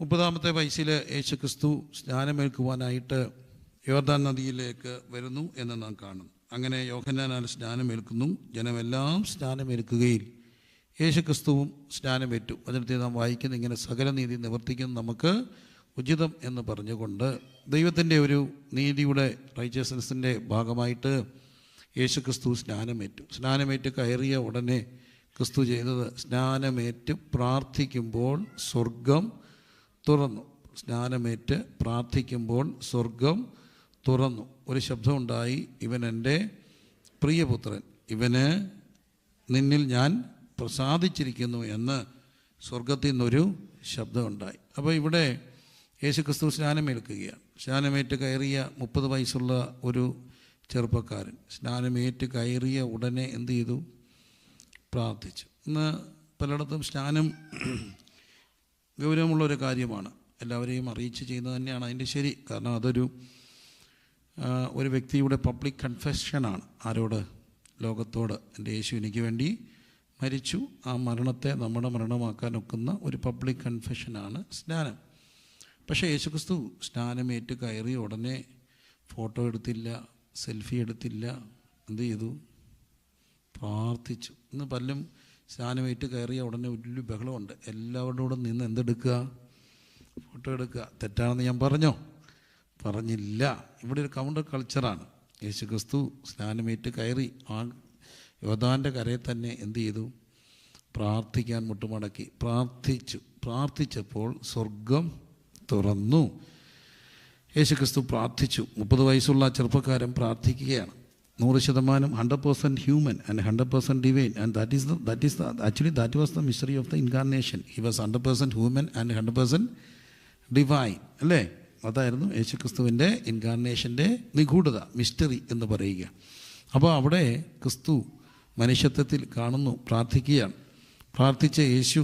30-ാമത്തെ വയസ്സിൽ യേശുക്രിസ്തു സ്നാനമേൽക്കുവാനായിട്ട് യോർദാൻ നദിയിലേക്ക് വരുന്നു എന്ന് നാം കാണുന്നു. അങ്ങനെ യോഹന്നാനാൽ സ്നാനമേൽക്കുന്നു. ജനമെല്ലാം സ്നാനമേൽക്കുകയിൽ യേശുക്രിസ്തുവും സ്നാനമേറ്റു. അതിനകത്ത് നാം വായിക്കുന്ന ഇങ്ങനെ സകല നീതി നിവർത്തിക്കുന്ന നമുക്ക് ഉചിതം എന്ന് പറഞ്ഞുകൊണ്ട് ദൈവത്തിൻ്റെ ഒരു നീതിയുടെ റൈച്ചസ്നെസ്സിൻ്റെ ഭാഗമായിട്ട് യേശുക്രിസ്തു സ്നാനമേറ്റു. സ്നാനമേറ്റ് കയറിയ ഉടനെ ക്രിസ്തു ചെയ്തത് സ്നാനമേറ്റ് പ്രാർത്ഥിക്കുമ്പോൾ സ്വർഗം തുറന്നു. സ്നാനമേറ്റ് പ്രാർത്ഥിക്കുമ്പോൾ സ്വർഗം തുറന്നു. ഒരു ശബ്ദമുണ്ടായി, ഇവൻ എൻ്റെ പ്രിയപുത്രൻ, ഇവന് നിന്നിൽ ഞാൻ പ്രസാദിച്ചിരിക്കുന്നു എന്ന് സ്വർഗത്തിൽ നിന്നൊരു ശബ്ദമുണ്ടായി. അപ്പോൾ ഇവിടെ യേശുക്രിസ്തു സ്നാനമേൽക്കുകയാണ്. സ്നാനമേറ്റ് കയറിയ 30 വയസ്സുള്ള ഒരു ചെറുപ്പക്കാരൻ സ്നാനമേറ്റ് കയറിയ ഉടനെ എന്ത് ചെയ്തു? പ്രാർത്ഥിച്ചു. ഇന്ന് പലയിടത്തും സ്നാനം ഗൗരവമുള്ളൊരു കാര്യമാണ്. എല്ലാവരെയും അറിയിച്ച് ചെയ്യുന്നത് തന്നെയാണ് അതിൻ്റെ ശരി. കാരണം അതൊരു വ്യക്തിയുടെ പബ്ലിക് കൺഫെഷനാണ്. ആരോട്? ലോകത്തോട്. എൻ്റെ യേശു എനിക്ക് വേണ്ടി മരിച്ചു. ആ മരണത്തെ നമ്മുടെ മരണമാക്കാൻ ഒക്കുന്ന ഒരു പബ്ലിക് കൺഫെഷനാണ് സ്നാനം. പക്ഷേ യേശുക്രിസ്തു സ്നാനമേറ്റ് കയറിയ ഉടനെ ഫോട്ടോ എടുത്തില്ല, സെൽഫി എടുത്തില്ല. എന്ത് ചെയ്തു? പ്രാർത്ഥിച്ചു. ഇന്ന് പലരും സ്നാനമേറ്റ് കയറിയ ഉടനെ വലിയ ബഹളമുണ്ട്. എല്ലാവരോടും നിന്ന് എന്തെടുക്കുക? ഫോട്ടോ എടുക്കുക. തെറ്റാണെന്ന് ഞാൻ പറഞ്ഞോ? പറഞ്ഞില്ല. ഇവിടെ ഒരു കൗണ്ടർ കൾച്ചറാണ്. യേശുക്രിസ്തു സ്നാനമേറ്റ് കയറി ആ യോർദാൻ്റെ കരയിൽ തന്നെ എന്ത് ചെയ്തു? പ്രാർത്ഥിക്കാൻ മുട്ടുമടക്കി പ്രാർത്ഥിച്ചു. പ്രാർത്ഥിച്ചപ്പോൾ സ്വർഗം തുറന്നു. യേശുക്രിസ്തു പ്രാർത്ഥിച്ചു. 30 വയസ്സുള്ള ചെറുപ്പക്കാരൻ പ്രാർത്ഥിക്കുകയാണ്. 100% 100% human and 100% divine. And that was the mystery of the incarnation. He was 100% human and 100% divine. അല്ലേ? അതായിരുന്നു യേശുക്രിസ്തുവിൻ്റെ ഇൻകാർണേഷൻ്റെ നിഗൂഢത, മിസ്റ്ററി എന്ന് പറയുക. അപ്പോൾ അവിടെ ക്രിസ്തു മനുഷ്യത്വത്തിൽ കാണുന്നു, പ്രാർത്ഥിക്കുകയാണ്. പ്രാർത്ഥിച്ച യേശു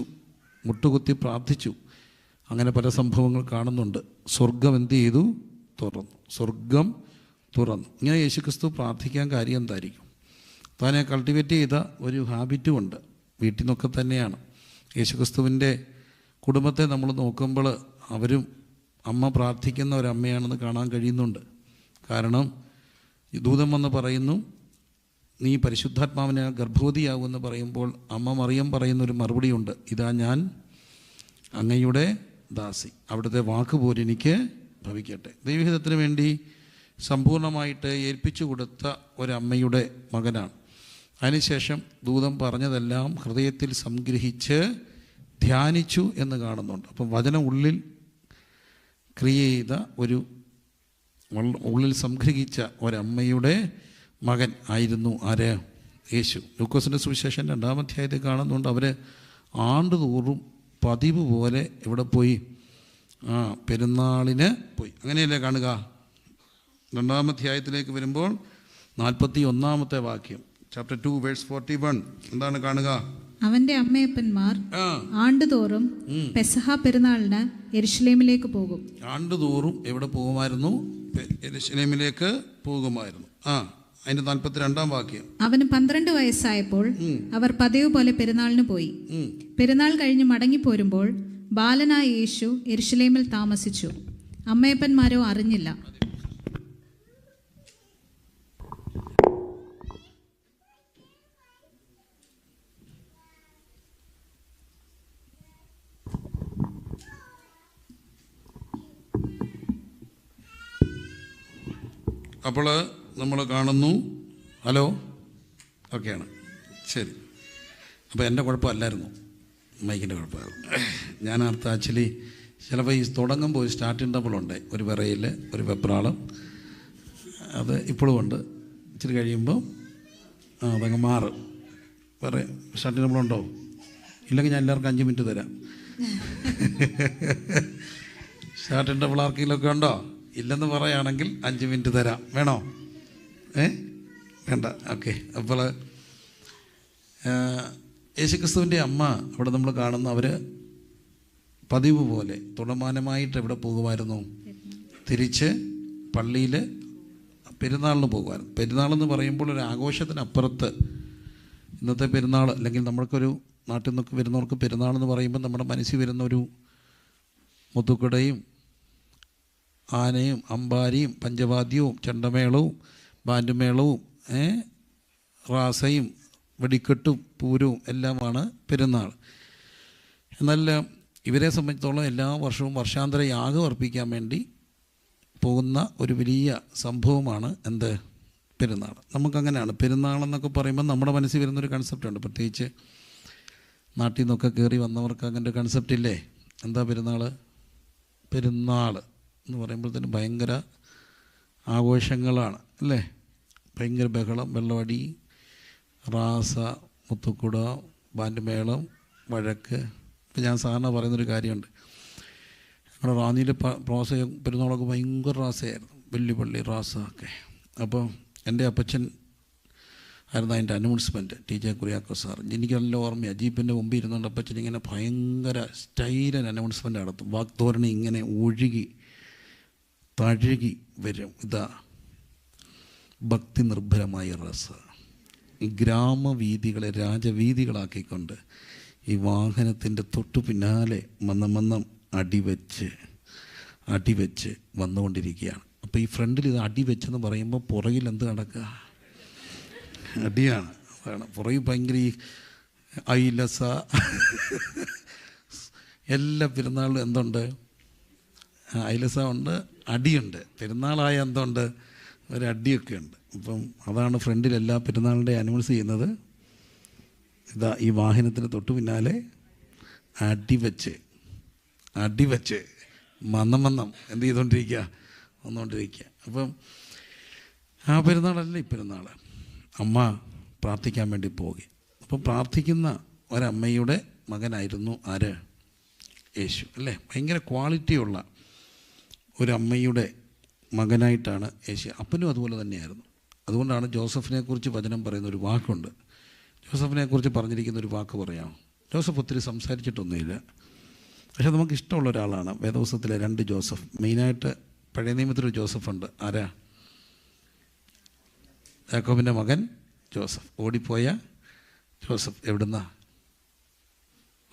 മുട്ടുകുത്തി പ്രാർത്ഥിച്ചു. അങ്ങനെ പല സംഭവങ്ങൾ കാണുന്നുണ്ട്. സ്വർഗം എന്ത് ചെയ്തു? തുറന്നു. സ്വർഗം തുറന്നു. ഇങ്ങനെ യേശുക്രിസ്തു പ്രാർത്ഥിക്കാൻ കാര്യം എന്തായിരിക്കും? താനെ കൾട്ടിവേറ്റ് ചെയ്ത ഒരു ഹാബിറ്റുമുണ്ട്. വീട്ടിൽ നിന്നൊക്കെ തന്നെയാണ്. യേശുക്രിസ്തുവിൻ്റെ കുടുംബത്തെ നമ്മൾ നോക്കുമ്പോൾ അവരും അമ്മ പ്രാർത്ഥിക്കുന്ന ഒരമ്മയാണെന്ന് കാണാൻ കഴിയുന്നുണ്ട്. കാരണം ദൂതൻ വന്ന് പറയുന്നു, നീ പരിശുദ്ധാത്മാവിനെ ഗർഭവതിയാകുമെന്ന് പറയുമ്പോൾ അമ്മ മറിയം പറയുന്നൊരു മറുപടിയുണ്ട്, ഇതാ ഞാൻ അങ്ങയുടെ ദാസി, അവിടുത്തെ വാക്കുപോലെ എനിക്ക് ഭവിക്കട്ടെ. ദൈവഹിതത്തിന് വേണ്ടി സമ്പൂർണ്ണമായിട്ട് ഏൽപ്പിച്ചു കൊടുത്ത ഒരമ്മയുടെ മകനാണ്. അതിനുശേഷം ദൂതൻ പറഞ്ഞതെല്ലാം ഹൃദയത്തിൽ സംഗ്രഹിച്ച് ധ്യാനിച്ചു എന്ന് കാണുന്നുണ്ട്. അപ്പം വചനം ഉള്ളിൽ ക്രിയ ചെയ്ത ഉള്ളിൽ സംഗ്രഹിച്ച ഒരമ്മയുടെ മകൻ ആയിരുന്നു ആര്? യേശു. ലൂക്കോസിൻ്റെ സുവിശേഷം 2-ാം അധ്യായത്തിൽ കാണുന്നുണ്ട്. അവർ ആണ്ടുതോറും പതിവ് പോലെ എവിടെ പോയി? പെരുന്നാളിന് പോയി. അങ്ങനെയല്ലേ കാണുക? 2-ാം അധ്യായത്തിലേക്ക് വരുമ്പോൾ 41-ാമത്തെ വാക്യം, ചാപ്റ്റർ 2 വേഴ്സ് 41 എന്താണ് കാണുക? അവന്റെ അമ്മയപ്പന്മാർ ആണ്ടുതോറും പെസഹ പെരുന്നാളിന് യെരുശലേമിലേക്ക് പോകും. ആണ്ടുതോറും എവിടെ പോകുമായിരുന്നു? യെരുശലേമിലേക്ക് പോകുമായിരുന്നു. അതിന്റെ 42-ാം വാക്യം, അവന് 12 വയസ്സായപ്പോൾ അവർ പതിവ് പോലെ പെരുന്നാളിന് പോയി. പെരുന്നാൾ കഴിഞ്ഞ് മടങ്ങിപ്പോരുമ്പോൾ ബാലനായ യേശു യെരുശലേമിൽ താമസിച്ചു. അമ്മയപ്പന്മാരോ അറിഞ്ഞില്ല. അപ്പോൾ നമ്മൾ കാണുന്നു. ഹലോ, ഓക്കെയാണ്, ശരി. അപ്പോൾ എൻ്റെ കുഴപ്പമല്ലായിരുന്നു, മൈക്കിൻ്റെ കുഴപ്പമായിരുന്നു. ഞാൻ അർത്ഥം ആക്ച്വലി ചിലപ്പോൾ ഈ തുടങ്ങുമ്പോൾ ഒരു സ്റ്റാർട്ടിങ് ട്രബിളുണ്ട്, ഒരു വിറയിൽ ഒരു വെപ്രാളം. അത് ഇപ്പോഴും ഉണ്ട്. ഇച്ചിരി കഴിയുമ്പോൾ അതങ്ങ് മാറും. വേറെ സ്റ്റാർട്ടിങ് ട്രബിളുണ്ടോ? ഇല്ലെങ്കിൽ ഞാൻ എല്ലാവർക്കും 5 മിനിറ്റ് തരാം. സ്റ്റാർട്ടിങ് ട്രബിൾ ആർക്കെങ്കിലുമൊക്കെ ഉണ്ടോ? ഇല്ലെന്ന് പറയുകയാണെങ്കിൽ 5 മിനിറ്റ് തരാം. വേണോ? വേണ്ട, ഓക്കെ. അപ്പോൾ യേശുക്രിസ്തുവിൻ്റെ അമ്മ അവിടെ നമ്മൾ കാണുന്ന അവർ പതിവ് പോലെ തുടർമാനമായിട്ട് എവിടെ പോകുമായിരുന്നു? തിരിച്ച് പള്ളിയിൽ പെരുന്നാളിന് പോകുമായിരുന്നു. പെരുന്നാളെന്ന് പറയുമ്പോൾ ഒരു ആഘോഷത്തിനപ്പുറത്ത് ഇന്നത്തെ പെരുന്നാൾ, അല്ലെങ്കിൽ നമ്മൾക്കൊരു നാട്ടിൽ നിന്നൊക്കെ വരുന്നവർക്ക് പെരുന്നാളെന്ന് പറയുമ്പോൾ നമ്മുടെ മനസ്സിൽ വരുന്ന ഒരു മുത്തുക്കുടയും ആനയും അമ്പാരിയും പഞ്ചവാദ്യവും ചെണ്ടമേളവും ബാൻഡുമേളവും റാസയും വെടിക്കെട്ടും പൂരവും എല്ലാമാണ് പെരുന്നാൾ. എന്നാൽ ഇവരെ സംബന്ധിച്ചിടത്തോളം എല്ലാ വർഷവും വർഷാന്തര യാഗം അർപ്പിക്കാൻ വേണ്ടി പോകുന്ന ഒരു വലിയ സംഭവമാണ് എന്ത്? പെരുന്നാൾ. നമുക്കങ്ങനെയാണ് പെരുന്നാളെന്നൊക്കെ പറയുമ്പോൾ നമ്മുടെ മനസ്സിൽ വരുന്നൊരു കൺസെപ്റ്റുണ്ട്. പ്രത്യേകിച്ച് നാട്ടിൽ നിന്നൊക്കെ കയറി വന്നവർക്ക് അങ്ങനെ ഒരു കൺസെപ്റ്റ് ഇല്ലേ? എന്താ പെരുന്നാൾ? പെരുന്നാൾ എന്ന് പറയുമ്പോഴത്തേന് ഭയങ്കര ആഘോഷങ്ങളാണ് അല്ലേ? ഭയങ്കര ബഹളം, വെള്ളമടി, റാസ, മുത്തുക്കുട, ബാൻഡ് മേളം, വഴക്ക്. ഇപ്പം ഞാൻ സാധാരണ പറയുന്നൊരു കാര്യമുണ്ട്. ഞങ്ങളുടെ റാന്നിയിലെ റാസ പെരുന്നാളൊക്കെ ഭയങ്കര റാസയായിരുന്നു, വെള്ളിപ്പള്ളി റാസ ഒക്കെ. അപ്പോൾ എൻ്റെ അപ്പച്ചൻ ആയിരുന്നു അതിൻ്റെ അനൗൺസ്മെൻറ്റ്, TJ കുര്യാക്കോസ് സാർ. എനിക്ക് നല്ല ഓർമ്മയാണ്. ജീപ്പിൻ്റെ മുമ്പിൽ ഇരുന്നുകൊണ്ട് അപ്പച്ചൻ ഇങ്ങനെ ഭയങ്കര സ്റ്റൈലൻ അനൗൺസ്മെൻറ്റ് നടത്തും. വാഗ്ധോരണി ഇങ്ങനെ ഒഴുകി തഴുകി വരും. ഇതാ ഭക്തി നിർഭരമായ റസ. ഈ ഗ്രാമവീഥികളെ രാജവീഥികളാക്കിക്കൊണ്ട് ഈ വാഹനത്തിൻ്റെ തൊട്ടു പിന്നാലെ മന്നം അടിവെച്ച് വന്നുകൊണ്ടിരിക്കുകയാണ്. അപ്പോൾ ഈ ഫ്രണ്ടിൽ ഇത് അടിവെച്ചെന്ന് പറയുമ്പോൾ പുറകിൽ എന്ത് നടക്കുക? അടിയാണ്. അതാണ് പുറകിൽ ഭയങ്കര ഈ ഐലസ എല്ലാ പെരുന്നാളിലും എന്തുണ്ട്? ഐലസ ഉണ്ട്, അടിയുണ്ട്. പെരുന്നാളായ എന്തുണ്ട്? ഒരു അടിയൊക്കെ ഉണ്ട്. അപ്പം അതാണ് ഫ്രണ്ടിൽ എല്ലാ പെരുന്നാളിൻ്റെ അനൗൺസ് ചെയ്യുന്നത്. ഇതാ ഈ വാഹനത്തിന് തൊട്ടു പിന്നാലെ അടിവെച്ച് മന്നം എന്ത് ചെയ്തുകൊണ്ടിരിക്കുക? വന്നുകൊണ്ടിരിക്കുക. അപ്പം ആ പെരുന്നാളല്ല ഈ പെരുന്നാൾ. അമ്മ പ്രാർത്ഥിക്കാൻ വേണ്ടി പോകെ. അപ്പം പ്രാർത്ഥിക്കുന്ന ഒരമ്മയുടെ മകനായിരുന്നു ആര്? യേശു അല്ലേ? ഭയങ്കര ക്വാളിറ്റിയുള്ള ഒരമ്മയുടെ മകനായിട്ടാണ് യേശു. അപ്പനും അതുപോലെ തന്നെയായിരുന്നു. അതുകൊണ്ടാണ് ജോസഫിനെ കുറിച്ച് വചനം പറയുന്ന ഒരു വാക്കുണ്ട്. ജോസഫിനെ കുറിച്ച് പറഞ്ഞിരിക്കുന്ന ഒരു വാക്ക് പറയാം. ജോസഫ് ഒത്തിരി സംസാരിച്ചിട്ടൊന്നുമില്ല, പക്ഷെ നമുക്ക് ഇഷ്ടമുള്ള ഒരാളാണ്. വേദപുസ്തകത്തിലെ 2 ജോസഫ്. മെയിനായിട്ട് പഴയ നിയമത്തിലൊരു ജോസഫുണ്ട്. ആരാ? യാക്കോബിൻ്റെ മകൻ ജോസഫ്. ഓടിപ്പോയ ജോസഫ്. എവിടുന്നാ?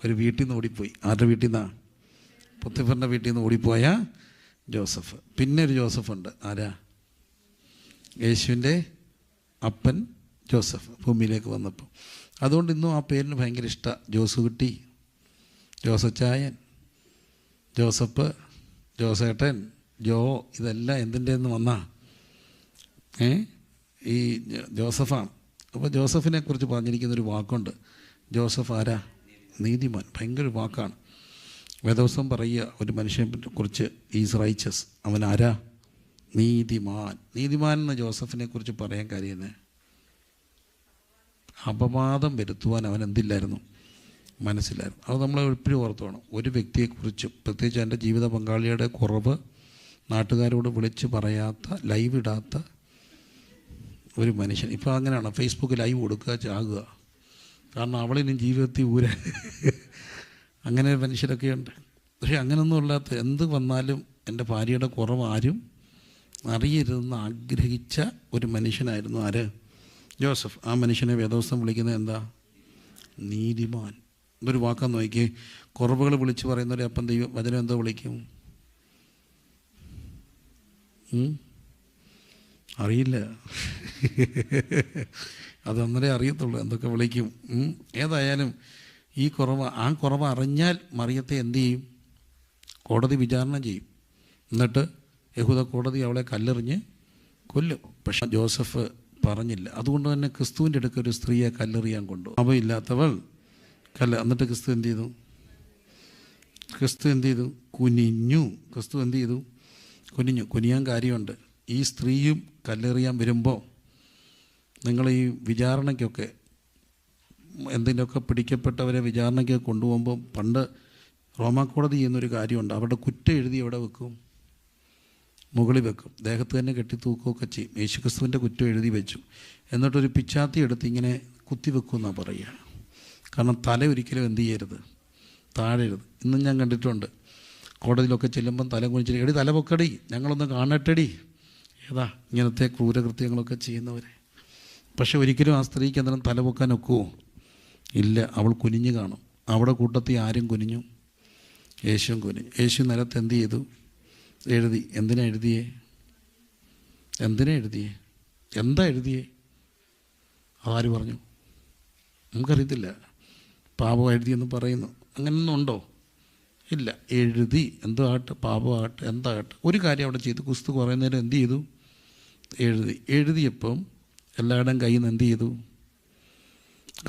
ഒരു വീട്ടിൽ നിന്ന് ഓടിപ്പോയി. ആരുടെ വീട്ടിൽ നിന്നാ? പൊത്തിഫറിൻ്റെ വീട്ടിൽ നിന്ന് ഓടിപ്പോയ ജോസഫ്. പിന്നെ ഒരു ജോസഫുണ്ട്. ആരാ? യേശുവിൻ്റെ അപ്പൻ ജോസഫ് ഭൂമിയിലേക്ക് വന്നപ്പോൾ. അതുകൊണ്ട് ഇന്നും ആ പേരിന് ഭയങ്കര ഇഷ്ടമാണ്. ജോസുകുട്ടി, ജോസച്ചായൻ, ജോസഫ്, ജോസേട്ടൻ, ജോ, ഇതെല്ലാം എന്തിൻ്റെ നിന്ന് വന്നാ? ഈ ജോസഫാണ്. അപ്പോൾ ജോസഫിനെ കുറിച്ച് പറഞ്ഞിരിക്കുന്നൊരു വാക്കുണ്ട്. ജോസഫ് ആരാ? നീതിമാൻ. ഭയങ്കര വാക്കാണ്. വേദവസ്തം പറയുക ഒരു മനുഷ്യനെ കുറിച്ച്, ഈസ് റൈച്ചസ്. അവൻ ആരാ? നീതിമാൻ. നീതിമാൻ എന്ന ജോസഫിനെ കുറിച്ച് പറയാൻ കാര്യമെന്ന് അപവാദം വരുത്തുവാൻ അവൻ എന്തില്ലായിരുന്നു? മനസ്സിലായിരുന്നു. അത് നമ്മൾ എപ്പോഴും ഓർത്തു വേണം. ഒരു വ്യക്തിയെക്കുറിച്ചും പ്രത്യേകിച്ച് എൻ്റെ ജീവിത പങ്കാളിയുടെ കുറവ് നാട്ടുകാരോട് വിളിച്ച് പറയാത്ത, ലൈവ് ഇടാത്ത ഒരു മനുഷ്യൻ. ഇപ്പോൾ അങ്ങനെയാണ്, ഫേസ്ബുക്ക് ലൈവ് കൊടുക്കുക, ചാകുക. കാരണം അവളിനും ജീവിതത്തിൽ അങ്ങനെ മനുഷ്യരൊക്കെയുണ്ട്. പക്ഷേ അങ്ങനെയൊന്നും ഇല്ലാത്ത, എന്ത് വന്നാലും എൻ്റെ ഭാര്യയുടെ കുറവ് ആരും അറിയരുതെന്ന് ആഗ്രഹിച്ച ഒരു മനുഷ്യനായിരുന്നു ആര്? ജോസഫ്. ആ മനുഷ്യനെ വേദപുസ്തകം വിളിക്കുന്നത് എന്താ? നീതിമാൻ. എന്തൊരു വാക്കാന്ന് നോക്കി. കുറവുകൾ വിളിച്ച് പറയുന്നവരെ അപ്പം വചനം എന്തോ വിളിക്കും? അറിയില്ല. അതന്നേരേ അറിയത്തുള്ളൂ എന്തൊക്കെ വിളിക്കും. ഏതായാലും ആ കുറവ് അറിഞ്ഞാൽ മറിയത്തെ എന്തു ചെയ്യും? കോടതി വിചാരണ ചെയ്യും. എന്നിട്ട് യഹൂദ കോടതി അവളെ കല്ലെറിഞ്ഞ് കൊല്ലും. പക്ഷെ ജോസഫ് പറഞ്ഞില്ല. അതുകൊണ്ട് തന്നെ ക്രിസ്തുവിൻ്റെ അടുക്ക ഒരു സ്ത്രീയെ കല്ലെറിയാൻ കൊണ്ടു. അവയില്ലാത്തവൾ എന്നിട്ട് ക്രിസ്തു എന്ത് ചെയ്തു? കുനിഞ്ഞു. ക്രിസ്തു എന്ത് ചെയ്തു? കുനിയാൻ കാര്യമുണ്ട്. ഈ സ്ത്രീയും കല്ലെറിയാൻ വരുമ്പോൾ നിങ്ങൾ ഈ വിചാരണയ്ക്കൊക്കെ എന്തിനൊക്കെ പിടിക്കപ്പെട്ടവരെ വിചാരണയ്ക്ക് കൊണ്ടുപോകുമ്പോൾ പണ്ട് റോമാക്കോടതി ചെയ്യുന്നൊരു കാര്യമുണ്ട്. അവരുടെ കുറ്റം എഴുതി എവിടെ വെക്കും? മുകളിൽ വെക്കും. ദേഹത്ത് തന്നെ കെട്ടി തൂക്കുകയൊക്കെ ചെയ്യും. യേശുക്രിസ്തുവിൻ്റെ കുറ്റം എഴുതി വെച്ചു. എന്നിട്ടൊരു പിച്ചാത്തി എടുത്ത് ഇങ്ങനെ കുത്തിവെക്കുമെന്നാണ് പറയുക. കാരണം തല ഒരിക്കലും എന്ത് ചെയ്യരുത്? താഴരുത്. ഇന്നും ഞാൻ കണ്ടിട്ടുണ്ട് കോടതിയിലൊക്കെ ചെല്ലുമ്പം തല കുനിച്ചിട്ട്, എടി തല പൊക്കടി, ഞങ്ങളൊന്ന് കാണട്ടെടി. ഏതാ ഇങ്ങനത്തെ ക്രൂരകൃത്യങ്ങളൊക്കെ ചെയ്യുന്നവരെ. പക്ഷെ ഒരിക്കലും ആ സ്ത്രീക്ക് അന്നേരം തല പൊക്കാൻ ഒക്കുമോ? ഇല്ല. അവൾ കുനിഞ്ഞു കാണും. അവിടെ കൂട്ടത്തിൽ ആരും കുനിഞ്ഞു? യേശുവും കുനിഞ്ഞു. യേശു നിലത്ത് എന്ത് ചെയ്തു? എഴുതി. എന്തിനാ എഴുതിയേ? എന്താ എഴുതിയേ? അതാര് പറഞ്ഞു? നമുക്കറിയത്തില്ല. പാപം എഴുതിയെന്ന് പറയുന്നു. അങ്ങനെയൊന്നും ഉണ്ടോ? ഇല്ല. എഴുതി. എന്തോ ആകട്ടെ, പാപമാകട്ടെ, എന്താകട്ടെ, ഒരു കാര്യം അവിടെ ചെയ്തു. ക്രിസ്തു കുറേ നേരം എന്ത് ചെയ്തു? എഴുതിയപ്പം എല്ലാവരുടെയും കയ്യിൽ നിന്ന് എന്ത് ചെയ്തു?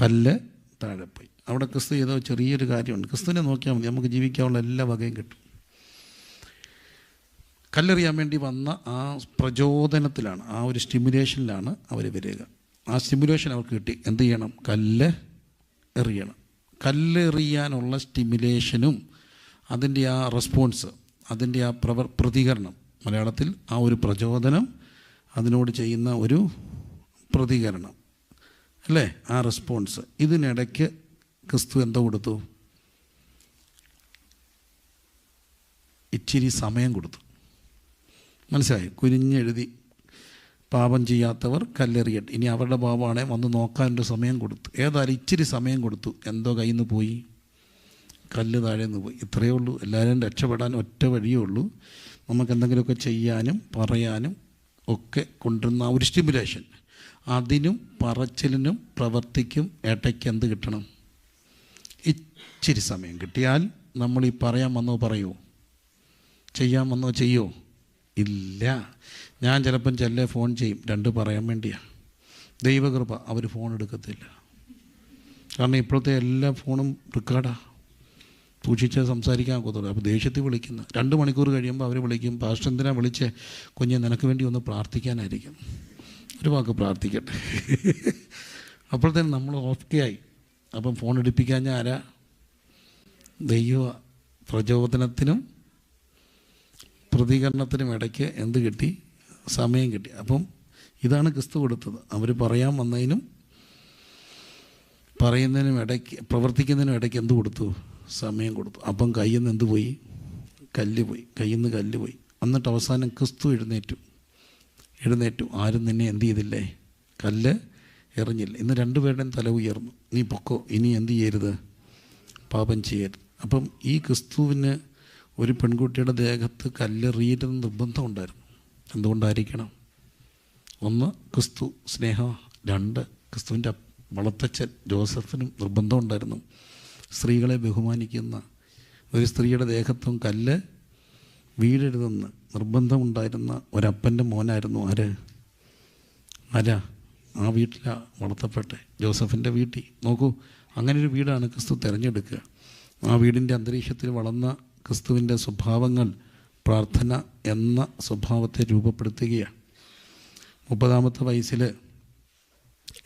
കല്ല് താഴെ പോയി. അവിടെ ക്രിസ്തു ചെയ്ത ചെറിയൊരു കാര്യമുണ്ട്. ക്രിസ്തുവിനെ നോക്കിയാൽ മതി, നമുക്ക് ജീവിക്കാനുള്ള എല്ലാ വകയും കിട്ടും. കല്ലെറിയാൻ വേണ്ടി വന്ന ആ പ്രചോദനത്തിലാണ്, ആ ഒരു സ്റ്റിമുലേഷനിലാണ് അവർ വരിക. ആ സ്റ്റിമുലേഷൻ അവർക്ക് കിട്ടി. എന്ത് ചെയ്യണം? കല്ല് എറിയണം. കല്ലെറിയാനുള്ള സ്റ്റിമുലേഷനും അതിൻ്റെ ആ റെസ്പോൺസ്, അതിൻ്റെ ആ പ്രതികരണം, മലയാളത്തിൽ ആ ഒരു പ്രചോദനം, അതിനോട് ചെയ്യുന്ന ഒരു പ്രതികരണം അല്ലേ, ആ റെസ്പോൺസ്. ഇതിനിടയ്ക്ക് ക്രിസ്തു എന്തോ കൊടുത്തു? ഇച്ചിരി സമയം കൊടുത്തു. മനസ്സിലായി? കുനിഞ്ഞെഴുതി പാപം ചെയ്യാത്തവർ കല്ലെറിയട്ടെ, ഇനി അവരുടെ പാപമാണെ വന്ന് നോക്കാനൊരു സമയം കൊടുത്തു. ഏതായാലും ഇച്ചിരി സമയം കൊടുത്തു. എന്തോ കയ്യിൽ നിന്ന് പോയി? കല്ല് താഴെ നിന്ന് പോയി. ഇത്രയേ ഉള്ളൂ. എല്ലാവരും രക്ഷപ്പെടാൻ ഒറ്റ വഴിയേ ഉള്ളൂ. നമുക്ക് എന്തെങ്കിലുമൊക്കെ ചെയ്യാനും പറയാനും ഒക്കെ കൊണ്ടുവരുന്ന ഒരു സ്റ്റിമുലേഷൻ, അതിനും പറച്ചിലിനും പ്രവർത്തിക്കും ഇടയ്ക്ക് എന്ത് കിട്ടണം? ഇച്ചിരി സമയം കിട്ടിയാൽ നമ്മൾ ഈ പറയാൻ വന്നോ പറയുമോ? ചെയ്യാൻ വന്നോ ചെയ്യോ? ഇല്ല. ഞാൻ ചിലപ്പം ഫോൺ ചെയ്യും, 2 പറയാൻ വേണ്ടിയാണ്. ദൈവകൃപ, അവർ ഫോൺ എടുക്കത്തില്ല. കാരണം ഇപ്പോഴത്തെ എല്ലാ ഫോണും റെക്കോർഡാണ്, സൂക്ഷിച്ച് സംസാരിക്കാൻ ഒക്കത്തുള്ളൂ. അപ്പോൾ ദേഷ്യത്തിൽ വിളിക്കുന്ന 2 മണിക്കൂർ കഴിയുമ്പോൾ അവർ വിളിക്കും, പാസ്റ്റർ എന്തിനാ വിളിച്ചേ? കുഞ്ഞ് നിനക്ക് വേണ്ടി ഒന്ന് പ്രാർത്ഥിക്കാനായിരിക്കും. ഒരു വാക്ക് പ്രാർത്ഥിക്കട്ടെ. അപ്പോഴത്തേനും നമ്മൾ ഓക്കെ ആയി. അപ്പം ഫോൺ എടുപ്പിക്കാൻ ഞാൻ ആരാ? ദൈവ. പ്രചോദനത്തിനും പ്രതികരണത്തിനും ഇടയ്ക്ക് എന്ത് കിട്ടി? സമയം കിട്ടി. അപ്പം ഇതാണ് ക്രിസ്തു കൊടുത്തത്. അവർ പറയാൻ വന്നതിനും പറയുന്നതിനും ഇടയ്ക്ക്, പ്രവർത്തിക്കുന്നതിനും ഇടയ്ക്ക് എന്ത് കൊടുത്തു? സമയം കൊടുത്തു. അപ്പം കയ്യിൽ നിന്ന് എന്ത് പോയി? കല്ല് പോയി. കയ്യിൽ നിന്ന് കല്ല് പോയി. എന്നിട്ട് അവസാനം ക്രിസ്തു എഴുന്നേറ്റു. ആരും നിന്നെ എന്ത് ചെയ്തില്ലേ? കല്ല് എറിഞ്ഞില്ല. ഇന്ന് 2 പേരുടെയും തല ഉയർന്നു. നീ പൊക്കോ, ഇനി എന്ത് ചെയ്യരുത്? പാപം ചെയ്യരുത്. അപ്പം ഈ ക്രിസ്തുവിന് ഒരു പെൺകുട്ടിയുടെ ദേഹത്ത് കല്ലെറിയരുതെന്ന് നിർബന്ധമുണ്ടായിരുന്നു. എന്തുകൊണ്ടായിരിക്കണം? 1, ക്രിസ്തു സ്നേഹം. 2, ക്രിസ്തുവിൻ്റെ വളർത്തച്ഛൻ ജോസഫിനും നിർബന്ധമുണ്ടായിരുന്നു. സ്ത്രീകളെ ബഹുമാനിക്കുന്ന ഒരു സ്ത്രീയുടെ ദേഹത്തും കല്ല് വീഴരുതെന്ന് നിർബന്ധമുണ്ടായിരുന്ന ഒരപ്പൻ്റെ മോനായിരുന്നു ആരാ? ആ വീട്ടിലാണ് വളർത്തപ്പെട്ടെ, ജോസഫിൻ്റെ വീട്ടിൽ. നോക്കൂ, അങ്ങനൊരു വീടാണ് ക്രിസ്തു തിരഞ്ഞെടുക്കുക. ആ വീടിൻ്റെ അന്തരീക്ഷത്തിൽ വളർന്ന ക്രിസ്തുവിൻ്റെ സ്വഭാവങ്ങൾ പ്രാർത്ഥന എന്ന സ്വഭാവത്തെ രൂപപ്പെടുത്തുകയാണ്. 30-ാമത്തെ വയസ്സിൽ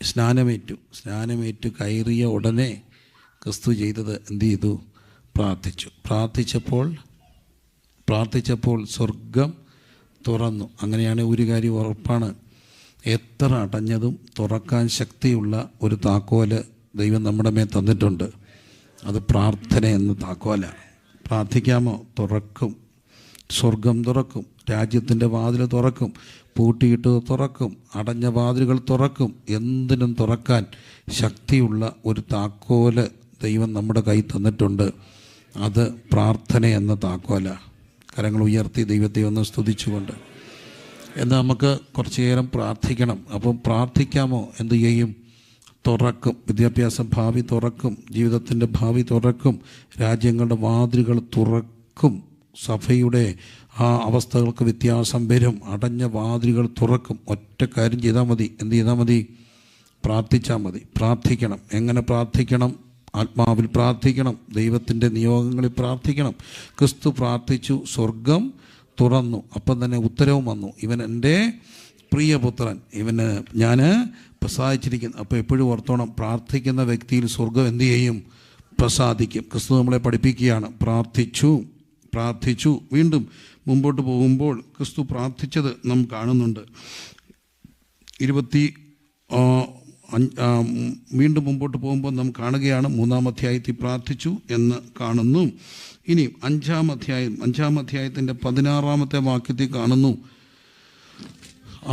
സ്നാനമേറ്റു കയറിയ ഉടനെ ക്രിസ്തു ചെയ്തത് എന്ത് ചെയ്തു? പ്രാർത്ഥിച്ചപ്പോൾ സ്വർഗം തുറന്നു. അങ്ങനെയാണ് ഒരു കാര്യം ഉറപ്പാണ്, എത്ര അടഞ്ഞതും തുറക്കാൻ ശക്തിയുള്ള ഒരു താക്കോല് ദൈവം നമ്മുടെ മേൽ തന്നിട്ടുണ്ട്. അത് പ്രാർത്ഥന എന്ന താക്കോലാണ്. പ്രാർത്ഥിക്കാമോ? തുറക്കും. സ്വർഗം തുറക്കും. രാജ്യത്തിൻ്റെ വാതിൽ തുറക്കും. പൂട്ടിയിട്ട് തുറക്കും. അടഞ്ഞ വാതിലുകൾ തുറക്കും. എന്തിനും തുറക്കാൻ ശക്തിയുള്ള ഒരു താക്കോല് ദൈവം നമ്മുടെ കയ്യിൽ തന്നിട്ടുണ്ട്. അത് പ്രാർത്ഥന എന്ന താക്കോലാണ്. കരങ്ങൾ ഉയർത്തി ദൈവത്തെ ഒന്ന് സ്തുതിച്ചുകൊണ്ട് എന്നാൽ നമുക്ക് കുറച്ച് നേരം പ്രാർത്ഥിക്കണം. അപ്പം പ്രാർത്ഥിക്കാമോ? എന്ത് ചെയ്യും? തുറക്കും. വിദ്യാഭ്യാസ ഭാവി തുറക്കും. ജീവിതത്തിൻ്റെ ഭാവി തുറക്കും. രാജ്യങ്ങളുടെ വാതിലുകൾ തുറക്കും. സഭയുടെ ആ അവസ്ഥകൾക്ക് വ്യത്യാസം വരും. അടഞ്ഞ വാതിലുകൾ തുറക്കും. ഒറ്റ കാര്യം ചെയ്താൽ മതി. എന്ത് ചെയ്താൽ മതി? പ്രാർത്ഥിച്ചാൽ മതി. പ്രാർത്ഥിക്കണം. എങ്ങനെ പ്രാർത്ഥിക്കണം? ആത്മാവിൽ പ്രാർത്ഥിക്കണം. ദൈവത്തിൻ്റെ നിയോഗങ്ങളിൽ പ്രാർത്ഥിക്കണം. ക്രിസ്തു പ്രാർത്ഥിച്ചു, സ്വർഗം തുറന്നു. അപ്പം തന്നെ ഉത്തരവും വന്നു, ഇവൻ എൻ്റെ പ്രിയപുത്രൻ, ഇവന് ഞാൻ പ്രസാദിച്ചിരിക്കുന്നു. അപ്പോൾ എപ്പോഴും ഓർത്തോണം, പ്രാർത്ഥിക്കുന്ന വ്യക്തിയിൽ സ്വർഗം എന്തു ചെയ്യും? പ്രസാദിക്കും. ക്രിസ്തു നമ്മളെ പഠിപ്പിക്കുകയാണ്. പ്രാർത്ഥിച്ചു. വീണ്ടും മുമ്പോട്ട് പോകുമ്പോൾ ക്രിസ്തു പ്രാർത്ഥിച്ചത് നാം കാണുന്നുണ്ട്. വീണ്ടും മുമ്പോട്ട് പോകുമ്പോൾ നാം കാണുകയാണ്, 3-ാം അധ്യായത്തിൽ പ്രാർത്ഥിച്ചു എന്ന് കാണുന്നു. ഇനി 5-ാം അധ്യായത്തിൻ്റെ 16-ാമത്തെ വാക്യത്തിൽ കാണുന്നു,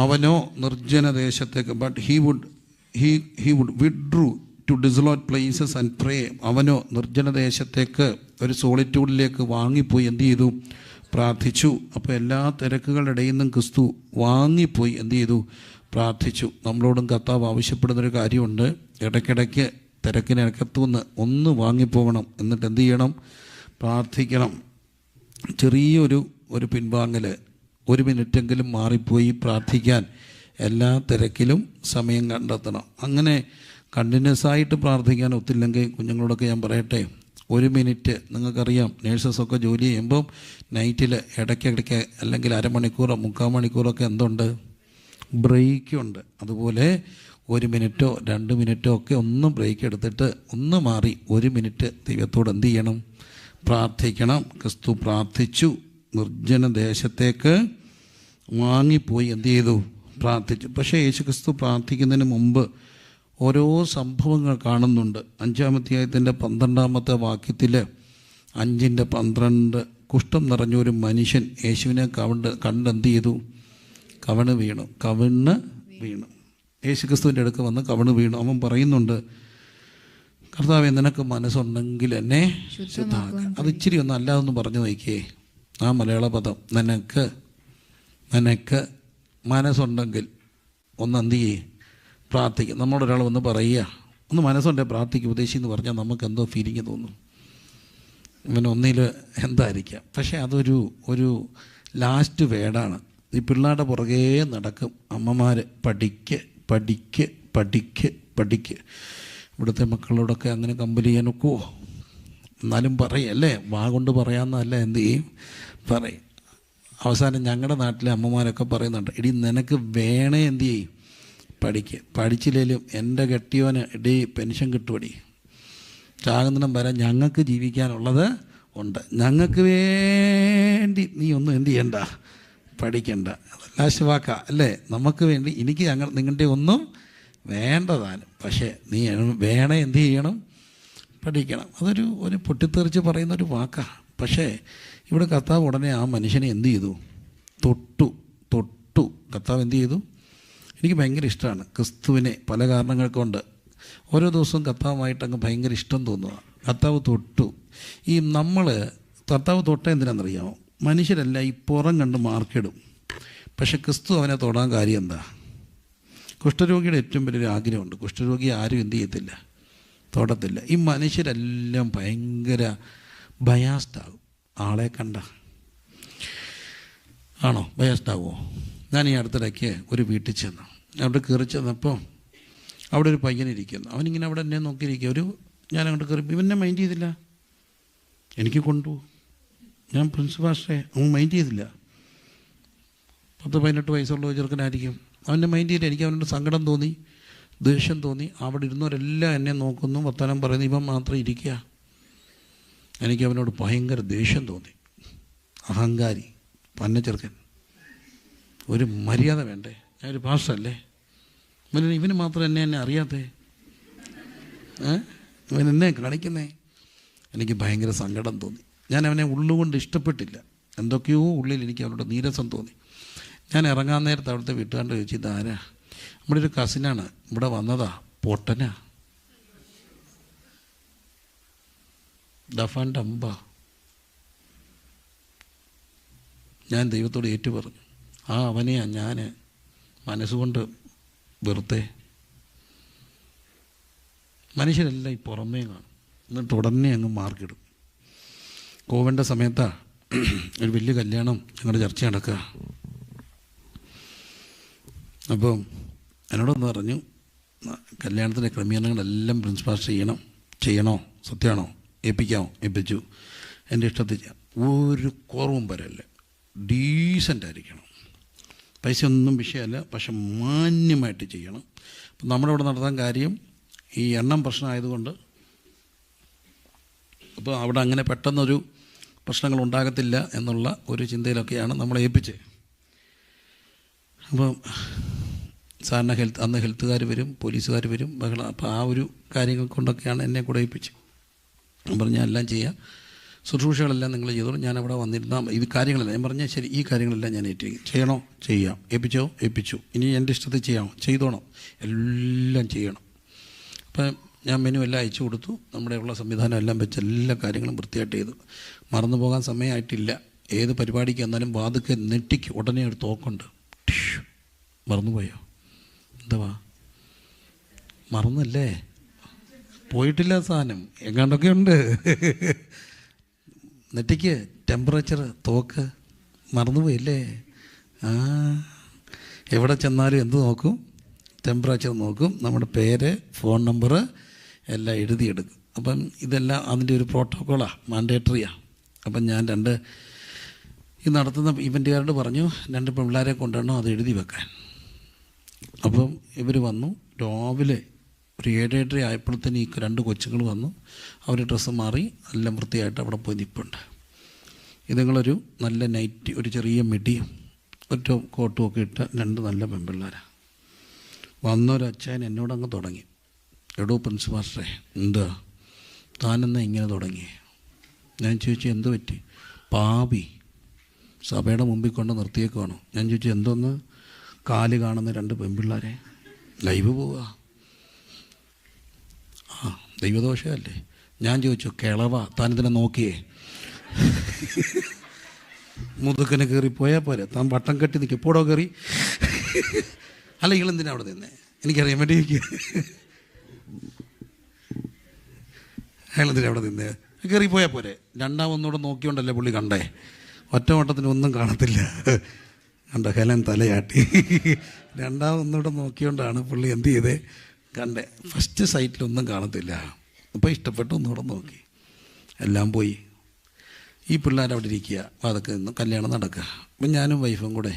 അവനോ നിർജ്ജനദേശത്തേക്ക്, but he would withdrew to desolate places and pray. അവനോ നിർജ്ജനദേശത്തേക്ക്, ഒരു സോളിറ്റ്യൂഡിലേക്ക് വാങ്ങിപ്പോയി എന്ത് ചെയ്തു? പ്രാർത്ഥിച്ചു. അപ്പോൾ എല്ലാ തിരക്കുകളുടെ ഇടയിൽ നിന്നും ക്രിസ്തു വാങ്ങിപ്പോയി എന്ത് ചെയ്തു? പ്രാർത്ഥിച്ചു. നമ്മളോടും കർത്താവ് ആവശ്യപ്പെടുന്നൊരു കാര്യമുണ്ട്. ഇടയ്ക്കിടയ്ക്ക് തിരക്കിനകത്തുനിന്ന് ഒന്ന് വാങ്ങിപ്പോകണം, എന്നിട്ട് എന്ത് ചെയ്യണം? പ്രാർത്ഥിക്കണം. ചെറിയൊരു പിൻവാങ്ങൽ, 1 മിനിറ്റെങ്കിലും മാറിപ്പോയി പ്രാർത്ഥിക്കാൻ എല്ലാ തിരക്കിലും സമയം കണ്ടെത്തണം. അങ്ങനെ കണ്ടിന്യൂസ് ആയിട്ട് പ്രാർത്ഥിക്കാൻ ഒത്തില്ലെങ്കിൽ കുഞ്ഞുങ്ങളോടൊക്കെ ഞാൻ പറയട്ടെ, 1 മിനിറ്റ്. നിങ്ങൾക്കറിയാം, നേഴ്സസൊക്കെ ജോലി ചെയ്യുമ്പം നൈറ്റിൽ ഇടയ്ക്കിടയ്ക്ക് അല്ലെങ്കിൽ അരമണിക്കൂറോ 3/4 മണിക്കൂറൊക്കെ എന്തുണ്ട്? ബ്രേക്കുണ്ട്. അതുപോലെ 1 മിനിറ്റോ 2 മിനിറ്റോ ഒക്കെ ഒന്ന് ബ്രേക്ക് എടുത്തിട്ട് ഒന്ന് മാറി 1 മിനിറ്റ് ദൈവത്തോട് എന്ത് ചെയ്യണം? പ്രാർത്ഥിക്കണം. ക്രിസ്തു പ്രാർത്ഥിച്ചു. നിർജ്ജനദേശത്തേക്ക് വാങ്ങിപ്പോയി എന്ത് ചെയ്തു? പ്രാർത്ഥിച്ചു. പക്ഷേ യേശു ക്രിസ്തു പ്രാർത്ഥിക്കുന്നതിന് മുമ്പ് ഓരോ സംഭവങ്ങൾ കാണുന്നുണ്ട്. 5-ാം അധ്യായത്തിൻ്റെ 12-ാമത്തെ വാക്യത്തിൽ 5:12 കുഷ്ഠം നിറഞ്ഞൊരു മനുഷ്യൻ യേശുവിനെ കണ്ടെന്ത് ചെയ്തു? കവിണ് വീണു. യേശു ക്രിസ്തുവിൻ്റെ അടുക്ക് വന്ന് കവിണ് വീണു. അവൻ പറയുന്നുണ്ട്, കർത്താവേ, നിനക്ക് മനസ്സുണ്ടെങ്കിൽ എന്നെ ശുദ്ധമാക്കുക. അത് ഇച്ചിരി ഒന്ന് അല്ലാതൊന്ന് പറഞ്ഞു നോക്കിയേ. ആ മലയാള പദം, നിനക്ക് മനസ്സുണ്ടെങ്കിൽ ഒന്ന് എന്ത് ചെയ്യേ? പ്രാർത്ഥിക്കും. നമ്മളൊരാൾ വന്ന് പറയുക, ഒന്ന് മനസ്സുണ്ടെങ്കിൽ പ്രാർത്ഥിക്കും ഉപദേശി എന്ന് പറഞ്ഞാൽ നമുക്ക് എന്തോ ഫീലിംഗ് തോന്നും. ഇവനൊന്നിൽ എന്തായിരിക്കാം. പക്ഷേ അതൊരു ലാസ്റ്റ് വേർഡാണ്. ഈ പിള്ളേരുടെ പുറകെ നടക്കും അമ്മമാർ. പഠിക്ക്. ഇവിടുത്തെ മക്കളോടൊക്കെ അങ്ങനെ കമ്പൽ ചെയ്യാൻ ഒക്കുമോ? എന്നാലും പറയല്ലേ, വാ കൊണ്ട് പറയാമെന്നല്ല, എന്ത് ചെയ്യും? പറയും. അവസാനം ഞങ്ങളുടെ നാട്ടിലെ അമ്മമാരൊക്കെ പറയുന്നുണ്ട്, എടി നിനക്ക് വേണേ എന്ത് ചെയ്യും? പഠിച്ചില്ലേലും എൻ്റെ കെട്ടിയോന് എടി പെൻഷൻ കിട്ടുമടി, ചാകുന്നിടം വരെ ഞങ്ങൾക്ക് ജീവിക്കാനുള്ളത് ഉണ്ട്, ഞങ്ങൾക്ക് വേണ്ടി നീ ഒന്നും എന്ത് ചെയ്യണ്ട, പഠിക്കണ്ട. ലാസ്റ്റ് വാക്കാ അല്ലേ? നമുക്ക് വേണ്ടി, എനിക്ക് നിങ്ങളുടെ ഒന്നും വേണ്ടതാനും, പക്ഷേ നീ വേണേ എന്ത് ചെയ്യണം? പഠിക്കണം. ഒരു പൊട്ടിത്തെറിച്ച് പറയുന്നൊരു വാക്കാണ്. പക്ഷേ ഇവിടെ കർത്താവ് ഉടനെ ആ മനുഷ്യനെ എന്ത് ചെയ്തു? തൊട്ടു. കർത്താവ് എന്ത് ചെയ്തു? എനിക്ക് ഭയങ്കര ഇഷ്ടമാണ് ക്രിസ്തുവിനെ, പല കാരണങ്ങൾ കൊണ്ട്. ഓരോ ദിവസവും കർത്താവുമായിട്ട് അങ്ങ് ഭയങ്കര ഇഷ്ടം തോന്നുക. കർത്താവ് തൊട്ടു. കർത്താവ് തൊട്ട എന്തിനാണെന്നറിയാമോ? മനുഷ്യരല്ല ഈ പുറം കണ്ട് മാർക്കിടും. പക്ഷെ ക്രിസ്തു അവനെ തൊടാൻ കാര്യം എന്താ? കുഷ്ഠരോഗിയുടെ ഏറ്റവും വലിയൊരു ആഗ്രഹമുണ്ട്. കുഷ്ഠരോഗി ആരും എന്ത് ചെയ്യത്തില്ല? തൊടത്തില്ല. ഈ മനുഷ്യരെല്ലാം ഭയങ്കര ബയാസ്ഡാകും ആളെ കണ്ട. ആണോ? ബയാസ്ഡാകുമോ? ഞാൻ ഈ അടുത്തിടയ്ക്ക് ഒരു വീട്ടിൽ ചെന്നു. അവിടെ കയറി ചെന്നപ്പോൾ അവിടെ ഒരു പയ്യനിരിക്കുന്നു. അവനിങ്ങനെ അവിടെ എന്നെ നോക്കിയിരിക്കുക. ഞാൻ അങ്ങോട്ട് കയറി, ഇവനെ മൈൻഡ് ചെയ്തില്ല. എനിക്ക് കൊണ്ടുപോകും. ഞാൻ പ്രിൻസിപ്പാളെ, അവൻ മൈൻഡ് ചെയ്തില്ല. 10-18 വയസ്സുള്ള ചെറുക്കനായിരിക്കും. അവൻ്റെ മൈൻഡ് ചെയ്തില്ല. എനിക്ക് അവനോട് സങ്കടം തോന്നി, ദേഷ്യം തോന്നി. അവിടെ ഇരുന്നവരെല്ലാം എന്നെ നോക്കുന്നു, വർത്തമാനം പറയുന്നു, ഇവൻ മാത്രം ഇരിക്കുക. എനിക്ക് അവനോട് ഭയങ്കര ദേഷ്യം തോന്നി. അഹങ്കാരി, പന്ന ചെറുക്കൻ. ഒരു മര്യാദ വേണ്ടേ? ഞാനൊരു പാസ്റ്ററല്ലേ? ഇവന് മാത്രം എന്നെ അറിയാത്തേ? ഇവൻ എന്നെ കാണിക്കുന്നേ? എനിക്ക് ഭയങ്കര സങ്കടം തോന്നി. ഞാൻ അവനെ ഉള്ളുകൊണ്ട് ഇഷ്ടപ്പെട്ടില്ല. എന്തൊക്കെയോ ഉള്ളിൽ എനിക്ക് അവനോട് നീരസം തോന്നി. ഞാൻ ഇറങ്ങാൻ നേരത്ത് അവിടുത്തെ വീട്ടുകാരുടെ ചോദിച്ചു, ഇതാരാ? നമ്മുടെ ഒരു കസിനാണ്, ഇവിടെ വന്നതാ, പൊട്ടനാ, ഡഫാൻ്റെ അമ്പ. ഞാൻ ദൈവത്തോട് ഏറ്റു പറഞ്ഞു, അവനെയാ ഞാൻ മനസ്സുകൊണ്ട് വെറുതെ. മനുഷ്യരെല്ലാം ഈ പുറമേ കാണും, എന്നിട്ട് ഉടനെ അങ്ങ് മാർക്കിടും. കോവിഡിൻ്റെ സമയത്താണ് ഒരു വലിയ കല്യാണം ഞങ്ങളുടെ ചർച്ച നടക്കുക. അപ്പോൾ എന്നോടൊന്ന് പറഞ്ഞു, കല്യാണത്തിൻ്റെ ക്രമീകരണങ്ങളെല്ലാം പ്രിൻസിപ്പാൾ ചെയ്യണോ? സത്യമാണോ? ഏൽപ്പിച്ചു. എൻ്റെ ഇഷ്ടത്തിൽ ചെയ്യാം. ഒരു കുറവും വരല്ല. ഡീസൻ്റ് ആയിരിക്കണം. പൈസ ഒന്നും വിഷയമല്ല, പക്ഷെ മാന്യമായിട്ട് ചെയ്യണം. അപ്പം നമ്മുടെ ഇവിടെ നടത്താൻ കാര്യം ഈ എണ്ണം പ്രശ്നമായതുകൊണ്ട്, അപ്പോൾ അവിടെ അങ്ങനെ പെട്ടെന്നൊരു പ്രശ്നങ്ങൾ ഉണ്ടാകത്തില്ല എന്നുള്ള ഒരു ചിന്തയിലൊക്കെയാണ് നമ്മളെ ഏൽപ്പിച്ചത്. അപ്പം സാറിന് അന്ന് ഹെൽത്തുകാർ വരും, പോലീസുകാർ വരും, ബഹളം. അപ്പോൾ ആ ഒരു കാര്യങ്ങൾ കൊണ്ടൊക്കെയാണ് എന്നെ കൂടെ ഏൽപ്പിച്ചത്. ഞാൻ പറഞ്ഞാൽ എല്ലാം ചെയ്യാം, ശുശ്രൂഷകളെല്ലാം നിങ്ങൾ ചെയ്തോളൂ, ഞാൻ അവിടെ വന്നിരുന്നാൽ ഇത് കാര്യങ്ങളെല്ലാം. ഞാൻ പറഞ്ഞാൽ ശരി, ഈ കാര്യങ്ങളെല്ലാം ഞാൻ ചെയ്യണോ? ചെയ്യാം. ഏൽപ്പിച്ചു. ഇനി എൻ്റെ ഇഷ്ടത്തിൽ ചെയ്യണോ? ചെയ്തോണം. എല്ലാം ചെയ്യണം. അപ്പം ഞാൻ മെനു എല്ലാം അയച്ചു കൊടുത്തു. നമ്മുടെ ഉള്ള സംവിധാനം എല്ലാം വെച്ച് എല്ലാ കാര്യങ്ങളും വൃത്തിയായിട്ട് ചെയ്തു. മറന്നു പോകാൻ സമയമായിട്ടില്ല. ഏത് പരിപാടിക്ക് എന്നാലും വാതുക്കെ നെട്ടിക്ക് ഉടനെ ഒരു തോക്കുണ്ട്. മറന്നുപോയോ? എന്തുവാ മറന്നല്ലേ? പോയിട്ടില്ല സാധനം, എങ്ങാണ്ടൊക്കെ ഉണ്ട്. നെറ്റിക്ക് ടെമ്പറേച്ചർ തോക്ക് മറന്നുപോയില്ലേ? എവിടെ ചെന്നാലും എന്ത് നോക്കും? ടെമ്പറേച്ചർ നോക്കും, നമ്മുടെ പേര്, ഫോൺ നമ്പർ എല്ലാം എഴുതിയെടുക്കും. അപ്പം ഇതെല്ലാം അതിൻ്റെ ഒരു പ്രോട്ടോക്കോളാണ്, മാൻഡേറ്ററിയാണ്. അപ്പം ഞാൻ ഈ നടത്തുന്ന ഇവൻറ്റുകാരോട് പറഞ്ഞു 2 പിള്ളേരെ കൊണ്ടുവരണം അത് എഴുതി വെക്കാൻ. അപ്പം ഇവർ വന്നു. രാവിലെ ഒരു 7-7:30 ആയപ്പോഴത്തേന് ഈ 2 കൊച്ചുങ്ങൾ വന്നു. അവർ ഡ്രസ്സ് മാറി എല്ലാം വൃത്തിയായിട്ട് അവിടെ പോയി നിൽപ്പുണ്ട്. ഇതുങ്ങളൊരു നല്ല നൈറ്റി, ഒരു ചെറിയ മിടിയും ഒറ്റ കോട്ടും ഒക്കെ ഇട്ട 2 നല്ല പെൺപിള്ളേരാണ്. വന്നൊരച്ഛൻ എന്നോടങ്ങ് തുടങ്ങി, എടോ പ്രിൻസ് മാസ്റ്ററെ, എന്താ താനെന്നാ ഇങ്ങനെ തുടങ്ങി? ഞാൻ ചോദിച്ചു എന്ത് പറ്റി? പാപി സഭയുടെ മുമ്പിൽ കൊണ്ട് നിർത്തിയേക്കുവാണോ? ഞാൻ ചോദിച്ചു എന്തോന്ന്? കാല് കാണുന്ന 2 പെൺപിള്ളേരെ ലൈവ് പോവുക. ദൈവദോഷമല്ലേ? ഞാൻ ചോദിച്ചു കിളവ താനിതിനെ നോക്കിയേ? മുതുക്കനെ കയറി പോയാൽ പോരെ, താൻ വട്ടം കെട്ടി നിൽക്കും, പോടോ കയറി. അല്ല ഇളെന്തിനാ അവിടെ നിന്നേ? എനിക്കറിയാൻ വേണ്ടി അയാളെന്തിനാ അവിടെ നിന്നേ? കയറി പോയാൽ പോരെ. രണ്ടാമൊന്നുകൂടെ നോക്കിയോണ്ടല്ലേ പുള്ളി കണ്ടേ? ഒറ്റ വട്ടത്തിന് ഒന്നും കാണത്തില്ല. കണ്ട ഹെലൻ തലയാട്ടി. രണ്ടാമൊന്നുകൂടെ നോക്കിയോണ്ടാണ് പുള്ളി എന്ത് ചെയ്തേ കണ്ടേ. ഫസ്റ്റ് സൈറ്റിലൊന്നും കാണത്തില്ല. അപ്പോൾ ഇഷ്ടപ്പെട്ടു, ഒന്നുകൂടെ നോക്കി, എല്ലാം പോയി. ഈ പിള്ളേരവിടെ ഇരിക്കുക, അതൊക്കെ നിന്ന് കല്യാണം നടക്കുക. അപ്പം ഞാനും വൈഫും കൂടെ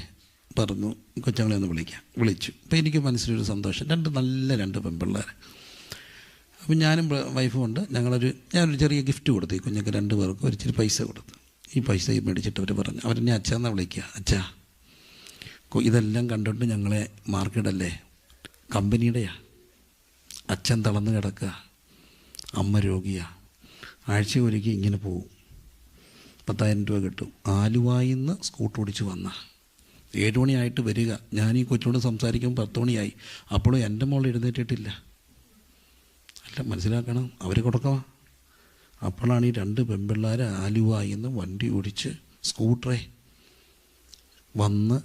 പറഞ്ഞു കൊച്ചുങ്ങളെ ഒന്ന് വിളിച്ചു. അപ്പോൾ എനിക്ക് മനസ്സിലൊരു സന്തോഷം. നല്ല 2 പെൺപിള്ളേർ. അപ്പം ഞാനും വൈഫും ഉണ്ട്. ഞാനൊരു ചെറിയ ഗിഫ്റ്റ് കൊടുത്തു. ഈ കുഞ്ഞൊക്കെ 2 പേർക്ക് ഒരിച്ചിരി പൈസ കൊടുത്തു. ഈ പൈസ മേടിച്ചിട്ട് അവർ പറഞ്ഞു, അവരെന്നെ അച്ഛാന്നാണ് വിളിക്കുക. അച്ഛാ ഇതെല്ലാം കണ്ടിട്ട് ഞങ്ങളെ മാർക്കിടല്ലേ, കമ്പനിയുടെയാ. അച്ഛൻ തളർന്ന് കിടക്കുക, അമ്മ രോഗിയാണ്, ആഴ്ച ഒരിക്കൽ ഇങ്ങനെ പോവും, 10,000 രൂപ കിട്ടും. ആലുവായിൽ നിന്ന് സ്കൂട്ടർ ഓടിച്ച് വന്ന 7 മണിയായിട്ട് വരിക. ഞാൻ ഈ കൊച്ചിനോട് സംസാരിക്കുമ്പോൾ 10 മണിയായി. അപ്പോഴും എൻ്റെ മോൾ എഴുന്നേറ്റിട്ടില്ല. അല്ല, മനസ്സിലാക്കണം, അവർ കൊടുക്കവാ. അപ്പോഴാണ് ഈ 2 പെൺപിള്ളേർ ആലുവായിൽ നിന്ന് വണ്ടി ഓടിച്ച് സ്കൂട്ടറെ വന്ന്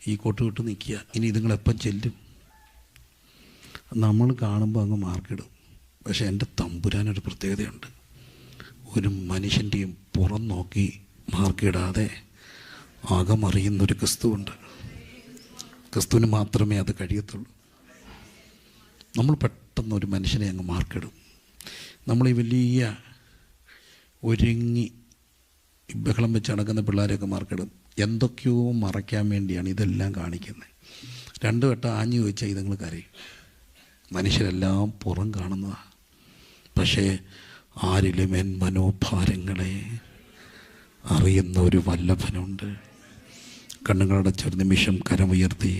ഈ കോട്ട് വിട്ട് നിൽക്കുക. ഇനി ഇതുങ്ങളെപ്പം ചെല്ലും? നമ്മൾ കാണുമ്പോൾ അങ്ങ് മാർക്കിടും. പക്ഷേ എൻ്റെ തമ്പുരാനൊരു പ്രത്യേകതയുണ്ട്. ഒരു മനുഷ്യൻ്റെയും പുറം നോക്കി മാർക്കിടാതെ അകമറിയുന്നൊരു ക്രിസ്തുവുണ്ട്. ക്രിസ്തുവിന് മാത്രമേ അത് കഴിയത്തുള്ളൂ. നമ്മൾ പെട്ടെന്ന് ഒരു മനുഷ്യനെ അങ്ങ് മാർക്കിടും. നമ്മൾ ഈ വലിയ ഒരുങ്ങി ബഹളം വെച്ച് നടക്കുന്ന പിള്ളേരെയൊക്കെ മാർക്കിടും. എന്തൊക്കെയോ മറയ്ക്കാൻ വേണ്ടിയാണ് ഇതെല്ലാം കാണിക്കുന്നത്. 2 വട്ടം ആഞ്ഞു ചോദിച്ചാൽ ഇതുങ്ങൾ കരയും. മനുഷ്യരെല്ലാം പുറം കാണുന്നതാണ്. പക്ഷേ ആരിലും എൻ മനോഭാരങ്ങളെ അറിയുന്ന ഒരു വല്ലഭനുണ്ട്. കണ്ണുകളടച്ചൊരു നിമിഷം കരമുയർത്തി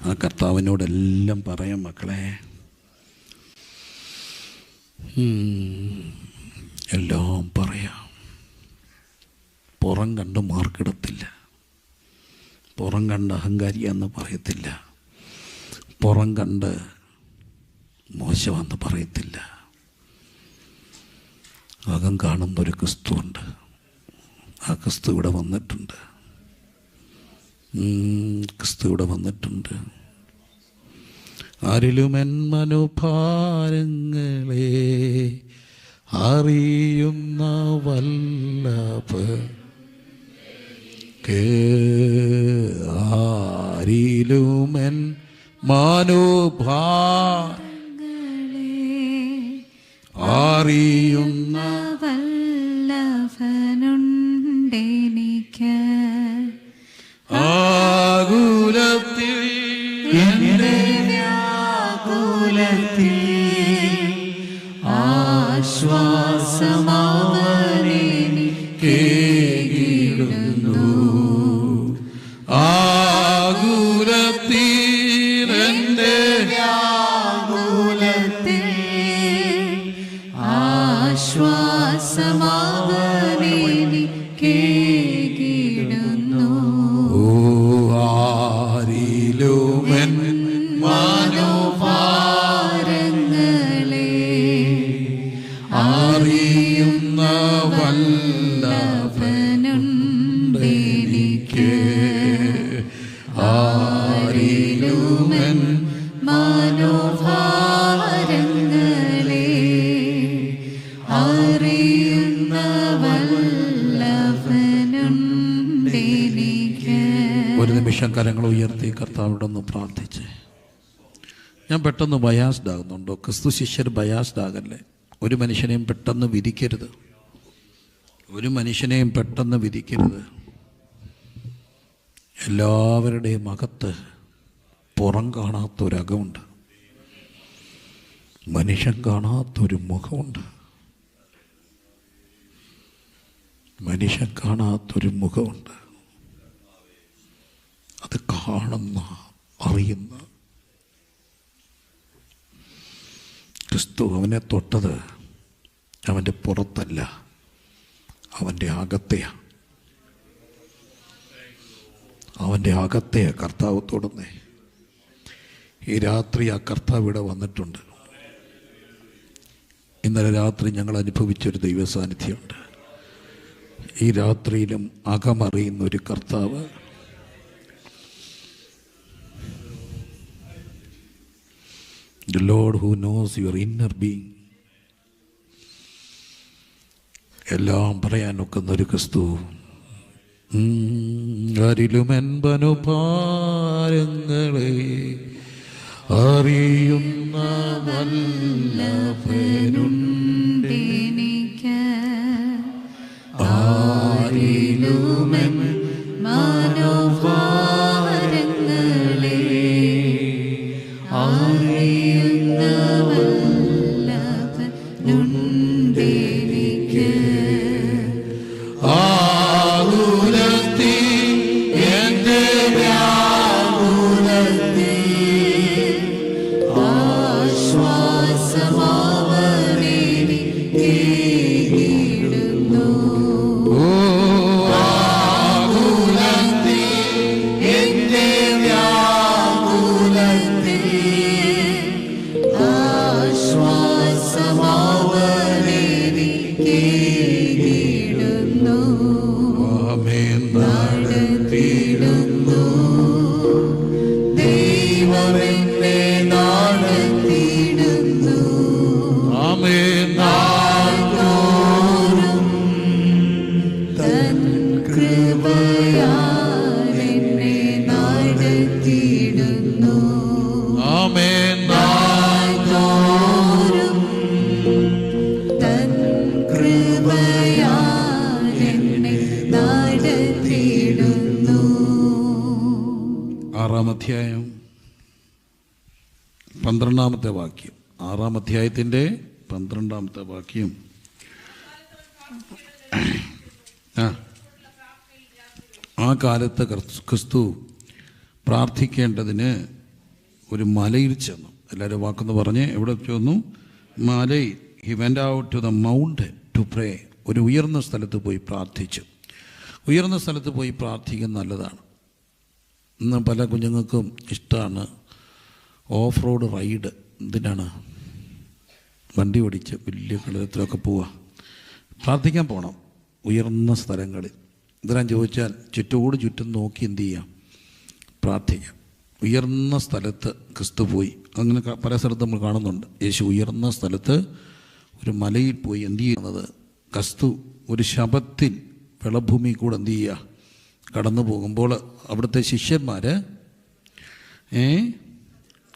ആ കർത്താവിനോടെല്ലാം പറയാം, മക്കളെ, എല്ലാം പറയാം. പുറം കണ്ട് മാർക്കിടത്തില്ല, പുറം കണ്ട് അഹങ്കാരിയാന്ന് പറയത്തില്ല, പുറം കണ്ട് മോശമാണെന്ന് പറയത്തില്ല. അകം കാണുന്നൊരു ക്രിസ്തുവുണ്ട്. ആ ക്രിസ്തു ഇവിടെ വന്നിട്ടുണ്ട്. ക്രിസ്തു ഇവിടെ വന്നിട്ടുണ്ട്. ആരിലും എൻ മനോഭാരങ്ങളെ അറിയുന്ന വല്ലഭ ആരിലും എൻ മനോഭാരങ്ങളെ അറിയുന്ന വല്ലഭനുണ്ടെനിക്ക്. ആകുലത്തിൽ എന്റെ വ്യാകുലത്തിൽ ആശ്വാസമവനെനിക്കേകിടുന്നു. ആകുലത്തിൽ എന്റെ വ്യാകുലത്തിൽ ആശ്വാസമവനെനിക്കേകിടുന്നു. ആരിലുമെൻ ആരിലുമൻ മനോഭാരങ്ങളെ അറിയുന്ന വല്ലഭനുണ്ടെനിക്ക്. ഒരു നിമിഷം കരങ്ങൾ ഉയർത്തി കർത്താവിനോടൊന്ന് പ്രാർത്ഥിച്ച്. ഞാൻ പെട്ടെന്ന് ബയാസ്ഡ് ആകുന്നുണ്ടോ? ക്രിസ്തു ശിഷ്യർ ബയാസ്ഡ് ആകല്ലേ. ഒരു മനുഷ്യനെയും പെട്ടെന്ന് വിധിക്കരുത്. ഒരു മനുഷ്യനെയും പെട്ടെന്ന് വിധിക്കരുത്. എല്ലാവരുടെയും അകത്ത് പുറം കാണാത്തൊരകമുണ്ട്, മനുഷ്യൻ കാണാത്തൊരു മുഖമുണ്ട്. മനുഷ്യൻ കാണാത്തൊരു മുഖമുണ്ട്. അത് കാണുന്ന, അറിയുന്ന ക്രിസ്തു അവനെ തൊട്ടത് അവൻ്റെ പുറത്തല്ല, അവൻ്റെ അകത്തെയാണ്. അവൻ്റെ അകത്തെയാണ് കർത്താവ് തൊടുന്നേ. ഈ രാത്രി ആ കർത്താവ് ഇവിടെ വന്നിട്ടുണ്ട്. ഇന്നലെ രാത്രി ഞങ്ങൾ അനുഭവിച്ചൊരു ദൈവ സാന്നിധ്യമുണ്ട്. ഈ രാത്രിയിലും അകമറിയുന്ന ഒരു കർത്താവ്. The Lord who knows your inner being. എല്ലാം പറയാനൊക്കുന്ന ഒരു ക്രിസ്തു. അരിലുമെൻപനുപാരങ്ങളെ അറിയുന്ന വല്ലഭനുണ്ടെനിക്ക്. ആരിലുമൻ മനോഭാരങ്ങളെ അറിയുന്ന വല്ലഭനുണ്ടെനിക്ക്. അധ്യായം 12 വാക്യം. 6 അധ്യായത്തിൻ്റെ 12 വാക്യം. ആ കാലത്ത് ക്രിസ്തു പ്രാർത്ഥിക്കേണ്ടതിന് ഒരു മലയിൽ ചെന്നു. എല്ലാവരും വാക്കെന്ന് പറഞ്ഞ് എവിടെ ചെന്നു? മലയിൽ. He went out to the mount to pray. ഒരു ഉയർന്ന സ്ഥലത്ത് പോയി പ്രാർത്ഥിച്ചു. ഉയർന്ന സ്ഥലത്ത് പോയി പ്രാർത്ഥിക്കുന്നത് നല്ലതാണ്. ഇന്ന് പല കുഞ്ഞുങ്ങൾക്കും ഇഷ്ടമാണ് ഓഫ് റോഡ് റൈഡ്. എന്തിനാണ്? വണ്ടി ഓടിച്ച് വലിയ കളത്തിലൊക്കെ പോവുക. പ്രാർത്ഥിക്കാൻ പോകണം ഉയർന്ന സ്ഥലങ്ങളിൽ. എന്തിനാ ചോദിച്ചാൽ ചുറ്റോട് ചുറ്റും നോക്കി എന്ത് ചെയ്യാം? പ്രാർത്ഥിക്കാം. ഉയർന്ന സ്ഥലത്ത് ക്രിസ്തു പോയി. അങ്ങനെ പല സ്ഥലത്ത് നമ്മൾ കാണുന്നുണ്ട്. യേശു ഉയർന്ന സ്ഥലത്ത് ഒരു മലയിൽ പോയി എന്ത് ചെയ്യുന്നത്? ക്രിസ്തു ഒരു ശബത്തിൽ വെളഭൂമി കൂടെ എന്ത് ചെയ്യുക? കടന്നു പോകുമ്പോൾ അവിടുത്തെ ശിഷ്യന്മാർ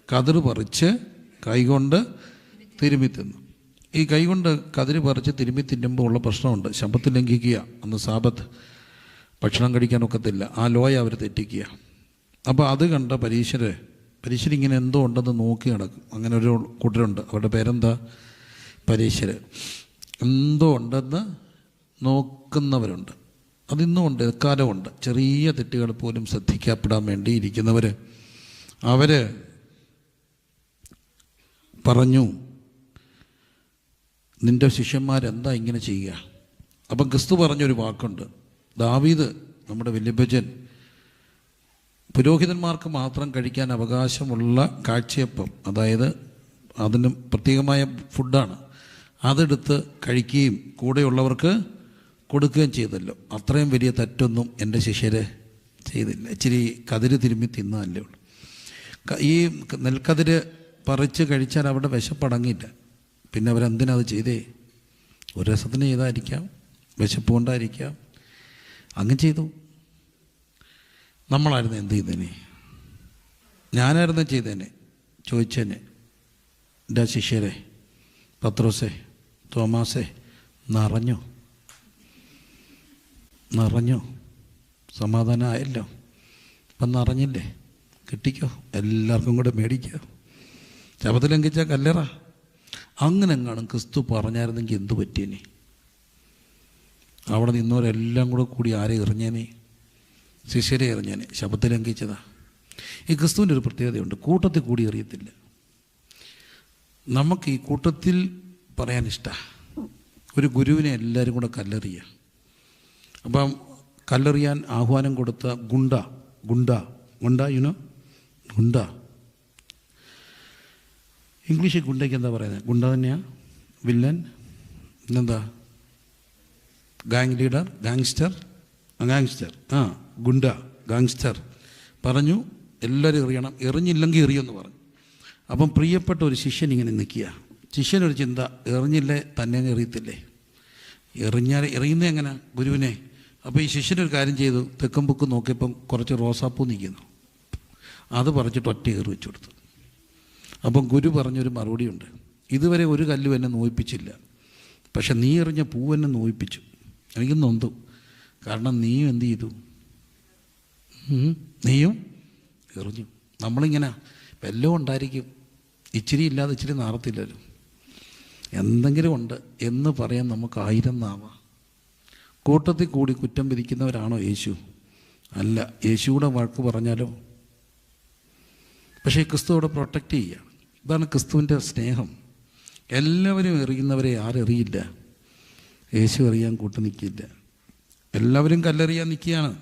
കതിർ പറിച്ച് കൈകൊണ്ട് തിരുമ്മി തിന്നു. ഈ കൈകൊണ്ട് കതിര് പറിച്ച് തിരുമ്മി തിന്നുമ്പോൾ ഉള്ള പ്രശ്നമുണ്ട്. ശബത്ത് ലംഘിക്കുക. അന്ന് സാബത്ത് ഭക്ഷണം കഴിക്കാനൊക്കത്തില്ല. ആ ലോയ അവർ തെറ്റിക്കുക. അപ്പോൾ അത് കണ്ട പരീശരിങ്ങനെ എന്തോ ഉണ്ടെന്ന് നോക്കി നടക്കും. അങ്ങനെ ഒരു കൂട്ടരുണ്ട്. അവരുടെ പേരെന്താ? പരീശര്. എന്തോ ഉണ്ടെന്ന് നോക്കുന്നവരുണ്ട്. അതിന്നും ഉണ്ട്, എക്കാലമുണ്ട്. ചെറിയ തെറ്റുകൾ പോലും ശ്രദ്ധിക്കപ്പെടാൻ വേണ്ടി ഇരിക്കുന്നവർ. അവർ പറഞ്ഞു, നിൻ്റെ ശിഷ്യന്മാരെന്താ ഇങ്ങനെ ചെയ്യുക? അപ്പം ക്രിസ്തു പറഞ്ഞൊരു വാക്കുണ്ട്. ദാവീദ്, നമ്മുടെ വല്യപ്പച്ചൻ, പുരോഹിതന്മാർക്ക് മാത്രം കഴിക്കാൻ അവകാശമുള്ള കാഴ്ചയപ്പം, അതായത് അതിന് പ്രത്യേകമായ ഫുഡാണ്, അതെടുത്ത് കഴിക്കുകയും കൂടെയുള്ളവർക്ക് കൊടുക്കുകയും ചെയ്തല്ലോ. അത്രയും വലിയ തെറ്റൊന്നും എൻ്റെ ശിഷ്യർ ചെയ്തില്ല. ഇച്ചിരി കതിര് തിരുമ്മി തിന്നതല്ലേ ഉള്ളൂ. ഈ നെൽക്കതിര് പറിച്ച് കഴിച്ചാൽ അവിടെ വിശപ്പടങ്ങില്ല. പിന്നെ അവരെന്തിനത് ചെയ്തേ? ഒരു രസത്തിന് ചെയ്തായിരിക്കാം, വിശപ്പ് കൊണ്ടായിരിക്കാം, അങ്ങ് ചെയ്തു. നമ്മളായിരുന്നു എന്ത് ചെയ്തേനെ? ഞാനായിരുന്നു ചെയ്തേനെ. ചോദിച്ചേനെ, എൻ്റെ ശിഷ്യരെ, പത്രോസേ, തോമാസേ, നിറഞ്ഞോ? സമാധാനമായല്ലോ? അപ്പം നിറഞ്ഞില്ലേ? കിട്ടിക്കോ, എല്ലാവർക്കും കൂടെ മേടിക്കോ. ശബത്ത് ലംഘിച്ച കല്ലറ. അങ്ങനെ എങ്ങാനും ക്രിസ്തു പറഞ്ഞായിരുന്നെങ്കിൽ എന്തു പറ്റിയേനെ? അവിടെ നിന്നവരെല്ലാം കൂടി ആരെ എറിഞ്ഞേനെ? ശിഷ്യരെ എറിഞ്ഞേനെ. ശബത്ത് ലംഘിച്ചതാ. ഈ ക്രിസ്തുവിൻ്റെ ഒരു പ്രത്യേകതയുണ്ട്, കൂട്ടത്തിൽ കൂടി എറിയത്തില്ല. നമുക്ക് ഈ കൂട്ടത്തിൽ പറയാൻ ഇഷ്ടമാണ്. ഒരു ഗുരുവിനെ എല്ലാവരും കൂടെ കല്ലെറിയുക. അപ്പം കല്ലെറിയാൻ ആഹ്വാനം കൊടുത്ത ഗുണ്ട ഇംഗ്ലീഷിൽ ഗുണ്ടയ്ക്ക് എന്താ പറയുന്നത്? ഗുണ്ട തന്നെയാ? വില്ലൻ? ഇന്നെന്താ? Gang leader, gangster. ഗാങ്സ്റ്റർ പറഞ്ഞു എല്ലാവരും എറിയണം, എറിഞ്ഞില്ലെങ്കിൽ എറിയുമെന്ന് പറഞ്ഞു. അപ്പം പ്രിയപ്പെട്ട ഒരു ശിഷ്യൻ ഇങ്ങനെ നിൽക്കുക. ശിഷ്യനൊരു ചിന്ത, എറിഞ്ഞില്ലേ തന്നെ എറിയത്തില്ലേ? എറിയുന്നത് എങ്ങനെ ഗുരുവിനെ? അപ്പോൾ ഈ ശിഷ്യനൊരു കാര്യം ചെയ്തു. തെക്കും പൊക്കും നോക്കിയപ്പം കുറച്ച് റോസാപ്പൂ നിൽക്കുന്നു. അത് പറിച്ചിട്ട് ഒറ്റ ഏറ് വെച്ചു കൊടുത്തു. അപ്പം ഗുരു പറഞ്ഞൊരു മറുപടിയുണ്ട്, ഇതുവരെ ഒരു കല്ലും എന്നെ നോയിപ്പിച്ചില്ല, പക്ഷെ നീ എറിഞ്ഞ പൂ എന്നെ നോയിപ്പിച്ചു. എനിക്ക് നൊന്തു. കാരണം നീയും എന്ത് ചെയ്തു? നീയും എറിഞ്ഞു. നമ്മളിങ്ങനെ വല്ലതും ഉണ്ടായിരിക്കും, ഇച്ചിരി ഇല്ലാതെ ഇച്ചിരി നാറത്തില്ലല്ലോ. എന്തെങ്കിലും ഉണ്ട് എന്ന് പറയാൻ നമുക്ക് 1000 നാവാം. കൂട്ടത്തിൽ കൂടി കുറ്റം വിധിക്കുന്നവരാണോ യേശു? അല്ല. യേശുവിടെ വഴക്ക് പറഞ്ഞാലോ? പക്ഷേ ക്രിസ്തു അവിടെ പ്രൊട്ടക്റ്റ് ചെയ്യുക. ഇതാണ് ക്രിസ്തുവിൻ്റെ സ്നേഹം. എല്ലാവരും എറിയുന്നവരെ ആരെറിയില്ല? യേശു എറിയാൻ കൂട്ടു നിൽക്കില്ല. എല്ലാവരും കല്ലെറിയാൻ നിൽക്കുകയാണ്.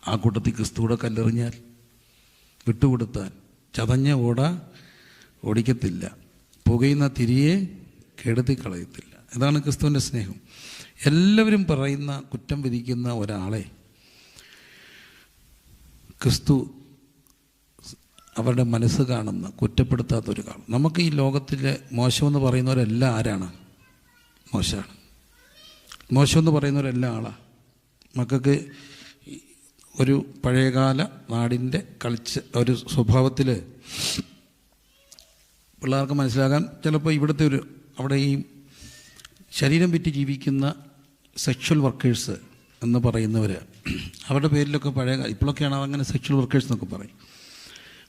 ആ കൂട്ടത്തിൽ ക്രിസ്തുവിടെ കല്ലെറിഞ്ഞാൽ, വിട്ടുകൊടുത്താൽ, ചതഞ്ഞ ഓടിക്കത്തില്ല, പുകയുന്ന തിരിയെ കെടുത്തി കളയത്തില്ല. ഇതാണ് ക്രിസ്തുവിൻ്റെ സ്നേഹം. എല്ലാവരും പറയുന്ന കുറ്റം വിധിക്കുന്ന ഒരാളെ ക്രിസ്തു അവരുടെ മനസ്സ് കാണുന്ന, കുറ്റപ്പെടുത്താത്തൊരു കാലം. നമുക്ക് ഈ ലോകത്തിലെ മോശമെന്ന് പറയുന്നവരെല്ലാം ആരാണ്? മോശമാണ്. മോശമെന്ന് പറയുന്നവരെല്ലാം ആളാണ്. മക്കൾക്ക് ഒരു പഴയകാല നാടിൻ്റെ ഒരു സ്വഭാവത്തിൽ പിള്ളേർക്ക് മനസ്സിലാകാൻ ചിലപ്പോൾ ഇവിടുത്തെ അവിടെ ഈ ശരീരം വിറ്റ് ജീവിക്കുന്ന സെക്ഷൽ വർക്കേഴ്സ് എന്ന് പറയുന്നവർ, അവരുടെ പേരിലൊക്കെ ഇപ്പോഴൊക്കെയാണ് അങ്ങനെ സെക്ഷൽ വർക്കേഴ്സ് എന്നൊക്കെ പറയും.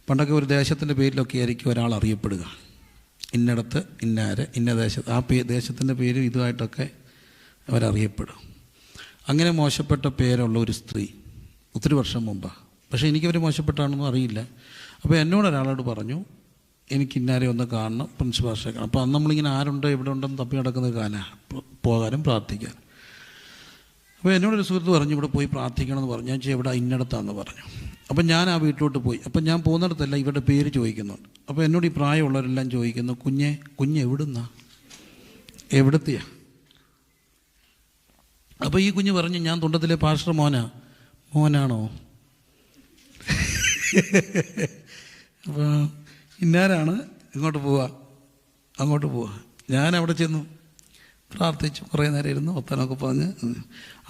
പണ്ടൊക്കെ ഒരു ദേശത്തിൻ്റെ പേരിലൊക്കെ ആയിരിക്കും ഒരാൾ അറിയപ്പെടുക. ഇന്നിടത്ത് ഇന്നാര്, ഇന്ന ദേശത്ത്, ആ ദേശത്തിൻ്റെ പേര് ഇതുമായിട്ടൊക്കെ അവരറിയപ്പെടും. അങ്ങനെ മോശപ്പെട്ട പേരുള്ള ഒരു സ്ത്രീ ഒത്തിരി വർഷം മുമ്പാണ്. പക്ഷേ എനിക്കവർ മോശപ്പെട്ടാണെന്നും അറിയില്ല. അപ്പോൾ എന്നോട് ഒരാളോട് പറഞ്ഞു, എനിക്ക് ഇന്നാരെ ഒന്ന് കാണണം, പ്രിൻസിപ്പാൾ കാണണം. അപ്പോൾ അന്ന് നമ്മളിങ്ങനെ ആരുണ്ട് എവിടെ ഉണ്ടെന്ന് തപ്പി നടക്കുന്നത് പോകാനും പ്രാർത്ഥിക്കാനും. അപ്പോൾ എന്നോടൊരു സുഹൃത്ത് പറഞ്ഞു, ഇവിടെ പോയി പ്രാർത്ഥിക്കണമെന്ന് പറഞ്ഞു. ഞാൻ ഇവിടെ ഇന്നടത്താന്ന് പറഞ്ഞു. അപ്പം ഞാൻ ആ വീട്ടിലോട്ട് പോയി. അപ്പം ഞാൻ പോകുന്നിടത്തല്ല ഇവരുടെ പേര് ചോദിക്കുന്നുണ്ട്. അപ്പോൾ എന്നോട് ഈ പ്രായമുള്ളവരെല്ലാം ചോദിക്കുന്നു, കുഞ്ഞ് എവിടുത്തെയാ? അപ്പോൾ ഈ കുഞ്ഞ് പറഞ്ഞു, ഞാൻ തുണ്ടത്തിലെ പാസ്റ്റർ മോനാണോ? അപ്പോൾ ഇന്നാരാണ്, അങ്ങോട്ട് പോവാ. ഞാൻ അവിടെ ചെന്നു പ്രാർത്ഥിച്ചു, കുറേ നേരം ഇരുന്നു, ഒത്തനൊക്കെ പറഞ്ഞ്.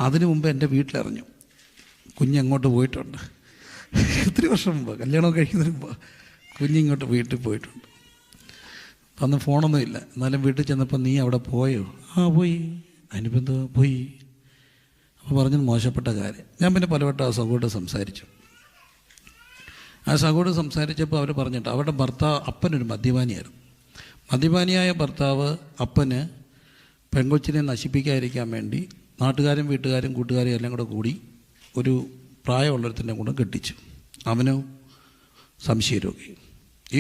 അതിനു മുമ്പ് എൻ്റെ വീട്ടിലറിഞ്ഞു കുഞ്ഞെങ്ങോട്ട് പോയിട്ടുണ്ട്. ഒത്തിരി വർഷം മുമ്പ്, കല്യാണം കഴിക്കുന്നതിന് മുമ്പ് കുഞ്ഞിങ്ങോട്ട് വീട്ടിൽ പോയിട്ടുണ്ട്. അന്ന് ഫോണൊന്നും ഇല്ല. എന്നാലും വീട്ടിൽ ചെന്നപ്പോൾ നീ അവിടെ പോയോ? പോയി. അതിനിപ്പോൾ എന്തോ പോയി? അപ്പോൾ പറഞ്ഞത് മോശപ്പെട്ട കാര്യം. ഞാൻ പിന്നെ പലവട്ടം ആ സഹോദരോട് സംസാരിച്ചു. ആ സഹോദരോട് സംസാരിച്ചപ്പോൾ അവർ പറഞ്ഞിട്ട് അവരുടെ അപ്പനൊരു മദ്യപാനിയായിരുന്നു. മദ്യപാനിയായ ഭർത്താവ് അപ്പന് പെൺകൊച്ചിനെ നശിപ്പിക്കാതിരിക്കാൻ വേണ്ടി നാട്ടുകാരും വീട്ടുകാരും കൂട്ടുകാരും എല്ലാം കൂടി ഒരു പ്രായമുള്ളൊരുത്തിൻ്റെ കൂടെ കെട്ടിച്ചു. അവന് സംശയരോഗി.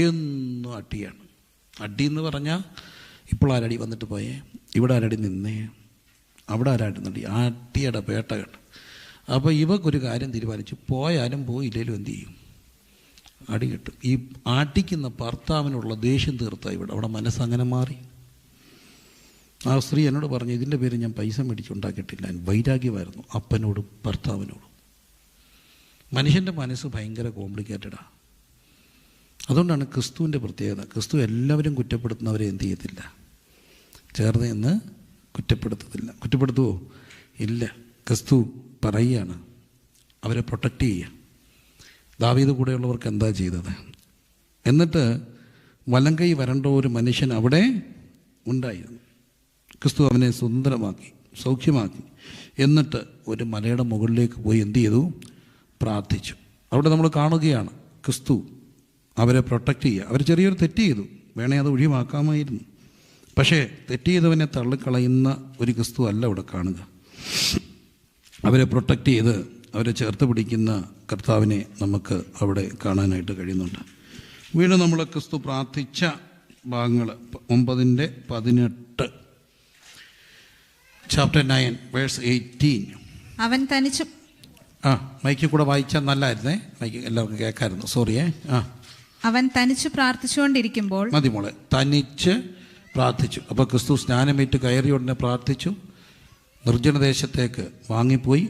എന്നും അടിയാണ്. അടിയെന്ന് പറഞ്ഞാൽ ഇപ്പോൾ ആരടി വന്നിട്ട് പോയേ, ഇവിടെ ആരടി നിന്നേ, അവിടെ ആരാടി നടി, അടിയുടെ പേട്ട കണ്ട്. അപ്പോൾ ഇവക്കൊരു കാര്യം തീരുമാനിച്ചു, പോയാലും പോയില്ലേലും എന്തു ചെയ്യും? അടി കിട്ടും. ഈ ആട്ടിക്കുന്ന ഭർത്താവിനുള്ള ദേഷ്യം തീർത്താൽ അവിടെ മനസ്സങ്ങനെ മാറി. ആ സ്ത്രീ എന്നോട് പറഞ്ഞു, ഇതിൻ്റെ പേര് ഞാൻ പൈസ മേടിച്ചുണ്ടാക്കിയിട്ടില്ല, വൈരാഗ്യമായിരുന്നു അപ്പനോടും ഭർത്താവിനോടും. മനുഷ്യൻ്റെ മനസ്സ് ഭയങ്കര കോംപ്ലിക്കേറ്റഡാണ്. അതുകൊണ്ടാണ് ക്രിസ്തുവിൻ്റെ പ്രത്യേകത. ക്രിസ്തു എല്ലാവരും കുറ്റപ്പെടുത്തുന്നവരെ എന്ത് ചെയ്യത്തില്ല, ചേർന്ന് നിന്ന് കുറ്റപ്പെടുത്തത്തില്ല. കുറ്റപ്പെടുത്തുമോ? ഇല്ല. ക്രിസ്തു പറയുകയാണ്, അവരെ പ്രൊട്ടക്റ്റ് ചെയ്യുക. ദാവീദ് കൂടെയുള്ളവർക്ക് എന്താ ചെയ്തത്? എന്നിട്ട് വലങ്കൈ വരണ്ട ഒരു മനുഷ്യൻ അവിടെ ഉണ്ടായിരുന്നു. ക്രിസ്തു അവനെ സുന്ദരമാക്കി, സൗഖ്യമാക്കി. എന്നിട്ട് ഒരു മലയുടെ മുകളിലേക്ക് പോയി എന്ത് ചെയ്തു? പ്രാർത്ഥിച്ചു. അവിടെ നമ്മൾ കാണുകയാണ് ക്രിസ്തു അവരെ പ്രൊട്ടക്റ്റ് ചെയ്യുക. അവർ ചെറിയൊരു തെറ്റ് ചെയ്തു, വേണേ അത് ഒഴിവാക്കാമായിരുന്നു. പക്ഷേ തെറ്റ് ചെയ്തവനെ തള്ളിക്കളയുന്ന ഒരു ക്രിസ്തു അല്ല അവിടെ കാണുക. അവരെ പ്രൊട്ടക്റ്റ് ചെയ്ത് അവരെ ചേർത്ത് പിടിക്കുന്ന കർത്താവിനെ നമുക്ക് അവിടെ കാണാനായിട്ട് കഴിയുന്നുണ്ട്. വീണ്ടും നമ്മൾ ക്രിസ്തു പ്രാർത്ഥിച്ച ഭാഗങ്ങൾ 9:18 ചാപ്റ്റർ 9 വേഴ്സ് 18. അവൻ തനിച്ച് മൈക്കിൽ കൂടെ വായിച്ചാൽ നല്ലായിരുന്നേ, മൈക്ക് എല്ലാവർക്കും കേൾക്കാമായിരുന്നു. സോറിയേ. അവൻ തനിച്ച് പ്രാർത്ഥിച്ചുകൊണ്ടിരിക്കുമ്പോൾ, മതി മോളെ, തനിച്ച് പ്രാർത്ഥിച്ചു. അപ്പോൾ ക്രിസ്തു സ്നാനമേറ്റ് കയറിയ ഉടനെ പ്രാർത്ഥിച്ചു, നിർജ്ജനദേശത്തേക്ക് വാങ്ങിപ്പോയി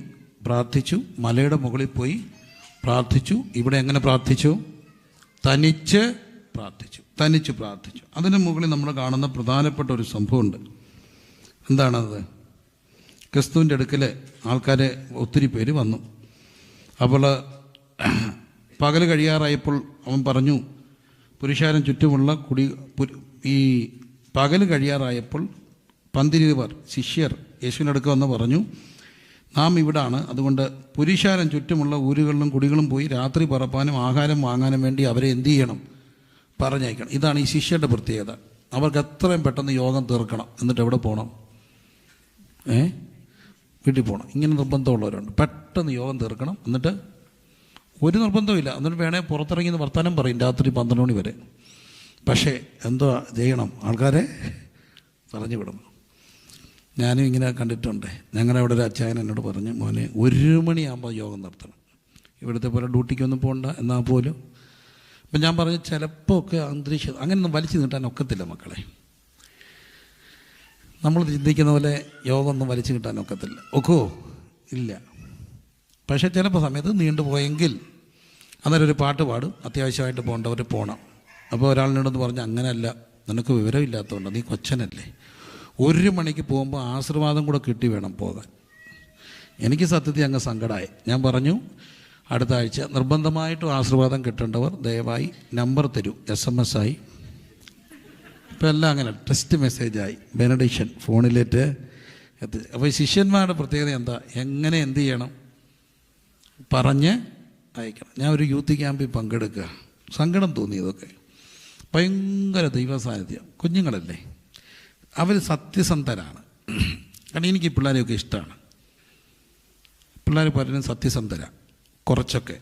പ്രാർത്ഥിച്ചു, മലയുടെ മുകളിൽ പോയി പ്രാർത്ഥിച്ചു. ഇവിടെ എങ്ങനെ പ്രാർത്ഥിച്ചു? തനിച്ച് പ്രാർത്ഥിച്ചു. തനിച്ച് പ്രാർത്ഥിച്ചു. അതിന് മുകളിൽ നമ്മൾ കാണുന്ന പ്രധാനപ്പെട്ട ഒരു സംഭവമുണ്ട്. എന്താണത്? ക്രിസ്തുവിൻ്റെ അടുക്കൽ ആൾക്കാർ ഒത്തിരി പേര് വന്നു. അപ്പോൾ പകൽ കഴിയാറായപ്പോൾ അവൻ പറഞ്ഞു, പുരുഷാരം ചുറ്റുമുള്ള ഈ പകൽ കഴിയാറായപ്പോൾ 12 ശിഷ്യർ യേശുവിനടുക്ക് വന്ന് പറഞ്ഞു, നാം ഇവിടാണ്, അതുകൊണ്ട് പുരുഷാരം ചുറ്റുമുള്ള ഊരുകളിലും കുടികളും പോയി രാത്രി പറപ്പാനും ആഹാരം വാങ്ങാനും വേണ്ടി അവരെ എന്ത് ചെയ്യണം? പറഞ്ഞയക്കണം. ഇതാണ് ഈ ശിഷ്യരുടെ പ്രത്യേകത. അവർക്ക് എത്രയും പെട്ടെന്ന് യോഗം തീർക്കണം. എന്നിട്ട് എവിടെ പോകണം? വീട്ടിൽ പോകണം. ഇങ്ങനെ നിർബന്ധമുള്ളവരുണ്ട്. പെട്ടെന്ന് യോഗം തീർക്കണം. എന്നിട്ട് ഒരു നിർബന്ധമില്ല, എന്നിട്ട് വേണേൽ പുറത്തിറങ്ങി വർത്തമാനം പറയും രാത്രി 12 മണി വരെ. പക്ഷേ എന്തോ ചെയ്യണം? ആൾക്കാരെ പറഞ്ഞു വിടണം. ഞാനും ഇങ്ങനെ കണ്ടിട്ടുണ്ട്. ഞങ്ങളുടെ അവിടെ ഒരു അച്ചായൻ എന്നോട് പറഞ്ഞു, മോനെ 1 മണിയാകുമ്പോൾ യോഗം നടത്തണം, ഇവിടുത്തെ പോലെ ഡ്യൂട്ടിക്കൊന്നും പോകണ്ട എന്നാൽ പോലും. അപ്പം ഞാൻ പറഞ്ഞു, ചിലപ്പോൾ ഒക്കെ അന്തരീക്ഷം അങ്ങനെയൊന്നും വലിച്ചു നീട്ടാൻ ഒക്കത്തില്ല മക്കളെ. നമ്മൾ ചിന്തിക്കുന്ന പോലെ യോഗമൊന്നും വലിച്ചു കിട്ടാൻ ഒക്കത്തില്ല. ഒക്കുമോ? ഇല്ല. പക്ഷേ ചിലപ്പോൾ സമയത്ത് നീണ്ടുപോയെങ്കിൽ അന്നേരം ഒരു പാട്ട് പാടും, അത്യാവശ്യമായിട്ട് പോകേണ്ടവർ പോകണം. അപ്പോൾ ഒരാളിനോടൊന്ന് പറഞ്ഞു, അങ്ങനെയല്ല, നിനക്ക് വിവരമില്ലാത്തതുകൊണ്ട്, നീ കൊച്ചനല്ലേ, 1 മണിക്ക് പോകുമ്പോൾ ആശീർവാദം കൂടെ കിട്ടി വേണം പോകാൻ. എനിക്ക് സത്യത്തിൽ അങ്ങ് സങ്കടമായി. ഞാൻ പറഞ്ഞു, അടുത്ത ആഴ്ച നിർബന്ധമായിട്ടും ആശീർവാദം കിട്ടേണ്ടവർ ദയവായി നമ്പർ തരൂ, SMS ആയി. ഇപ്പം എല്ലാം അങ്ങനെ ടെക്സ്റ്റ് മെസ്സേജായി, ബെനഡിക്ഷൻ ഫോണിലേറ്റ് എത്തി. അപ്പോൾ ഈ ശിഷ്യന്മാരുടെ പ്രത്യേകത എന്താ? എങ്ങനെ എന്ത് ചെയ്യണം? പറഞ്ഞ് അയക്കണം. ഞാൻ ഒരു യൂത്ത് ക്യാമ്പിൽ പങ്കെടുക്കുക, സങ്കടം തോന്നി. ഇതൊക്കെ ഭയങ്കര ദൈവ സാന്നിധ്യം. കുഞ്ഞുങ്ങളല്ലേ, അവർ സത്യസന്ധരാണ്. കാരണം എനിക്ക് ഈ പിള്ളേരെയൊക്കെ ഇഷ്ടമാണ്. പിള്ളേർ പലരും സത്യസന്ധരാണ് കുറച്ചൊക്കെ.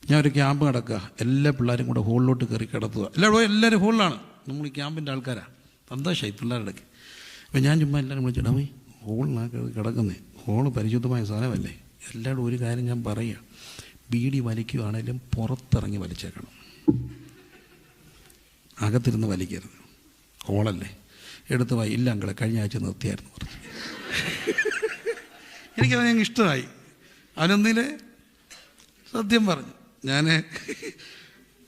ഞാൻ ഒരു ക്യാമ്പ് നടക്കുക, എല്ലാ പിള്ളേരും കൂടെ ഹോളിലോട്ട് കയറി കിടത്തുക. എല്ലാവരും ഹോളിലാണ്. നമ്മൾ ഈ ക്യാമ്പിൻ്റെ ആൾക്കാരാണ്. സന്തോഷമായി പിള്ളേരുടെ. അപ്പം ഞാൻ ചുമ്മാ എല്ലാവരും വിളിച്ചിടാ, പോയി ഹോളിനാണ് കിടക്കുന്നത്, ഹോള് പരിശുദ്ധമായ സാധനമല്ലേ. എല്ലാവരും ഒരു കാര്യം ഞാൻ പറയുക, ബീഡി വലിക്കുകയാണേലും പുറത്തിറങ്ങി വലിച്ചേക്കണം, അകത്തിരുന്ന് വലിക്കരുത്. ഹോളല്ലേ, എടുത്ത് പോയി. ഇല്ല അങ്കളെ, കഴിഞ്ഞ ആഴ്ച നിർത്തിയായിരുന്നു പറഞ്ഞു. എനിക്കത് ഞങ്ങൾക്ക് ഇഷ്ടമായി. അവനൊന്നിൽ സത്യം പറഞ്ഞു. ഞാൻ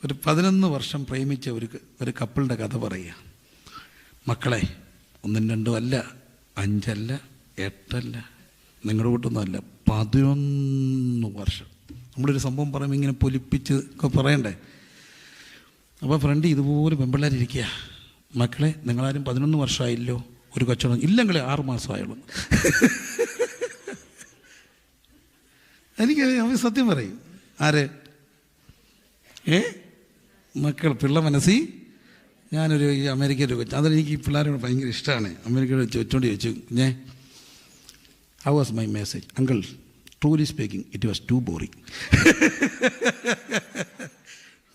ഒരു 11 വർഷം പ്രേമിച്ച ഒരു കപ്പിളിൻ്റെ കഥ പറയുക. മക്കളെ, 1, 2 അല്ല, 5 അല്ല, 8 അല്ല, നിങ്ങളുടെ കൂട്ടൊന്നും അല്ല, 11 വർഷം. നമ്മളൊരു സംഭവം പറയുമ്പോൾ ഇങ്ങനെ പൊലിപ്പിച്ച് ഒക്കെ പറയണ്ടേ. അപ്പോൾ ഫ്രണ്ട് ഇതുപോലെ പെൺപിള്ളേരിയ്ക്കുക, മക്കളെ നിങ്ങളാരും 11 വർഷമായില്ലോ, ഒരു കച്ചവടം ഇല്ലെങ്കിലേ 6 മാസമായുള്ളൂ. എനിക്ക് അവൻ സത്യം പറയും. ആര്? മക്കൾ പിള്ള മനസ്സിൽ. ഞാനൊരു അമേരിക്കയിൽ വെച്ച്, അതെനിക്ക് ഈ പിള്ളേരോട് ഭയങ്കര ഇഷ്ടമാണ്. അമേരിക്കയിൽ വെച്ചോണ്ട് ചോദിച്ചു, how was my message uncle? Truly speaking it was too boring.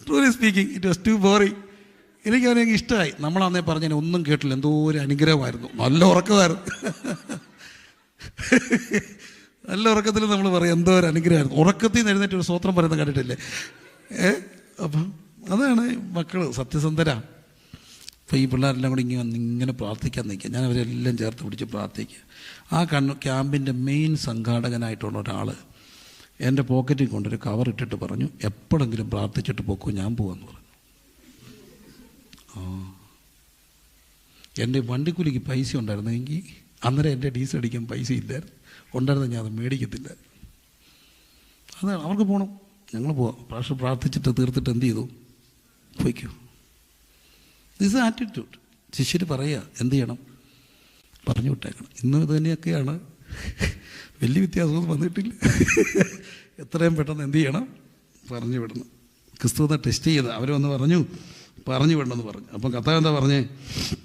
Truly speaking it was too boring. എനിക്ക് അവനെനിക്ക് ഇഷ്ടമായി. നമ്മളന്നേ പറഞ്ഞതിന് ഒന്നും കേട്ടില്ല. എന്തോ ഒരു അനുഗ്രഹമായിരുന്നു, നല്ല ഉറക്കമായിരുന്നു. നല്ല ഉറക്കത്തിൽ നമ്മൾ പറയും എന്തോ ഒരു അനുഗ്രഹമായിരുന്നു. ഉറക്കത്തിൽ നിന്ന് എഴുന്നേറ്റ് ഒരു സ്വോത്രം പറയുന്നത് കണ്ടിട്ടില്ലേ? അപ്പം അതാണ് മക്കൾ സത്യസന്ധരാ. അപ്പോൾ ഈ പിള്ളേരെല്ലാം കൂടി ഇങ്ങനെ പ്രാർത്ഥിക്കാൻ നിൽക്കുക. ഞാൻ അവരെല്ലാം ചേർത്ത് പിടിച്ച് പ്രാർത്ഥിക്കുക. ആ ക്യാമ്പിൻ്റെ മെയിൻ സംഘാടകനായിട്ടുള്ള ഒരാൾ എൻ്റെ പോക്കറ്റിൽ കൊണ്ടൊരു കവർ ഇട്ടിട്ട് പറഞ്ഞു, എപ്പോഴെങ്കിലും പ്രാർത്ഥിച്ചിട്ട് പോക്കൂ, ഞാൻ പോവാന്ന് പറഞ്ഞു. എൻ്റെ വണ്ടിക്കൂലിക്ക് പൈസ ഉണ്ടായിരുന്നെങ്കിൽ അന്നേരം എൻ്റെ ഡീസൽ അടിക്കാൻ പൈസ ഇല്ലായിരുന്നു, ഉണ്ടായിരുന്ന ഞാൻ അത് മേടിക്കത്തില്ല. അതാണ് അവർക്ക് പോകണം, ഞങ്ങൾ പോവാം. പക്ഷെ പ്രാർത്ഥിച്ചിട്ട് തീർത്തിട്ട് എന്ത് ചെയ്തു? പോയിക്കോ. This attitude. ശിഷ്യർ പറയുക എന്ത് ചെയ്യണം? പറഞ്ഞു വിട്ടേക്കണം. ഇന്നും ഇത് തന്നെയൊക്കെയാണ്, വലിയ വ്യത്യാസമൊന്നും വന്നിട്ടില്ല. എത്രയും പെട്ടെന്ന് എന്ത് ചെയ്യണം? പറഞ്ഞു വിടണം. ക്രിസ്തുവിനെ ടെസ്റ്റ് ചെയ്ത് അവരൊന്ന് പറഞ്ഞു വിടണമെന്ന് പറഞ്ഞു. അപ്പം കർത്താവ് എന്താ പറഞ്ഞേ?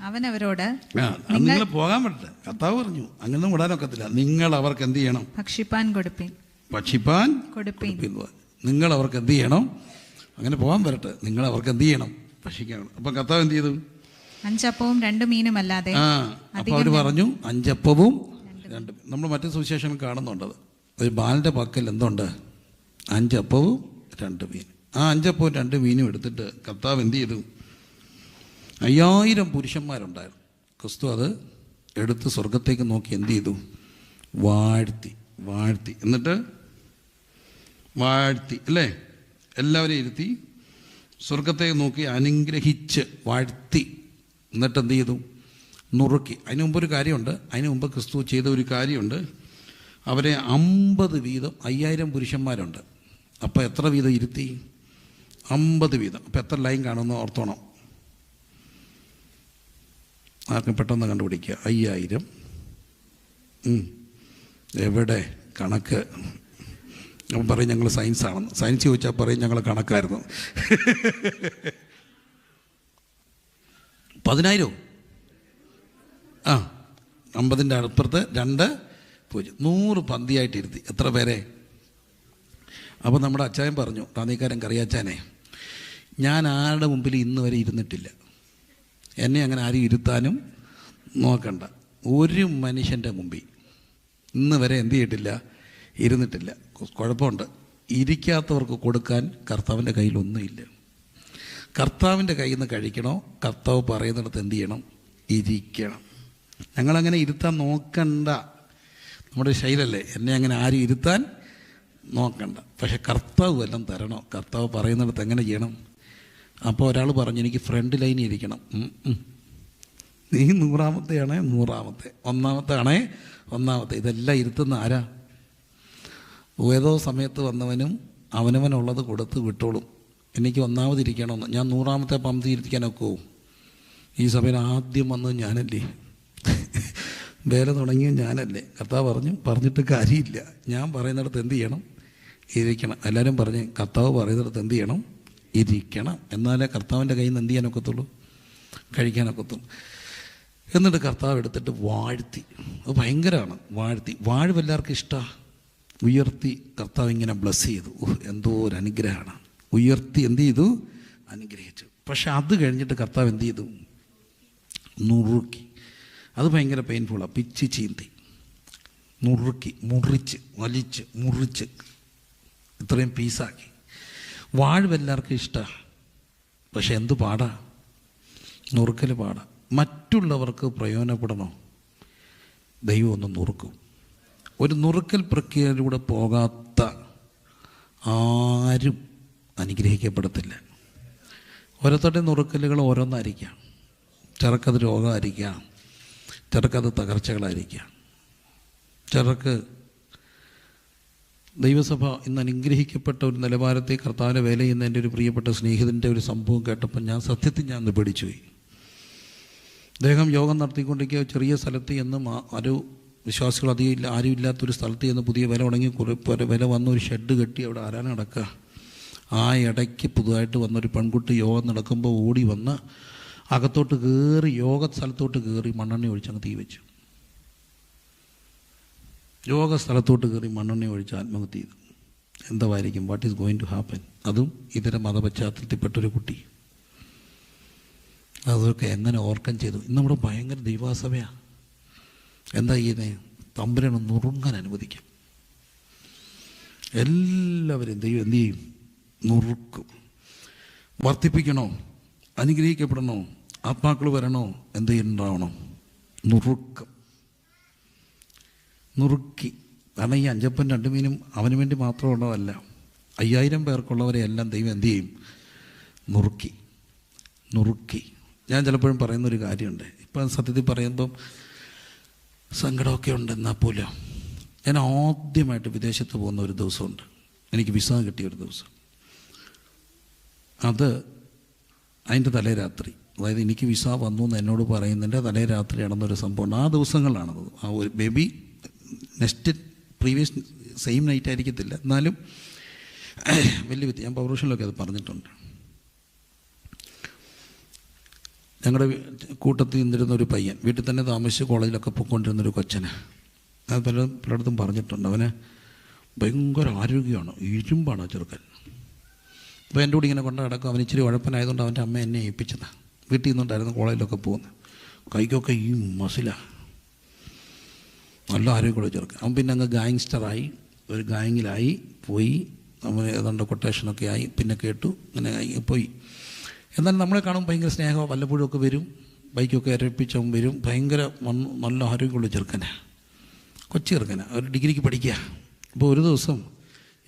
അവൻ അവരോട്, നിങ്ങൾ പോകാൻ പറ്റില്ല. കർത്താവ് പറഞ്ഞു അങ്ങനെ വിടാനൊക്കത്തില്ല. നിങ്ങൾ അവർക്ക് എന്ത് ചെയ്യണം? ഭക്ഷിപ്പാൻ കൊടുപ്പിൻ. നിങ്ങൾ അവർക്ക് എന്ത് ചെയ്യണം? അങ്ങനെ പോകാൻ വരട്ടെ, നിങ്ങൾ അവർക്ക് എന്ത് ചെയ്യണം? ഭക്ഷിക്കണം. അപ്പം കർത്താവ് എന്ത് ചെയ്തു? 5 അപ്പവും 2 മീനും അല്ലാതെ. അപ്പോൾ അവർ പറഞ്ഞു 5 അപ്പവും 2. നമ്മൾ മറ്റു സുവിശേഷങ്ങൾ കാണുന്നുണ്ടത്. ഒരു ബാലൻ്റെ പക്കൽ എന്തുണ്ട്? 5 അപ്പവും 2 മീനും. ആ 5 അപ്പവും 2 മീനും എടുത്തിട്ട് കർത്താവ് എന്ത് ചെയ്തു? 5000 പുരുഷന്മാരുണ്ടായിരുന്നു. ക്രിസ്തു അത് എടുത്ത് സ്വർഗത്തേക്ക് നോക്കി എന്ത് ചെയ്തു? വാഴ്ത്തി. എന്നിട്ട് വാഴ്ത്തി, അല്ലേ? എല്ലാവരെയും ഇരുത്തി സ്വർഗത്തേക്ക് നോക്കി അനുഗ്രഹിച്ച് വാഴ്ത്തി. എന്നിട്ട് എന്ത് ചെയ്തു? നുറുക്കി. അതിന് മുമ്പ് ഒരു കാര്യമുണ്ട്. അതിന് മുമ്പ് ക്രിസ്തു ചെയ്ത ഒരു കാര്യമുണ്ട്. അവരെ 50 വീതം, 5000 പുരുഷന്മാരുണ്ട്. അപ്പോൾ എത്ര വീതം ഇരുത്തി? 50 വീതം. അപ്പോൾ എത്ര ലൈൻ കാണുമെന്ന് ഓർത്തോണം. ആർക്കും പെട്ടെന്ന് കണ്ടുപിടിക്കുക. 5000 എവിടെ? കണക്ക്. അപ്പം പറയും ഞങ്ങൾ സയൻസാണെന്ന്. സയൻസ് ചോദിച്ചാൽ പറയും ഞങ്ങൾ കണക്കായിരുന്നു. 10,000. 50ൻ്റെ അപ്പുറത്ത് 2 0. 100 പന്തിയായിട്ടിരുത്തി. എത്ര പേരെ? അപ്പോൾ നമ്മുടെ അച്ചായൻ പറഞ്ഞു, താന്നീക്കാരൻ കറിയാച്ചാനെ, ഞാൻ ആരുടെ മുമ്പിൽ ഇന്ന് വരെ ഇരുന്നിട്ടില്ല. എന്നെ അങ്ങനെ ആരും ഇരുത്താനും നോക്കണ്ട. ഒരു മനുഷ്യൻ്റെ മുമ്പിൽ ഇന്ന് വരെ എന്ത് ചെയ്തിട്ടില്ല? ഇരുന്നിട്ടില്ല. കുഴപ്പമുണ്ട്. ഇരിക്കാത്തവർക്ക് കൊടുക്കാൻ കർത്താവിൻ്റെ കയ്യിലൊന്നുമില്ല. കർത്താവിൻ്റെ കയ്യിൽ നിന്ന് കഴിക്കണോ? കർത്താവ് പറയുന്നിടത്ത് എന്ത് ചെയ്യണം? ഇരിക്കണം. ഞങ്ങളങ്ങനെ ഇരുത്താൻ നോക്കണ്ട. നമ്മുടെ ശൈലല്ലേ, എന്നെ അങ്ങനെ ആരും ഇരുത്താൻ നോക്കണ്ട. പക്ഷെ കർത്താവ് വല്ലതും തരണോ? കർത്താവ് പറയുന്നിടത്ത് എങ്ങനെ ചെയ്യണം? അപ്പോൾ ഒരാൾ പറഞ്ഞു, എനിക്ക് ഫ്രണ്ട് ലൈനിൽ ഇരിക്കണം. നീ 100-ാമത്തെ ആണേ 100-ാമത്തെ, 1-ാമത്തെ ആണേ 1-ാമത്തെ. ഇതെല്ലാം ഇരുത്തുന്ന ആരാ? ഏതോ സമയത്ത് വന്നവനും അവനവനുള്ളത് കൊടുത്ത് വിട്ടോളും. എനിക്ക് 1-ാമതിരിക്കണമെന്ന്. ഞാൻ 100-ാമത്തെ പന്തി ഇരുത്തിക്കാനൊക്കെ പോവും. ഈ സഭയിൽ ആദ്യം വന്നത് ഞാനല്ലേ, വേല തുടങ്ങിയത് ഞാനല്ലേ. കർത്താവ് പറഞ്ഞിട്ട് കാര്യമില്ല. ഞാൻ പറയുന്നിടത്ത് എന്ത് ചെയ്യണം? ഇരിക്കണം. എല്ലാവരും പറഞ്ഞ് കർത്താവ് പറയുന്നിടത്ത് എന്ത് ചെയ്യണം? ഇരിക്കണം. എന്നാലേ കർത്താവിൻ്റെ കയ്യിൽ നിന്ന് എന്ത് ചെയ്യാനൊക്കത്തുള്ളൂ? കഴിക്കാനൊക്കത്തുള്ളൂ. എന്നിട്ട് കർത്താവ് എടുത്തിട്ട് വാഴ്ത്തി. അത് ഭയങ്കരമാണ്. വാഴ്വ് എല്ലാവർക്കും ഇഷ്ടമാണ്. ഉയർത്തി കർത്താവ് ഇങ്ങനെ ബ്ലസ് ചെയ്തു. എന്തോ ഒരു അനുഗ്രഹമാണ്. ഉയർത്തി എന്ത് ചെയ്തു? അനുഗ്രഹിച്ചു. പക്ഷെ അത് കഴിഞ്ഞിട്ട് കർത്താവ് എന്ത് ചെയ്തു? നുറുക്കി. അത് ഭയങ്കര പെയിൻഫുള്ളാണ്. പിച്ച് ചീന്തി നുറുക്കി, മുറിച്ച് ഇത്രയും പീസാക്കി. വാഴ്വ് എല്ലാവർക്കും ഇഷ്ടമാണ്. പക്ഷെ എന്ത് പാടാ? നുറുക്കൽ പാടാ. മറ്റുള്ളവർക്ക് പ്രയോജനപ്പെടണോ? ദൈവം ഒന്ന് നുറുക്കും. ഒരു നുറുക്കൽ പ്രക്രിയയിലൂടെ പോകാത്ത ആരും അനുഗ്രഹിക്കപ്പെടത്തില്ല. ഓരോരുത്തരുടെ നുറുക്കലുകൾ ഓരോന്നായിരിക്കാം. ചിലർക്കത് രോഗമായിരിക്കാം, ചിലർക്കത് തകർച്ചകളായിരിക്കാം, ചിലർക്ക് ദൈവസഭ ഇന്ന് അനുഗ്രഹിക്കപ്പെട്ട ഒരു നിലവാരത്തെ കർത്താവിനെ വേല ചെയ്യുന്ന എൻ്റെ ഒരു പ്രിയപ്പെട്ട സ്നേഹിതൻ്റെ ഒരു സംഭവം കേട്ടപ്പോൾ സത്യത്തിൽ ഞാൻ ഒന്ന് പേടിച്ചുപോയി. അദ്ദേഹം യോഗം നടത്തിക്കൊണ്ടിരിക്കുക ചെറിയ സ്ഥലത്ത് എന്നും ഒരു വിശ്വാസികൾ അധികം ആരും ഇല്ലാത്തൊരു സ്ഥലത്ത് ചെന്ന് പുതിയ വില ഉണങ്ങി വില വന്ന ഒരു ഷെഡ് കെട്ടി അവിടെ ആരാണ് നടക്കുക. ആ ഇടയ്ക്ക് പുതുതായിട്ട് വന്നൊരു പെൺകുട്ടി യോഗം നടക്കുമ്പോൾ ഓടി വന്ന് അകത്തോട്ട് കയറി, യോഗ സ്ഥലത്തോട്ട് കയറി മണ്ണെണ്ണ ഒഴിച്ചങ്ങ് തീ വെച്ചു. യോഗ സ്ഥലത്തോട്ട് കയറി മണ്ണെണ്ണ ഒഴിച്ച് ആത്മഹത്യ ചെയ്തു. എന്തായിരിക്കും? What is going to happen? അതും ഇതര മതപശ്ചാത്തലത്തിൽപ്പെട്ടൊരു കുട്ടി. അതൊക്കെ എങ്ങനെ ഓർക്കം ചെയ്തു? ഇന്ന് നമ്മുടെ ഭയങ്കര ദൈവാസഭയാണ്. എന്താ ചെയ്യുന്നത്? തമ്പുരാനെ നുറുങ്ങാൻ അനുവദിക്കും. എല്ലാവരും ദൈവം എന്തു ചെയ്യും? നുറുക്കും. വർദ്ധിപ്പിക്കണോ? അനുഗ്രഹിക്കപ്പെടണോ? ആത്മാക്കൾ വരണോ എന്ത് ചെയ്യുന്നുണ്ടാവണം? നുറുക്കി. കാരണം ഈ 5 അപ്പവും 2 മീനും അവന് വേണ്ടി മാത്രമുള്ളതല്ല, 5000 പേർക്കുള്ളവരെ എല്ലാം ദൈവം എന്തു ചെയ്യും? നുറുക്കി. ഞാൻ ചിലപ്പോഴും പറയുന്നൊരു കാര്യമുണ്ട്, ഇപ്പം സത്യത്തിൽ പറയുമ്പം സങ്കടമൊക്കെ ഉണ്ട്. എന്നാൽ പോലും ഞാൻ ആദ്യമായിട്ട് വിദേശത്ത് പോകുന്ന ഒരു ദിവസമുണ്ട്. എനിക്ക് വിസ കിട്ടിയ ഒരു ദിവസം. അതിൻ്റെ തലേ രാത്രി, അതായത് എനിക്ക് വിസ വന്നു എന്ന് എന്നോട് പറയുന്നതിൻ്റെ തലേ രാത്രി നടന്നൊരു സംഭവമുണ്ട്. ആ ദിവസങ്ങളിലാണത്. ആ ഒരു ബേബി പ്രീവിയസ് സെയിം നൈറ്റ് ആയിരിക്കത്തില്ല, എന്നാലും വലിയ ഞാൻ പൗരുഷനിലൊക്കെ അത് പറഞ്ഞിട്ടുണ്ട്. ഞങ്ങളുടെ കൂട്ടത്തിൽ നിന്നിരുന്ന ഒരു പയ്യൻ, വീട്ടിൽ തന്നെ താമസിച്ച് കോളേജിലൊക്കെ പോയിക്കൊണ്ടിരുന്നൊരു കൊച്ചന്, അത് പലയിടത്തും പറഞ്ഞിട്ടുണ്ട്. അവന് ഭയങ്കര ആരോഗ്യമാണ്, ഇരുമ്പാണ് ചെറുക്കൻ. അപ്പോൾ എൻ്റെ കൂടെ ഇങ്ങനെ കൊണ്ട് കിടക്കും. അവൻ ഇച്ചിരി ഉഴപ്പനായതുകൊണ്ട് അവൻ്റെ അമ്മ എന്നെ ഏൽപ്പിച്ചതാണ്. വീട്ടിൽ നിന്നുണ്ടായിരുന്നു കോളേജിലൊക്കെ പോകുന്നത്. കൈക്കൊക്കെ ഈ മസിലാണ്, നല്ല ആരോഗ്യമുള്ള ചെറുക്കൻ. അവൻ പിന്നെ അങ്ങ് ഗാങ്സ്റ്ററായി, ഒരു ഗാങ്ങിലായി പോയി. അവൻ ഏതാണ്ട് കൊട്ടേഷനൊക്കെ ആയി, പിന്നെ കേട്ടു, അങ്ങനെ പോയി. എന്നാൽ നമ്മളെ കാണും ഭയങ്കര സ്നേഹം, വല്ലപ്പോഴും ഒക്കെ വരും, ബൈക്കൊക്കെ ഇരപ്പിച്ചവൻ വരും. ഭയങ്കര നല്ല ആരോഗ്യമുള്ള ചെറുക്കനാണ്, കൊച്ചു ചെറുക്കനാണ്, ഒരു ഡിഗ്രിക്ക് പഠിക്കുക. അപ്പോൾ ഒരു ദിവസം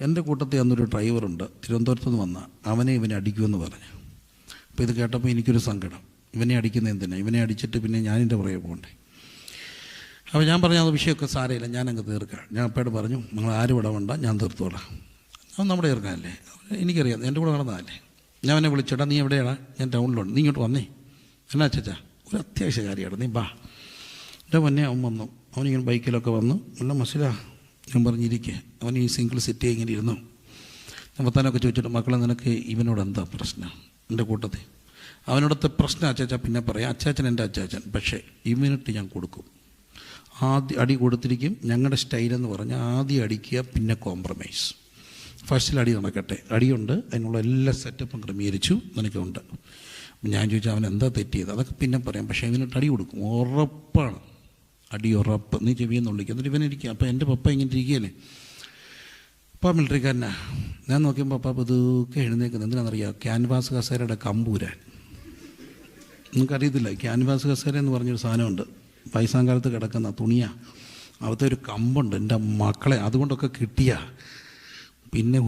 എൻ്റെ കൂട്ടത്തിൽ അന്നൊരു ഡ്രൈവറുണ്ട്, തിരുവനന്തപുരത്ത് നിന്ന് വന്ന, ഇവനെ അടിക്കുമെന്ന് പറഞ്ഞു. അപ്പോൾ ഇത് കേട്ടപ്പോൾ എനിക്കൊരു സങ്കടം, ഇവനെ അടിക്കുന്ന എന്തിനാണ്? ഇവനെ അടിച്ചിട്ട് പിന്നെ ഞാനിൻ്റെ പുറകെ പോകണ്ടേ? അപ്പോൾ ഞാൻ പറഞ്ഞു അത് വിഷയമൊക്കെ സാരമില്ല, ഞാനങ്ങ് തീർക്കാം. ഞാൻ അപ്പയോട് പറഞ്ഞു, നിങ്ങൾ ആരും ഇടവണ്ട, ഞാൻ തീർത്തോളാം. അവൻ നമ്മുടെ തീർക്കാനല്ലേ, എനിക്കറിയാം, എൻ്റെ കൂടെ നടന്നതല്ലേ. ഞാൻ അവനെ വിളിച്ചേട്ടാ, നീ എവിടെയാണ്? ഞാൻ ടൗണിലുണ്ട്, നീ ഇങ്ങോട്ട് വന്നേ. എന്നാ അച്ഛാ, ഒരു അത്യാവശ്യ കാര്യമാണ്, നീ ബാ. എൻ്റെ മുന്നേ അവൻ വന്നു. അവനിങ്ങനെ ബൈക്കിലൊക്കെ വന്നു, നല്ല മസിലാ. ഞാൻ പറഞ്ഞിരിക്കെ, അവൻ ഈ സിംഗിൾ സിറ്റി ഇങ്ങനെ ഇരുന്നു. വർത്താനൊക്കെ ചോദിച്ചിട്ട്, മക്കളെ നിനക്ക് ഇവനോട് എന്താ പ്രശ്നം? എൻ്റെ കൂട്ടത്തിൽ അവനോടത്തെ പ്രശ്നം അച്ചാച്ച പിന്നെ പറയാം, അച്ചാച്ചൻ എൻ്റെ അച്ചാച്ചൻ, പക്ഷേ ഇവനിട്ട് ഞാൻ കൊടുക്കും. ആദ്യം അടി കൊടുത്തിരിക്കും. ഞങ്ങളുടെ സ്റ്റൈലെന്ന് പറഞ്ഞാൽ ആദ്യം അടിക്കുക, പിന്നെ കോംപ്രമൈസ്. ഫസ്റ്റിൽ അടി നടക്കട്ടെ, അടിയുണ്ട്, അതിനുള്ള എല്ലാ സെറ്റപ്പും ക്രമീകരിച്ചു, നിനക്കുണ്ട്. ഞാൻ ചോദിച്ചാൽ അവൻ എന്താ തെറ്റിയത്? അതൊക്കെ പിന്നെ പറയാം, പക്ഷേ ഇവനിട്ട് അടി കൊടുക്കും, ഉറപ്പാണ്, അടി ഉറപ്പ്. നീ ചെവിയെന്ന് വിളിക്കുക. എന്നിട്ട് ഇവനിരിക്കുക. അപ്പോൾ എൻ്റെ പപ്പ ഇങ്ങനെ ഇരിക്കുകയല്ലേ, പപ്പ മിലിറ്ററിക്കാരനാ. ഞാൻ നോക്കിയപ്പോൾ പപ്പ ഇതൊക്കെ എഴുന്നേക്കുന്നത് എന്തിനാണെന്നറിയാം? ക്യാൻവാസ് കസേരയുടെ കമ്പൂരാൻ. നിങ്ങൾക്കറിയത്തില്ല, ക്യാൻവാസ് കസേര എന്ന് പറഞ്ഞൊരു സാധനമുണ്ട്, വയസ്സാങ്കാലത്ത് കിടക്കുന്ന തുണിയാണ്, അവിടുത്തെ ഒരു കമ്പുണ്ട്. എൻ്റെ മക്കളെ അതുകൊണ്ടൊക്കെ കിട്ടിയ പിന്നെ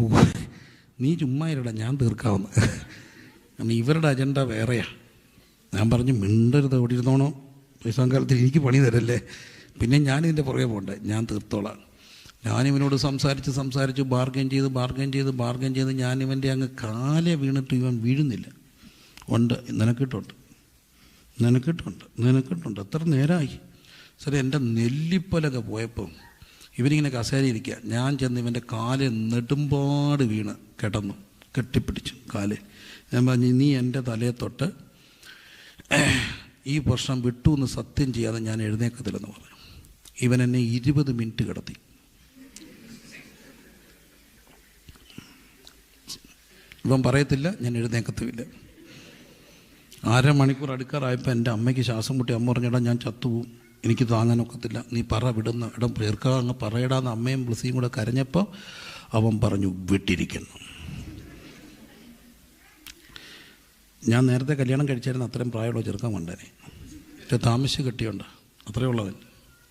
നീ ചുമ്മാ ഇരടാ, ഞാൻ തീർക്കാവുന്ന. കാരണം ഇവരുടെ അജണ്ട വേറെയാണ്. ഞാൻ പറഞ്ഞു മിണ്ടരുത്, ഓടി ഇരുന്നോണോ, വയസ്സാങ്കാലത്ത് എനിക്ക് പണി തരല്ലേ. പിന്നെ ഞാനിതിൻ്റെ പുറകെ പോകണ്ടേ, ഞാൻ തീർത്തോളാം. ഞാനിവനോട് സംസാരിച്ച് ബാർഗൈൻ ചെയ്ത് ഞാനിവൻ്റെ അങ്ങ് കാലെ വീണിട്ട് ഇവൻ വീഴുന്നില്ല. ഉണ്ട്, നിനക്കിട്ടുണ്ട് എത്ര നേരമായി. ശരി, എൻ്റെ നെല്ലിപ്പലൊക്കെ പോയപ്പോൾ ഇവനിങ്ങനെ കസേരയിരിക്കുക. ഞാൻ ചെന്ന് ഇവൻ്റെ കാല് നെടുമ്പാട് വീണ് കിടന്നു, കെട്ടിപ്പിടിച്ചു കാല്. ഞാൻ പറഞ്ഞു, നീ എൻ്റെ തലയെ തൊട്ട് ഈ പ്രശ്നം വിട്ടു എന്ന് സത്യം ചെയ്യാതെ ഞാൻ എഴുന്നേക്കത്തില്ലെന്ന് പറഞ്ഞു. ഇവൻ എന്നെ 20 മിനിറ്റ് കിടത്തി. ഇവൻ പറയത്തില്ല, ഞാൻ എഴുന്നേക്കത്തുമില്ല. 1/2 മണിക്കൂർ അടുക്കാറായപ്പോൾ എൻ്റെ അമ്മയ്ക്ക് ശ്വാസം മുട്ടി. അമ്മ പറഞ്ഞിടാ, ഞാൻ ചത്തുപോകും, എനിക്ക് താങ്ങാനൊക്കത്തില്ല, നീ വിടുന്ന ഇടം തീർക്കുക, അങ്ങ് പറയടാന്ന് അമ്മയും ബ്ലസ്സിയും കൂടെ കരഞ്ഞപ്പോൾ അവൻ പറഞ്ഞു, വിട്ടിരിക്കുന്നു. ഞാൻ നേരത്തെ കല്യാണം കഴിച്ചായിരുന്നു, അത്രയും പ്രായമുള്ള ചെറുക്കാൻ കൊണ്ടേനെ. താമസിച്ച് കെട്ടിയുണ്ട്, അത്രയേ ഉള്ളവൻ.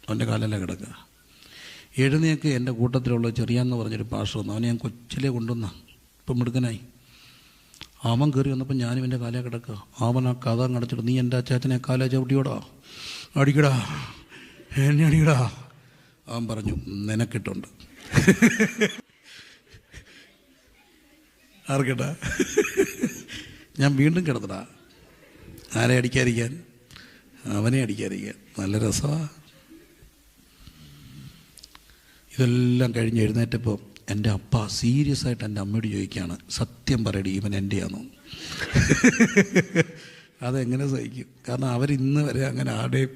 അവൻ്റെ കാലല്ലേ കിടക്കുക. എഴുന്നേക്ക് എൻ്റെ കൂട്ടത്തിലുള്ള ചെറിയാന്ന് പറഞ്ഞൊരു പാസ്റ്റർ വന്നു. അവനെ ഞാൻ കൊച്ചിലേ കൊണ്ടുവന്ന, ഇപ്പം മിടുക്കനായി. അവൻ കയറി വന്നപ്പോൾ ഞാനും എൻ്റെ കാലേ കിടക്കുക. അവൻ ആ കഥ അടച്ചിട്ട്, നീ എൻ്റെ അച്ചാച്ചനെ കാലേ ചവിട്ടിയോടാ, അടിക്കടാ, എന്നെ അടിക്കടാ. അവൻ പറഞ്ഞു, നിനക്കിട്ടുണ്ട്. ആർക്കട്ടാ? ഞാൻ വീണ്ടും കിടന്നടാ. ആരെ അടിക്കാതിരിക്കാൻ? അവനെ അടിക്കാതിരിക്കാൻ. നല്ല രസമാണ്. ഇതെല്ലാം കഴിഞ്ഞ് എഴുന്നേറ്റപ്പോൾ എൻ്റെ അപ്പ സീരിയസ് ആയിട്ട് എൻ്റെ അമ്മയോട് ചോദിക്കുകയാണ്, സത്യം പറയടി, ഇവൻ എൻ്റെയാണോ? അതെങ്ങനെ സഹിക്കും? കാരണം അവരിന്ന് വരെ അങ്ങനെ ആടെയും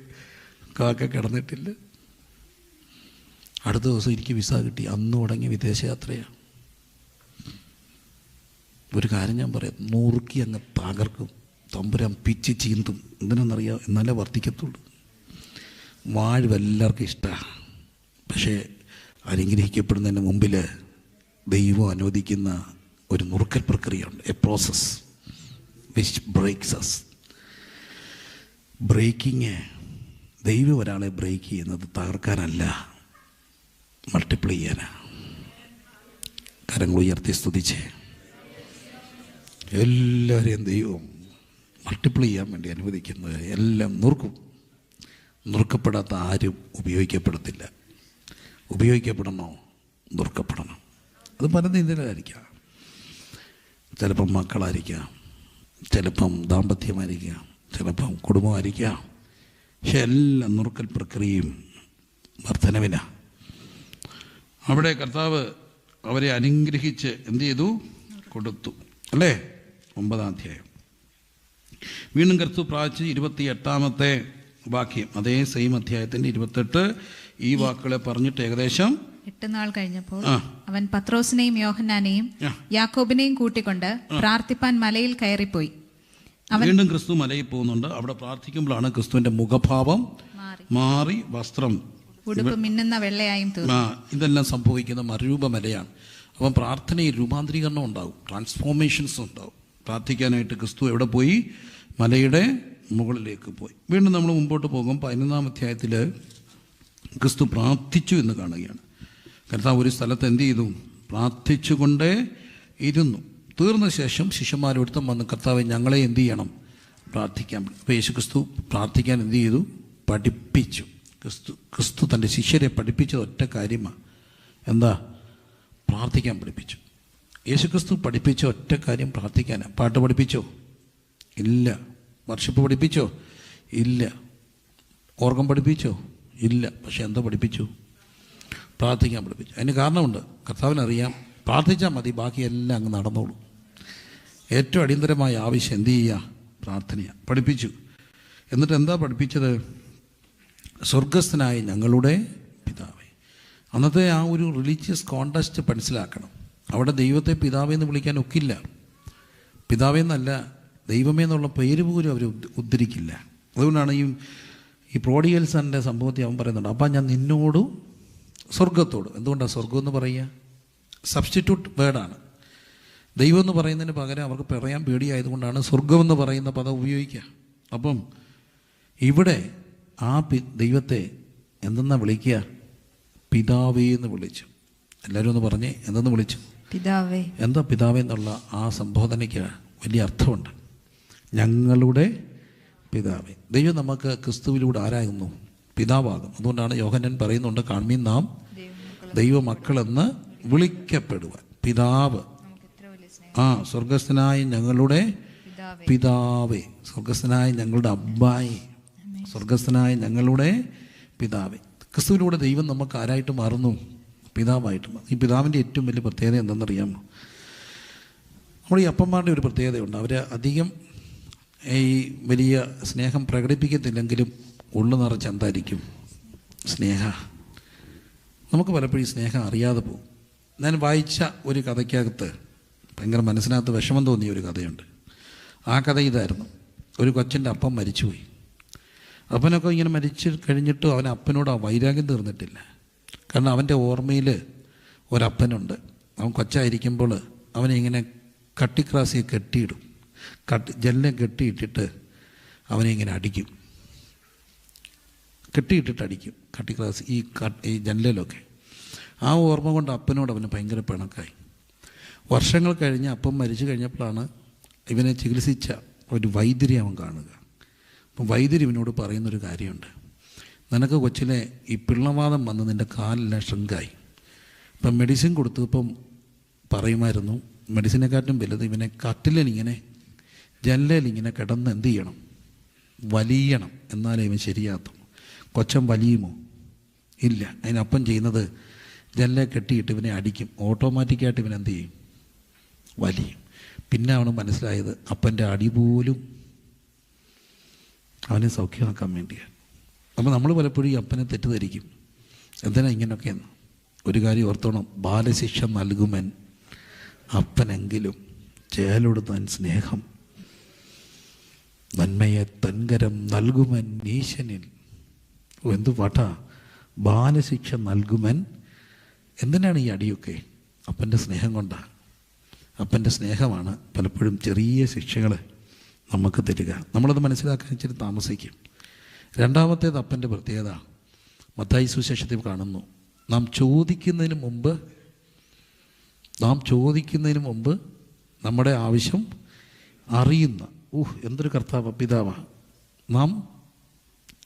കാക്ക കിടന്നിട്ടില്ല. അടുത്ത ദിവസം എനിക്ക് വിസ കിട്ടി. അന്ന് തുടങ്ങിയ വിദേശയാത്രയാണ്. ഒരു കാര്യം ഞാൻ പറയാം, നുറുക്കി അങ്ങ് തകർക്കും, തമ്പുരാൻ പിച്ച് ചീന്തും. എന്തിനാണെന്നറിയാം? എന്നാലേ വർദ്ധിക്കത്തുള്ളൂ. വാഴ്വ് എല്ലാവർക്കും ഇഷ്ടമാണ്, പക്ഷേ അനുഗ്രഹിക്കപ്പെടുന്നതിന് മുമ്പിൽ ദൈവം അനുവദിക്കുന്ന ഒരു നുറുക്കൽ പ്രക്രിയയുണ്ട്, a process which breaks us. Breaking, ദൈവം ഒരാളെ ബ്രേക്ക് ചെയ്യുന്നത് തകർക്കാനല്ല, മൾട്ടിപ്ലൈ ചെയ്യാനാണ്. കരങ്ങൾ ഉയർത്തി സ്തുതിച്ചേ. എല്ലാവരെയും ദൈവം മൾട്ടിപ്ലൈ ചെയ്യാൻ വേണ്ടി അനുവദിക്കുന്നത് എല്ലാം നുറുക്കും. നുറുക്കപ്പെടാത്ത ആരും ഉപയോഗിക്കപ്പെടത്തില്ല. ഉപയോഗിക്കപ്പെടണോ? നുറുക്കപ്പെടണം. അത് പല രീതിയിലായിരിക്കാം. ചിലപ്പം മക്കളായിരിക്കാം, ചിലപ്പം ദാമ്പത്യമായിരിക്കാം, ചിലപ്പം കുടുംബമായിരിക്കാം. പക്ഷെ എല്ലാം നുറുക്കൽ പ്രക്രിയയും വർധനവിനാണ്. അവിടെ കർത്താവ് അവരെ അനുഗ്രഹിച്ച് എന്ത് ചെയ്തു? കൊടുത്തു. അല്ലേ? 9-ാം അധ്യായം. വീണ്ടും കർത്താവ് പ്രാർത്ഥിച്ച് 28-ാമത്തെ വാക്യം, അതേ സെയിം അധ്യായത്തിൻ്റെ 28. ഈ വാക്കുകളെ പറഞ്ഞിട്ട് ഏകദേശം 8 നാൾ കഴിഞ്ഞപ്പോൾ അവൻ പത്രോസിനെയും യോഹന്നാനെയും യാക്കോബിനെയും കൂട്ടിക്കൊണ്ട് പ്രാർത്ഥിപ്പാൻ മലയിൽ കയറിപ്പോയി. വീണ്ടും ക്രിസ്തു മലയിൽ പോകുന്നുണ്ട്. അവിടെ പ്രാർത്ഥിക്കുമ്പോഴാണ് ക്രിസ്തുവിന്റെ മുഖഭാവം മാറി വസ്ത്രം, ഉടുപ്പ് മിന്നുന്ന വെള്ളയായും തീർന്നു. ഇതെല്ലാം സംഭവിക്കുന്ന മറുരൂപമലയാണ്. അപ്പം പ്രാർത്ഥനയിൽ രൂപാന്തരീകരണം ഉണ്ടാവും, ട്രാൻസ്ഫോർമേഷൻസ് ഉണ്ടാവും. പ്രാർത്ഥിക്കാനായിട്ട് ക്രിസ്തു എവിടെ പോയി? മലയുടെ മുകളിലേക്ക് പോയി. വീണ്ടും നമ്മൾ മുമ്പോട്ട് പോകും. 11-ാം അധ്യായത്തിൽ ക്രിസ്തു പ്രാർത്ഥിച്ചു എന്ന് കാണുകയാണ്. കർത്താവ് ഒരു സ്ഥലത്ത് എന്ത് ചെയ്തു? പ്രാർത്ഥിച്ചുകൊണ്ടേ ഇരുന്നു. തീർന്ന ശേഷം ശിഷ്യന്മാരൊരുത്തം വന്ന്, കർത്താവ് ഞങ്ങളെ എന്ത് ചെയ്യണം? പ്രാർത്ഥിക്കാൻ. അപ്പോൾ യേശു ക്രിസ്തു പ്രാർത്ഥിക്കാൻ എന്ത് ചെയ്തു? പഠിപ്പിച്ചു. ക്രിസ്തു തൻ്റെ ശിഷ്യരെ പഠിപ്പിച്ചത് ഒറ്റ കാര്യമാണ്. എന്താ? പ്രാർത്ഥിക്കാൻ പഠിപ്പിച്ചു. യേശു ക്രിസ്തു പഠിപ്പിച്ച ഒറ്റ കാര്യം പ്രാർത്ഥിക്കാനാണ്. പാട്ട് പഠിപ്പിച്ചോ? ഇല്ല. വർഷിപ്പ് പഠിപ്പിച്ചോ? ഇല്ല. ഓർഗം പഠിപ്പിച്ചോ? ഇല്ല. പക്ഷെ എന്താ പഠിപ്പിച്ചു? പ്രാർത്ഥിക്കാൻ പഠിപ്പിച്ചു. അതിന് കാരണമുണ്ട്. കർത്താവിനറിയാം, പ്രാർത്ഥിച്ചാൽ മതി, ബാക്കിയെല്ലാം അങ്ങ് നടന്നോളൂ. ഏറ്റവും അടിയന്തരമായ ആവശ്യം എന്ത് ചെയ്യുക? പ്രാർത്ഥനയാണ്. പഠിപ്പിച്ചു. എന്നിട്ട് എന്താ പഠിപ്പിച്ചത്? സ്വർഗസ്ഥനായ ഞങ്ങളുടെ പിതാവേ. അന്നത്തെ ആ ഒരു റിലീജിയസ് കോണ്ടസ്റ്റ് മനസ്സിലാക്കണം. അവിടെ ദൈവത്തെ പിതാവേ എന്ന് വിളിക്കാൻ ഒക്കില്ല. പിതാവേ എന്നല്ല, ദൈവമേ എന്നുള്ള പേര് പോലും അവർ ഉദ്ധരിക്കില്ല. അതുകൊണ്ടാണ് ഈ പ്രോഡിഗൽ സൻ്റെ സംഭവത്തെ അവൻ പറയുന്നുണ്ട്, അപ്പം ഞാൻ നിന്നോടും സ്വർഗത്തോട്. എന്തുകൊണ്ടാണ് സ്വർഗം എന്ന് പറയുക? സബ്സ്റ്റിറ്റ്യൂട്ട് വേർഡാണ്. ദൈവം എന്ന് പറയുന്നതിന് പകരം അവർക്ക് പറയാൻ പേടിയായതുകൊണ്ടാണ് സ്വർഗമെന്ന് പറയുന്ന പദം ഉപയോഗിക്കുക. അപ്പം ഇവിടെ ആ ദൈവത്തെ എന്തെന്നാ വിളിക്കുക? പിതാവേ എന്ന് വിളിച്ചു. എല്ലാവരും ഒന്ന് പറഞ്ഞേ, എന്തെന്ന് വിളിച്ചു? പിതാവേ. എന്താ പിതാവേ എന്നുള്ള ആ സംബോധനയ്ക്ക് വലിയ അർത്ഥമുണ്ട്. ഞങ്ങളുടെ പിതാവേ. ദൈവം നമുക്ക് ക്രിസ്തുവിലൂടെ ആരാകുന്നു? പിതാവാകും. അതുകൊണ്ടാണ് യോഹന്നാൻ പറയുന്നുണ്ട്, കാൺമീൻ നാം ദൈവമക്കളെന്ന് വിളിക്കപ്പെടുവാൻ. പിതാവ്, സ്വർഗസ്ഥനായ ഞങ്ങളുടെ പിതാവേ, സ്വർഗസ്ഥനായ ഞങ്ങളുടെ അബ്ബായി, സ്വർഗസ്ഥനായ ഞങ്ങളുടെ പിതാവേ. ക്രിസ്തുവിലൂടെ ദൈവം നമുക്ക് ആരായിട്ട് മാറുന്നു? പിതാവായിട്ട് മാറും. ഈ പിതാവിൻ്റെ ഏറ്റവും വലിയ പ്രത്യേകത എന്തെന്നറിയാമോ? നമ്മുടെ ഈ അപ്പന്മാരുടെ ഒരു പ്രത്യേകതയുണ്ട്. അവർ അധികം ഈ വലിയ സ്നേഹം പ്രകടിപ്പിക്കത്തില്ലെങ്കിലും ഉള്ളു നിറച്ച് എന്തായിരിക്കും? സ്നേഹ. നമുക്ക് പലപ്പോഴും സ്നേഹം അറിയാതെ പോകും. ഞാൻ വായിച്ച ഒരു കഥയ്ക്കകത്ത് ഭയങ്കര മനസ്സിനകത്ത് വിഷമം തോന്നിയ ഒരു കഥയുണ്ട്. ആ കഥ ഇതായിരുന്നു. ഒരു കൊച്ചൻ്റെ അപ്പം മരിച്ചുപോയി. അപ്പനൊക്കെ ഇങ്ങനെ മരിച്ചു കഴിഞ്ഞിട്ടും അവൻ അപ്പനോട് ആ വൈരാഗ്യം തീർന്നിട്ടില്ല. കാരണം അവൻ്റെ ഓർമ്മയിൽ ഒരപ്പനുണ്ട്. അവൻ കൊച്ചായിരിക്കുമ്പോൾ അവനെ ഇങ്ങനെ കട്ടിക്രാസിയെ കെട്ടിയിടും. ജനലെ കെട്ടിയിട്ടിട്ട് അവനെ ഇങ്ങനെ അടിക്കും. കെട്ടിയിട്ടിട്ട് അടിക്കും കട്ടിക്രാസ് ഈ ജനലിലൊക്കെ. ആ ഓർമ്മ കൊണ്ട് അപ്പനോട് അവന് ഭയങ്കര പിണക്കായി. വർഷങ്ങൾ കഴിഞ്ഞ് അപ്പം മരിച്ചു കഴിഞ്ഞപ്പോഴാണ് ഇവനെ ചികിത്സിച്ച ഒരു വൈദ്യരെ അവൻ കാണുക. അപ്പം വൈദ്യർ ഇവനോട് പറയുന്നൊരു കാര്യമുണ്ട്, നിനക്ക് കൊച്ചിലെ ഈ പിള്ളവാദം വന്ന് നിൻ്റെ കാലെല്ലാം ഷ്രിങ്കായി. ഇപ്പം മെഡിസിൻ കൊടുത്തപ്പം പറയുമായിരുന്നു, മെഡിസിനെക്കാട്ടും വലുത് ഇവനെ കട്ടിലിങ്ങനെ ജനലിലിങ്ങനെ കിടന്ന് എന്ത് ചെയ്യണം? വലിയണം, എന്നാലേ ഇവൻ ശരിയാത്തും. കൊച്ചൻ വലിയുമോ? ഇല്ല. അതിനപ്പം ചെയ്യുന്നത് ജനലെ കെട്ടിയിട്ട് ഇവനെ അടിക്കും. ഓട്ടോമാറ്റിക്കായിട്ട് ഇവൻ എന്ത് ചെയ്യും? വലിയും. പിന്നെ അവന് മനസ്സിലായത് അപ്പൻ്റെ അടി പോലും അവനെ സൗഖ്യമാക്കാൻ വേണ്ടിയാണ്. അപ്പോൾ നമ്മൾ പലപ്പോഴും ഈ അപ്പനെ തെറ്റിദ്ധരിക്കും. എന്തിനാ ഇങ്ങനെയൊക്കെയെന്ന്? ഒരു കാര്യം ഓർത്തോണം, ബാലശിക്ഷ നൽകുമൻ അപ്പനെങ്കിലും ചേലൊടുത്താൻ സ്നേഹം, നന്മയെ തൻകരം നൽകുമൻ നീശനിൽ. എന്തു പാട്ടാ! ബാലശിക്ഷ നൽകുമൻ. എന്തിനാണ് ഈ അടിയൊക്കെ? അപ്പൻ്റെ സ്നേഹം കൊണ്ടാണ്. അപ്പൻ്റെ സ്നേഹമാണ് പലപ്പോഴും ചെറിയ ശിക്ഷകൾ നമുക്ക് തരിക. നമ്മളത് മനസ്സിലാക്കാൻ ഇച്ചിരി താമസിക്കും. രണ്ടാമത്തേത് അപ്പൻ്റെ പ്രത്യേകത മത്തായി സുവിശേഷത്തിൽ കാണുന്നു. നാം ചോദിക്കുന്നതിന് മുമ്പ് നമ്മുടെ ആവശ്യം അറിയുന്ന, എന്തൊരു കർത്താവ് പിതാവാണ്. നാം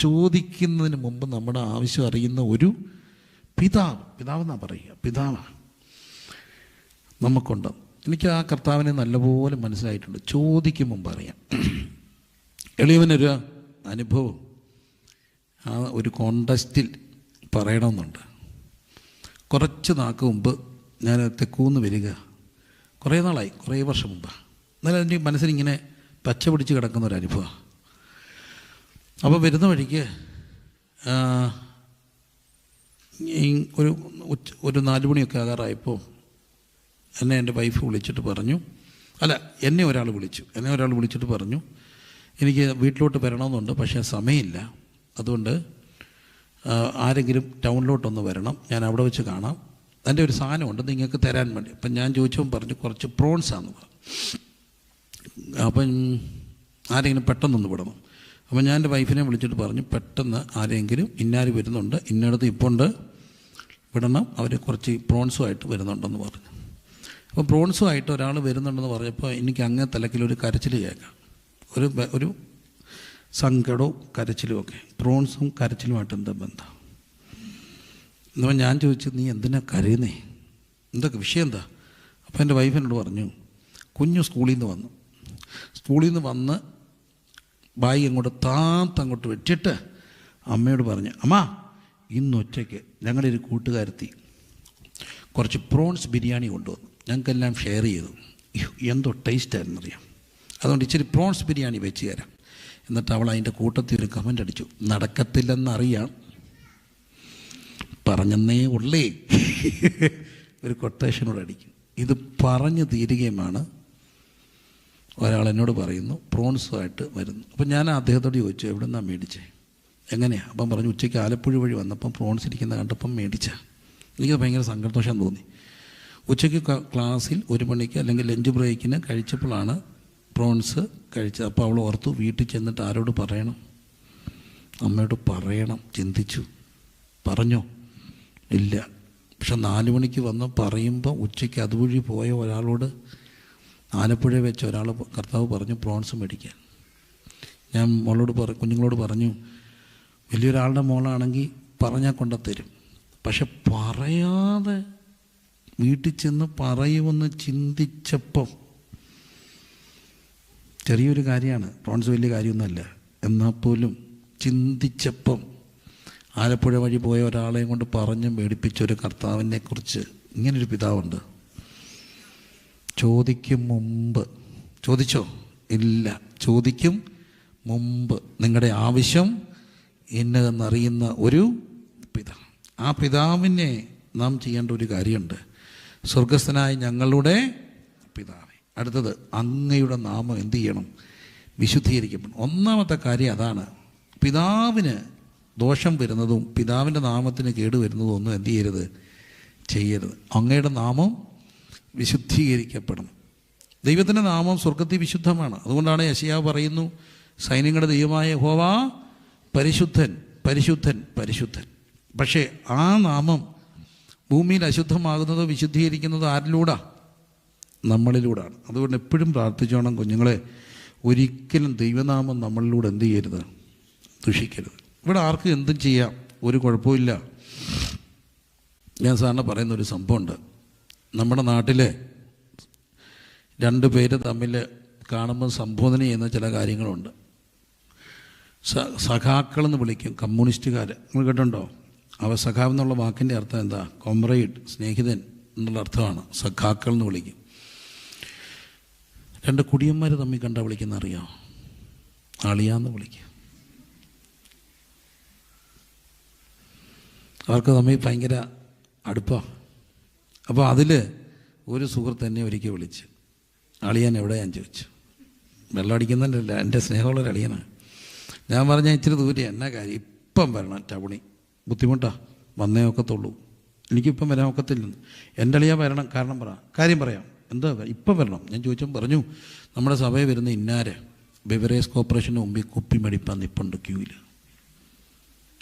ചോദിക്കുന്നതിന് മുമ്പ് നമ്മുടെ ആവശ്യം അറിയുന്ന ഒരു പിതാവെന്നാണ് പറയുക. പിതാവാണ് നമുക്കുണ്ട്. എനിക്ക് ആ കർത്താവിനെ നല്ലപോലെ മനസ്സിലായിട്ടുണ്ട്. ചോദിക്കും മുമ്പ് അറിയാം. എളിയവനൊരു അനുഭവം ആ ഒരു കോണ്ടസ്റ്റിൽ പറയണമെന്നുണ്ട്. കുറച്ച് നാൾക്ക് മുമ്പ് ഞാൻ തെക്കൂന്ന് വരിക, കുറേ നാളായി, കുറേ വർഷം മുമ്പാണ്. എന്നാലും എൻ്റെ മനസ്സിലിങ്ങനെ പച്ച പിടിച്ച് കിടക്കുന്ന ഒരു അനുഭവമാണ്. അപ്പോൾ വരുന്ന വഴിക്ക് ഒരു 4 മണിയൊക്കെ ആകാറായപ്പോൾ എന്നെ എൻ്റെ വൈഫ് വിളിച്ചിട്ട് പറഞ്ഞു, എന്നെ ഒരാൾ വിളിച്ചിട്ട് പറഞ്ഞു, എനിക്ക് വീട്ടിലോട്ട് വരണമെന്നുണ്ട്, പക്ഷേ സമയമില്ല, അതുകൊണ്ട് ആരെങ്കിലും ടൗണിലോട്ടൊന്ന് വരണം, ഞാൻ അവിടെ വെച്ച് കാണാം, എൻ്റെ ഒരു സാധനമുണ്ട് നിങ്ങൾക്ക് തരാൻ വേണ്ടി. അപ്പം ഞാൻ ചോദിച്ചപ്പോൾ പറഞ്ഞു കുറച്ച് പ്രോൺസാന്ന് പറഞ്ഞു. അപ്പം ആരെങ്കിലും പെട്ടെന്നൊന്ന് വിടണം. അപ്പം ഞാൻ എൻ്റെ വൈഫിനെ വിളിച്ചിട്ട് പറഞ്ഞു, പെട്ടെന്ന് ആരെങ്കിലും ഇന്നാര് വരുന്നുണ്ട്, ഇന്നടത്ത് ഇപ്പോൾ ഉണ്ട്, വിടണം, അവർ കുറച്ച് പ്രോൺസുമായിട്ട് വരുന്നുണ്ടെന്ന് പറഞ്ഞു. അപ്പോൾ പ്രോൺസുമായിട്ട് ഒരാൾ വരുന്നുണ്ടെന്ന് പറഞ്ഞപ്പോൾ എനിക്ക് അങ്ങേ തലക്കിലൊരു കരച്ചിൽ കേൾക്കാം. ഒരു സങ്കടവും കരച്ചിലും ഒക്കെ. പ്രോൺസും കരച്ചിലുമായിട്ട് എന്താ ബന്ധം? എന്നാൽ ഞാൻ ചോദിച്ചു, നീ എന്തിനാ കരയുന്നേ, എന്തൊക്കെ വിഷയം എന്താ? അപ്പോൾ എൻ്റെ വൈഫ് എന്നോട് പറഞ്ഞു, കുഞ്ഞു സ്കൂളിൽ നിന്ന് വന്ന് ബായി അങ്ങോട്ട് വെച്ചിട്ട് അമ്മയോട് പറഞ്ഞു, അമ്മ ഇന്ന് ഉച്ചയ്ക്ക് ഞങ്ങളുടെ ഒരു കൂട്ടുകാരത്തി കുറച്ച് പ്രോൺസ് ബിരിയാണി കൊണ്ടുവന്നു, ഞങ്ങൾക്കെല്ലാം ഷെയർ ചെയ്തു. എന്തോ ടേസ്റ്റായിരുന്നറിയാം, അതുകൊണ്ട് ഇച്ചിരി പ്രോൺസ് ബിരിയാണി വെച്ച് തരാം. എന്നിട്ട് അവൾ അതിൻ്റെ കൂട്ടത്തിൽ ഒരു കമൻ്റ് അടിച്ചു, നടക്കത്തില്ലെന്നറിയാം, പറഞ്ഞെന്നേ ഉള്ളേ, ഒരു കൊട്ടേഷനോട് അടിക്കും. ഇത് പറഞ്ഞു തീരുകയുമാണ് ഒരാൾ എന്നോട് പറയുന്നു പ്രോൺസുമായിട്ട് വരുന്നു. അപ്പം ഞാൻ അദ്ദേഹത്തോട് ചോദിച്ചു, എവിടെ നിന്നാണ് മേടിച്ചേ, എങ്ങനെയാണ്? അപ്പം പറഞ്ഞു, ഉച്ചയ്ക്ക് ആലപ്പുഴ വഴി വന്നപ്പം പ്രോൺസ് ഇരിക്കുന്ന കണ്ടപ്പം മേടിച്ചാൽ. എനിക്ക് ഭയങ്കര സന്തോഷം തോന്നി. ഉച്ചയ്ക്ക് ക്ലാസ്സിൽ 1 മണിക്ക് അല്ലെങ്കിൽ ലഞ്ച് ബ്രേക്കിന് കഴിച്ചപ്പോഴാണ് പ്രോൺസ് കഴിച്ചത്. അപ്പോൾ അവൾ ഓർത്തു, വീട്ടിൽ ചെന്നിട്ട് ആരോട് പറയണം, അമ്മയോട് പറയണം. ചിന്തിച്ചു, പറഞ്ഞോ? ഇല്ല. പക്ഷെ 4 മണിക്ക് വന്ന് പറയുമ്പോൾ ഉച്ചയ്ക്ക് അതുവഴി പോയ ഒരാളോട് ആലപ്പുഴ വെച്ച് ഒരാൾ കർത്താവ് പറഞ്ഞു പ്രോൺസ് മേടിക്കാൻ. ഞാൻ കുഞ്ഞുങ്ങളോട് പറഞ്ഞു, വലിയൊരാളുടെ മോളാണെങ്കിൽ പറഞ്ഞാൽ കൊണ്ടുത്തരും, പക്ഷെ പറയാതെ വീട്ടിൽ ചെന്ന് പറയുമെന്ന് ചിന്തിച്ചപ്പം, ചെറിയൊരു കാര്യമാണ്, പ്രോൺസ് വലിയ കാര്യമൊന്നുമല്ല, എന്നാൽ പോലും ചിന്തിച്ചപ്പം ആലപ്പുഴ വഴി പോയ ഒരാളെയും കൊണ്ട് പറഞ്ഞ് മേടിപ്പിച്ചൊരു കർത്താവിനെ കുറിച്ച് ഇങ്ങനൊരു പിതാവുണ്ട്. ചോദിക്കും മുമ്പ്, ചോദിച്ചോ? ഇല്ല. ചോദിക്കും മുമ്പ് നിങ്ങളുടെ ആവശ്യം എന്നതെന്നറിയുന്ന ഒരു പിതാവ്. ആ പിതാവിനെ നാം ചെയ്യേണ്ട ഒരു കാര്യമുണ്ട്. സ്വർഗസ്ഥനായ ഞങ്ങളുടെ പിതാവേ. അടുത്തത്, അങ്ങയുടെ നാമം എന്ത് ചെയ്യണം? വിശുദ്ധീകരിക്കപ്പെടണം. ഒന്നാമത്തെ കാര്യം അതാണ്. പിതാവിന് ദോഷം വരുന്നതും പിതാവിൻ്റെ നാമത്തിന് കേടുവരുന്നതും ഒന്നും എന്ത് ചെയ്യരുത്. അങ്ങയുടെ നാമം വിശുദ്ധീകരിക്കപ്പെടണം. ദൈവത്തിൻ്റെ നാമം സ്വർഗത്തിൽ വിശുദ്ധമാണ്. അതുകൊണ്ടാണ് യെശയ്യാവ് പറയുന്നു, സൈന്യങ്ങളുടെ ദൈവമായ യഹോവ പരിശുദ്ധൻ, പരിശുദ്ധൻ, പരിശുദ്ധൻ. പക്ഷേ ആ നാമം ഭൂമിയിൽ അശുദ്ധമാകുന്നത്, വിശുദ്ധീകരിക്കുന്നത് ആരിലൂടെ? നമ്മളിലൂടെയാണ്. അതുകൊണ്ട് എപ്പോഴും പ്രാർത്ഥിച്ചോണം കുഞ്ഞുങ്ങളെ, ഒരിക്കലും ദൈവനാമം നമ്മളിലൂടെ എന്ത് ചെയ്യരുത്? ദുഷിക്കരുത്. ഇവിടെ ആർക്കും എന്തും ചെയ്യാം, ഒരു കുഴപ്പമില്ല. ഞാൻ സാറിന് പറയുന്നൊരു സംഭവമുണ്ട്. നമ്മുടെ നാട്ടിലെ 2 പേര് തമ്മിൽ കാണുമ്പോൾ സംബോധന ചെയ്യുന്ന ചില കാര്യങ്ങളുണ്ട്. സഖാക്കളെന്ന് വിളിക്കും കമ്മ്യൂണിസ്റ്റുകാർ. നിങ്ങൾ കേട്ടിട്ടുണ്ടോ? സഖാവ് എന്നുള്ള വാക്കിൻ്റെ അർത്ഥം എന്താ? കോമ്രേഡ്, സ്നേഹിതൻ എന്നുള്ള അർത്ഥമാണ്. സഖാക്കൾ എന്ന് വിളിക്കും. 2 കുടിയന്മാർ തമ്മിൽ കണ്ടാൽ വിളിക്കുന്ന അറിയാമോ? അളിയാന്ന് വിളിക്കും. അവർക്ക് തമ്മിൽ ഭയങ്കര അടുപ്പാണ്. അപ്പോൾ അതിൽ ഒരു സുഹൃത്ത് എന്നെ ഒരിക്കൽ വിളിച്ച്, അളിയാൻ എവിടെ? ഞാൻ ചോദിച്ചു. വെള്ളം അടിക്കുന്നതല്ല, എൻ്റെ സ്നേഹമുള്ളൊരു അളിയനാണ്. ഞാൻ പറഞ്ഞാൽ ഇച്ചിരി ദൂരെ, എന്നാ കാര്യം, ഇപ്പം വരണം ടൗണി, ബുദ്ധിമുട്ടാണ്, വന്നേ ഒക്കത്തുള്ളൂ, എനിക്കിപ്പം വരാൻ ഒക്കത്തില്ലെന്ന്. എൻ്റെ അളിയാൻ വരണം, കാര്യം പറയാം, എന്താ ഇപ്പം വരണം. ഞാൻ ചോദിച്ചപ്പോൾ പറഞ്ഞു, നമ്മുടെ സഭയിൽ വരുന്ന ഇന്നാര് ബെവറേജ് കോർപ്പറേഷന് മുമ്പിൽ കുപ്പി മേടിപ്പാൻ നിൽപ്പുണ്ട് ക്യൂവിൽ.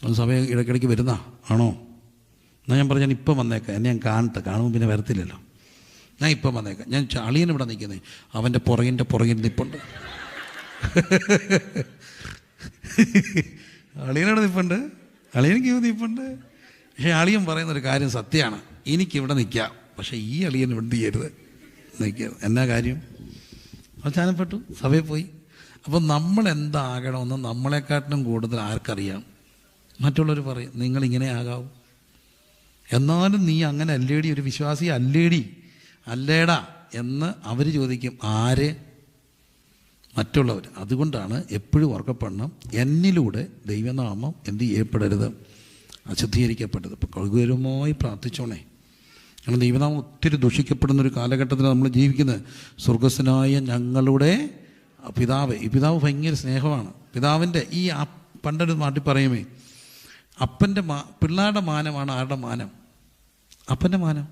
അത് സഭ ഇടയ്ക്കിടയ്ക്ക് വരുന്ന ആണോ? എന്നാൽ ഞാൻ പറഞ്ഞു, ഞാൻ ഇപ്പം വന്നേക്കാം, എന്നെ ഞാൻ കാണുമ്പോൾ പിന്നെ വരത്തില്ലല്ലോ. ഞാൻ ഇപ്പം വന്നേക്കാം. ഞാൻ അളിയൻ ഇവിടെ നിൽക്കുന്നത്, അവൻ്റെ പുറകിൽ നിൽപ്പുണ്ട്. അളിയനോട് നിൽപ്പുണ്ട്, അളിയനിക്ക് നിൽപ്പുണ്ട്. പക്ഷേ അളിയൻ പറയുന്നൊരു കാര്യം സത്യമാണ്, എനിക്കിവിടെ നിൽക്കാം, പക്ഷേ ഈ അളിയൻ ഇവിടെ ചെയ്യരുത്, നിൽക്കരുത്. എന്നാ കാര്യം? അവസാനപ്പെട്ടു, സഭയിൽ പോയി. അപ്പം നമ്മൾ എന്താകണമെന്ന് നമ്മളെക്കാട്ടിലും കൂടുതൽ ആർക്കറിയാം? മറ്റുള്ളവർ പറയും നിങ്ങളിങ്ങനെ ആകാവൂ. എന്നാലും നീ അങ്ങനെ അല്ലേടി, ഒരു വിശ്വാസി അല്ലേടാ എന്ന് അവർ ചോദിക്കും. ആര്? മറ്റുള്ളവർ. അതുകൊണ്ടാണ് എപ്പോഴും ഓർക്കപ്പെടണം, എന്നിലൂടെ ദൈവനാമം എന്ത് ചെയ്യപ്പെടരുത്, അശുദ്ധീകരിക്കപ്പെടരുത്. ഇപ്പോൾ കൗതുകരമായി പ്രാർത്ഥിച്ചോണേ. കാരണം ദൈവനാമം ഒത്തിരി ദുഷിക്കപ്പെടുന്നൊരു കാലഘട്ടത്തിൽ നമ്മൾ ജീവിക്കുന്നത്. സ്വർഗസ്ഥനായ ഞങ്ങളുടെ പിതാവ്, ഈ പിതാവ് ഭയങ്കര സ്നേഹമാണ്. പിതാവിൻ്റെ ഈ പണ്ടൊരു നാട്ടിൽ പറയുമേ, പിള്ളേരുടെ മാനമാണ് ആരുടെ മാനം? അപ്പൻ്റെ മാനം.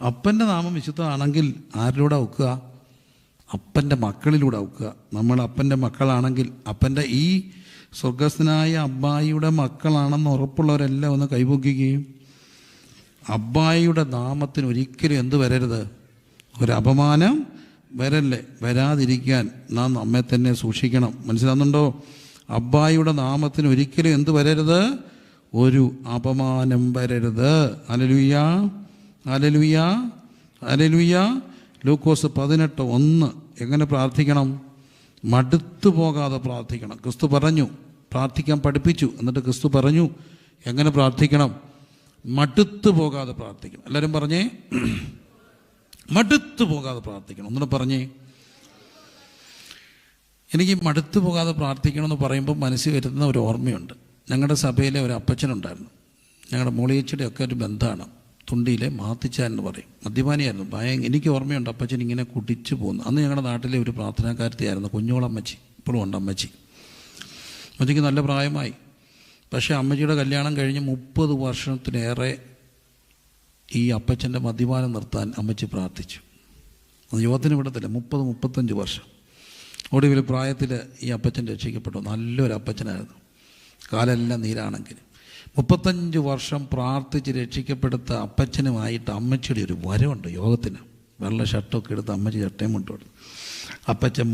അപ്പൻ്റെ നാമം വിശുദ്ധമാണെങ്കിൽ ആരിലൂടെ ഒക്കുക? അപ്പൻ്റെ മക്കളിലൂടെ ഒക്കുക. നമ്മൾ അപ്പൻ്റെ മക്കളാണെങ്കിൽ, അപ്പൻ്റെ ഈ സ്വർഗസ്ഥനായ അബ്ബായിയുടെ മക്കളാണെന്ന് ഉറപ്പുള്ളവരെല്ലാം ഒന്ന് കൈപൊക്കുകയും, അബ്ബായിയുടെ നാമത്തിന് ഒരിക്കലും എന്ത് വരരുത്, ഒരു അപമാനം വരാതിരിക്കാൻ നാം നമ്മെ തന്നെ സൂക്ഷിക്കണം. മനസ്സിലാകുന്നുണ്ടോ? അബ്ബായിയുടെ നാമത്തിന് ഒരിക്കലും എന്ത് വരരുത്, ഒരു അപമാനം വരരുത്. Hallelujah, hallelujah, hallelujah. ലൂക്കോസ് 18:1. എങ്ങനെ പ്രാർത്ഥിക്കണം? മടുത്തു പോകാതെ പ്രാർത്ഥിക്കണം. ക്രിസ്തു പറഞ്ഞു, പ്രാർത്ഥിക്കാൻ പഠിപ്പിച്ചു. എന്നിട്ട് ക്രിസ്തു പറഞ്ഞു എങ്ങനെ പ്രാർത്ഥിക്കണം? മടുത്തു പോകാതെ പ്രാർത്ഥിക്കണം. എല്ലാവരും പറഞ്ഞേ, മടുത്തു പോകാതെ പ്രാർത്ഥിക്കണം. ഒന്നുകൂടെ പറഞ്ഞേ. എനിക്ക് മടുത്തു പോകാതെ പ്രാർത്ഥിക്കണമെന്ന് പറയുമ്പോൾ മനസ്സിൽ വരുന്ന ഒരു ഓർമ്മയുണ്ട്. ഞങ്ങളുടെ സഭയിലെ ഒരു അപ്പച്ചനുണ്ടായിരുന്നു, ഞങ്ങളുടെ മോളിയച്ചിയുടെ ഒക്കെ ഒരു ബന്ധമാണ്. തുണ്ടിയിലെ മാത്തിച്ചാൻ എന്ന് പറയും, മദ്യപാനിയായിരുന്നു. എനിക്ക് ഓർമ്മയുണ്ട് അപ്പച്ചൻ ഇങ്ങനെ കുടിച്ചു പോകുന്നു. അന്ന് ഞങ്ങളുടെ നാട്ടിലെ ഒരു പ്രാർത്ഥനാക്കാരത്തിയായിരുന്നു കുഞ്ഞോളമ്മച്ചി. ഇപ്പോഴും ഉണ്ട് അമ്മച്ചി. അമ്മച്ചിക്ക് നല്ല പ്രായമായി. പക്ഷേ അമ്മച്ചിയുടെ കല്യാണം കഴിഞ്ഞ് 30 വർഷത്തിലേറെ ഈ അപ്പച്ചൻ്റെ മദ്യപാനം നിർത്താൻ അമ്മച്ചി പ്രാർത്ഥിച്ചു. അത് യുവത്തിന് വിടത്തില്ല. 30-35 വർഷം. ഒടുവിൽ പ്രായത്തിൽ ഈ അപ്പച്ചൻ രക്ഷിക്കപ്പെട്ടു. നല്ലൊരു അപ്പച്ചനായിരുന്നു, കാലെല്ലാം നീരാണെങ്കിൽ. 35 വർഷം പ്രാർത്ഥിച്ച് രക്ഷിക്കപ്പെടുത്ത അപ്പച്ചനുമായിട്ട് അമ്മച്ചിയുടെ ഒരു വരവുണ്ട് യോഗത്തിന്. വെള്ള ഷർട്ടൊക്കെ എടുത്ത് അമ്മച്ചി ചട്ടയും മുട്ടോട്ട്, അപ്പച്ചൻ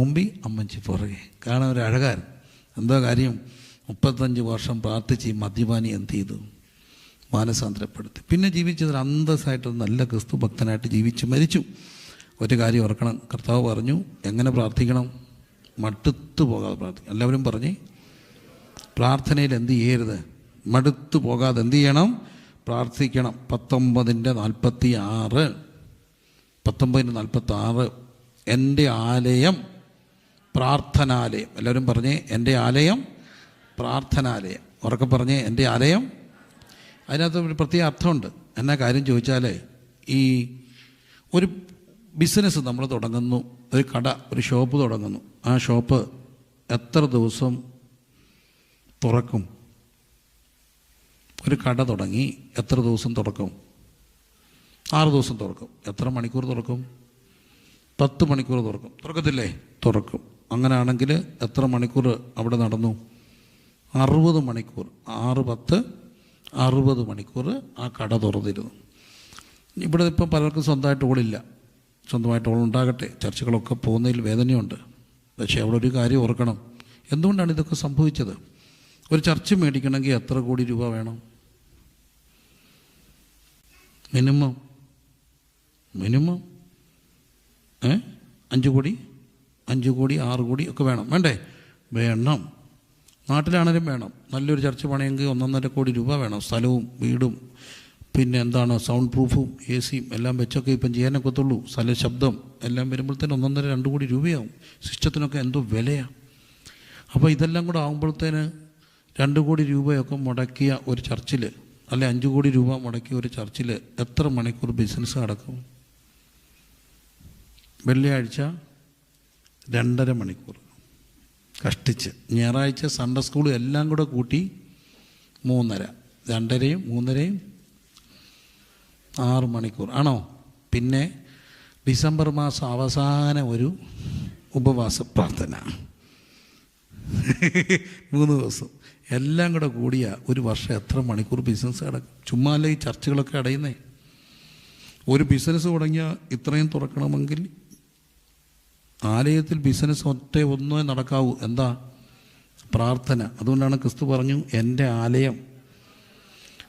മുമ്പിൽ അമ്മച്ചി പുറകെ. കാണാൻ ഒരു അഴകായിരുന്നു. എന്താ കാര്യം? 35 വർഷം പ്രാർത്ഥിച്ച് ഈ മദ്യപാനി എന്ത് ചെയ്തു? മാനസാന്തരപ്പെടുത്തി. പിന്നെ ജീവിച്ചതിൽ അന്തസ്സായിട്ട് നല്ല ക്രിസ്തു ഭക്തനായിട്ട് ജീവിച്ച് മരിച്ചു. ഒരു കാര്യം ഓർക്കണം, കർത്താവ് പറഞ്ഞു എങ്ങനെ പ്രാർത്ഥിക്കണം? മടുത്തു പോകാതെ പ്രാർത്ഥിക്കണം. എല്ലാവരും പറഞ്ഞേ, പ്രാർത്ഥനയിൽ എന്ത് ചെയ്യരുത്? മടുത്തു പോകാതെ എന്ത് ചെയ്യണം? പ്രാർത്ഥിക്കണം. 19:46 എൻ്റെ ആലയം പ്രാർത്ഥനാലയം. എല്ലാവരും പറഞ്ഞേ, എൻ്റെ ആലയം പ്രാർത്ഥനാലയം. ഉറക്കെ പറഞ്ഞേ, എൻ്റെ ആലയം. അതിനകത്ത് ഒരു പ്രത്യേക അർത്ഥമുണ്ട്. എന്നാ കാര്യം ചോദിച്ചാൽ, ഈ ഒരു ബിസിനസ് നമ്മൾ തുടങ്ങുന്നു, ഒരു കട, ഒരു ഷോപ്പ് തുടങ്ങുന്നു. ആ ഷോപ്പ് എത്ര ദിവസം തുറക്കും? ഒരു കട തുടങ്ങി എത്ര ദിവസം തുറക്കും? 6 ദിവസം തുറക്കും. എത്ര മണിക്കൂർ തുറക്കും? 10 മണിക്കൂർ തുറക്കും. തുറക്കത്തില്ലേ? തുറക്കും. അങ്ങനെയാണെങ്കിൽ എത്ര മണിക്കൂർ അവിടെ നടന്നു? 60 മണിക്കൂർ. 6, 10, 60 മണിക്കൂർ ആ കട തുറന്നിരുന്നു. ഇവിടെ ഇപ്പം പലർക്കും സ്വന്തമായിട്ട് ഓളില്ല. സ്വന്തമായിട്ട് ഓളുണ്ടാകട്ടെ. ചർച്ചകളൊക്കെ പോകുന്നതിൽ വേദനയുണ്ട്. പക്ഷേ അവിടെ ഒരു കാര്യം ഓർക്കണം. എന്തുകൊണ്ടാണ് ഇതൊക്കെ സംഭവിച്ചത്? ഒരു ചർച്ച് മേടിക്കണമെങ്കിൽ എത്ര കോടി രൂപ വേണം? മിനിമം 5 കോടി, 6 കോടി ഒക്കെ വേണം. വേണ്ടേ? വേണം. നാട്ടിലാണേലും വേണം. നല്ലൊരു ചർച്ച് പണിയെങ്കിൽ 1.5 കോടി രൂപ വേണം. സ്ഥലവും വീടും പിന്നെ എന്താണ് സൗണ്ട് പ്രൂഫും AC-യും എല്ലാം വെച്ചൊക്കെ ഇപ്പം ചെയ്യാനൊക്കത്തുള്ളൂ. ശബ്ദം എല്ലാം വരുമ്പോഴത്തേന് 1.5-2 കോടി രൂപയാവും. സിസ്റ്റത്തിനൊക്കെ എന്തോ വിലയാണ്. അപ്പോൾ ഇതെല്ലാം കൂടെ ആകുമ്പോഴത്തേന് 2 കോടി രൂപയൊക്കെ മുടക്കിയ ഒരു ചർച്ചിൽ, അല്ലെ 5 കോടി രൂപ മുടക്കിയ ഒരു ചർച്ചിൽ എത്ര മണിക്കൂർ ബിസിനസ് നടക്കും? വെള്ളിയാഴ്ച 2.5 മണിക്കൂർ കഷ്ടിച്ച്. ഞായറാഴ്ച സൺഡേ സ്കൂൾ എല്ലാം കൂടെ കൂട്ടി 3.5. 2.5യും 3.5യും 6 മണിക്കൂർ ആണോ? പിന്നെ ഡിസംബർ മാസം അവസാനം ഒരു ഉപവാസ പ്രാർത്ഥന 3 ദിവസം. എല്ലാം കൂടെ കൂടിയ ഒരു വർഷം എത്ര മണിക്കൂർ ബിസിനസ് കിടക്കും? ചുമ്മാല്ലേ ഈ ചർച്ചകളൊക്കെ അടയുന്നേ. ഒരു ബിസിനസ് തുടങ്ങിയാൽ ഇത്രയും തുറക്കണമെങ്കിൽ ആലയത്തിൽ ബിസിനസ് ഒന്നേ നടക്കാവൂ. എന്താ? പ്രാർത്ഥന. അതുകൊണ്ടാണ് ക്രിസ്തു പറഞ്ഞു എൻ്റെ ആലയം.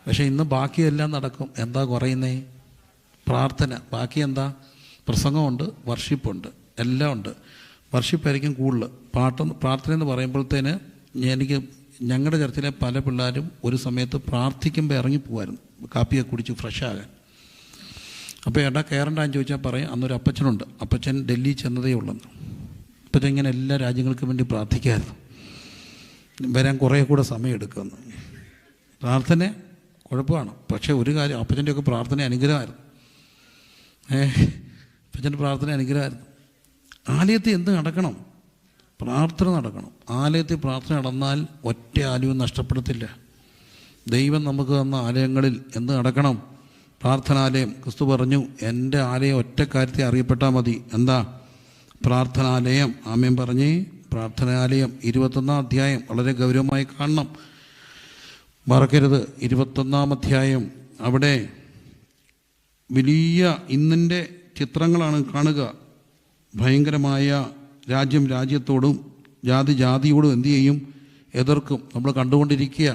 പക്ഷേ ഇന്ന് ബാക്കിയെല്ലാം നടക്കും. എന്താ കുറയുന്നേ? പ്രാർത്ഥന. ബാക്കി എന്താ? പ്രസംഗമുണ്ട്, വർഷിപ്പുണ്ട്, എല്ലാം ഉണ്ട്. വർഷിപ്പായിരിക്കും കൂടുതൽ. പ്രാർത്ഥന എന്ന് പറയുമ്പോഴത്തേന് ഞങ്ങളുടെ ചർച്ചിലെ പല പിള്ളേരും ഒരു സമയത്ത് പ്രാർത്ഥിക്കുമ്പോൾ ഇറങ്ങിപ്പോവായിരുന്നു കാപ്പിയൊക്കെ കുടിച്ച് ഫ്രഷാകാൻ. അപ്പോൾ ഏട്ടാ കയറണ്ടാന്ന് ചോദിച്ചാൽ പറയും അന്നൊരു അപ്പച്ചനുണ്ട്, അപ്പച്ചൻ ഡൽഹി ചെന്നതേ ഉള്ളെന്ന്. അപ്പച്ചൻ ഇങ്ങനെ എല്ലാ രാജ്യങ്ങൾക്കും വേണ്ടി പ്രാർത്ഥിക്കായിരുന്നു, വരാൻ കുറേ കൂടെ സമയം എടുക്കുമെന്ന്. പ്രാർത്ഥന കുഴപ്പമാണ്, പക്ഷേ ഒരു കാര്യം, അപ്പച്ചൻ്റെയൊക്കെ പ്രാർത്ഥന അനുഗ്രഹമായിരുന്നു. അപ്പച്ചൻ്റെ പ്രാർത്ഥന അനുഗ്രഹമായിരുന്നു. ആലയത്തിൽ എന്ത് നടക്കണം? പ്രാർത്ഥന നടക്കണം. ആലയത്തിൽ പ്രാർത്ഥന നടന്നാൽ ഒറ്റ ആലയവും നഷ്ടപ്പെടത്തില്ല. ദൈവം നമുക്ക് തന്ന ആലയങ്ങളിൽ എന്ത് നടക്കണം? പ്രാർത്ഥനാലയം. ക്രിസ്തു പറഞ്ഞു എൻ്റെ ആലയം ഒറ്റ കാര്യത്തെ അറിയപ്പെട്ടാൽ മതി. എന്താ? പ്രാർത്ഥനാലയം. ആമേൻ പറഞ്ഞേ. പ്രാർത്ഥനാലയം 21-ാം അധ്യായം വളരെ ഗൗരവമായി കാണണം, മറക്കരുത്. 21-ാം അധ്യായം. അവിടെ വലിയ ഇന്നിൻ്റെ ചിത്രങ്ങളാണ് കാണുക. ഭയങ്കരമായ രാജ്യം രാജ്യത്തോടും ജാതി ജാതിയോടും എന്തു ചെയ്യും? എതിർക്കും. നമ്മൾ കണ്ടുകൊണ്ടിരിക്കുക.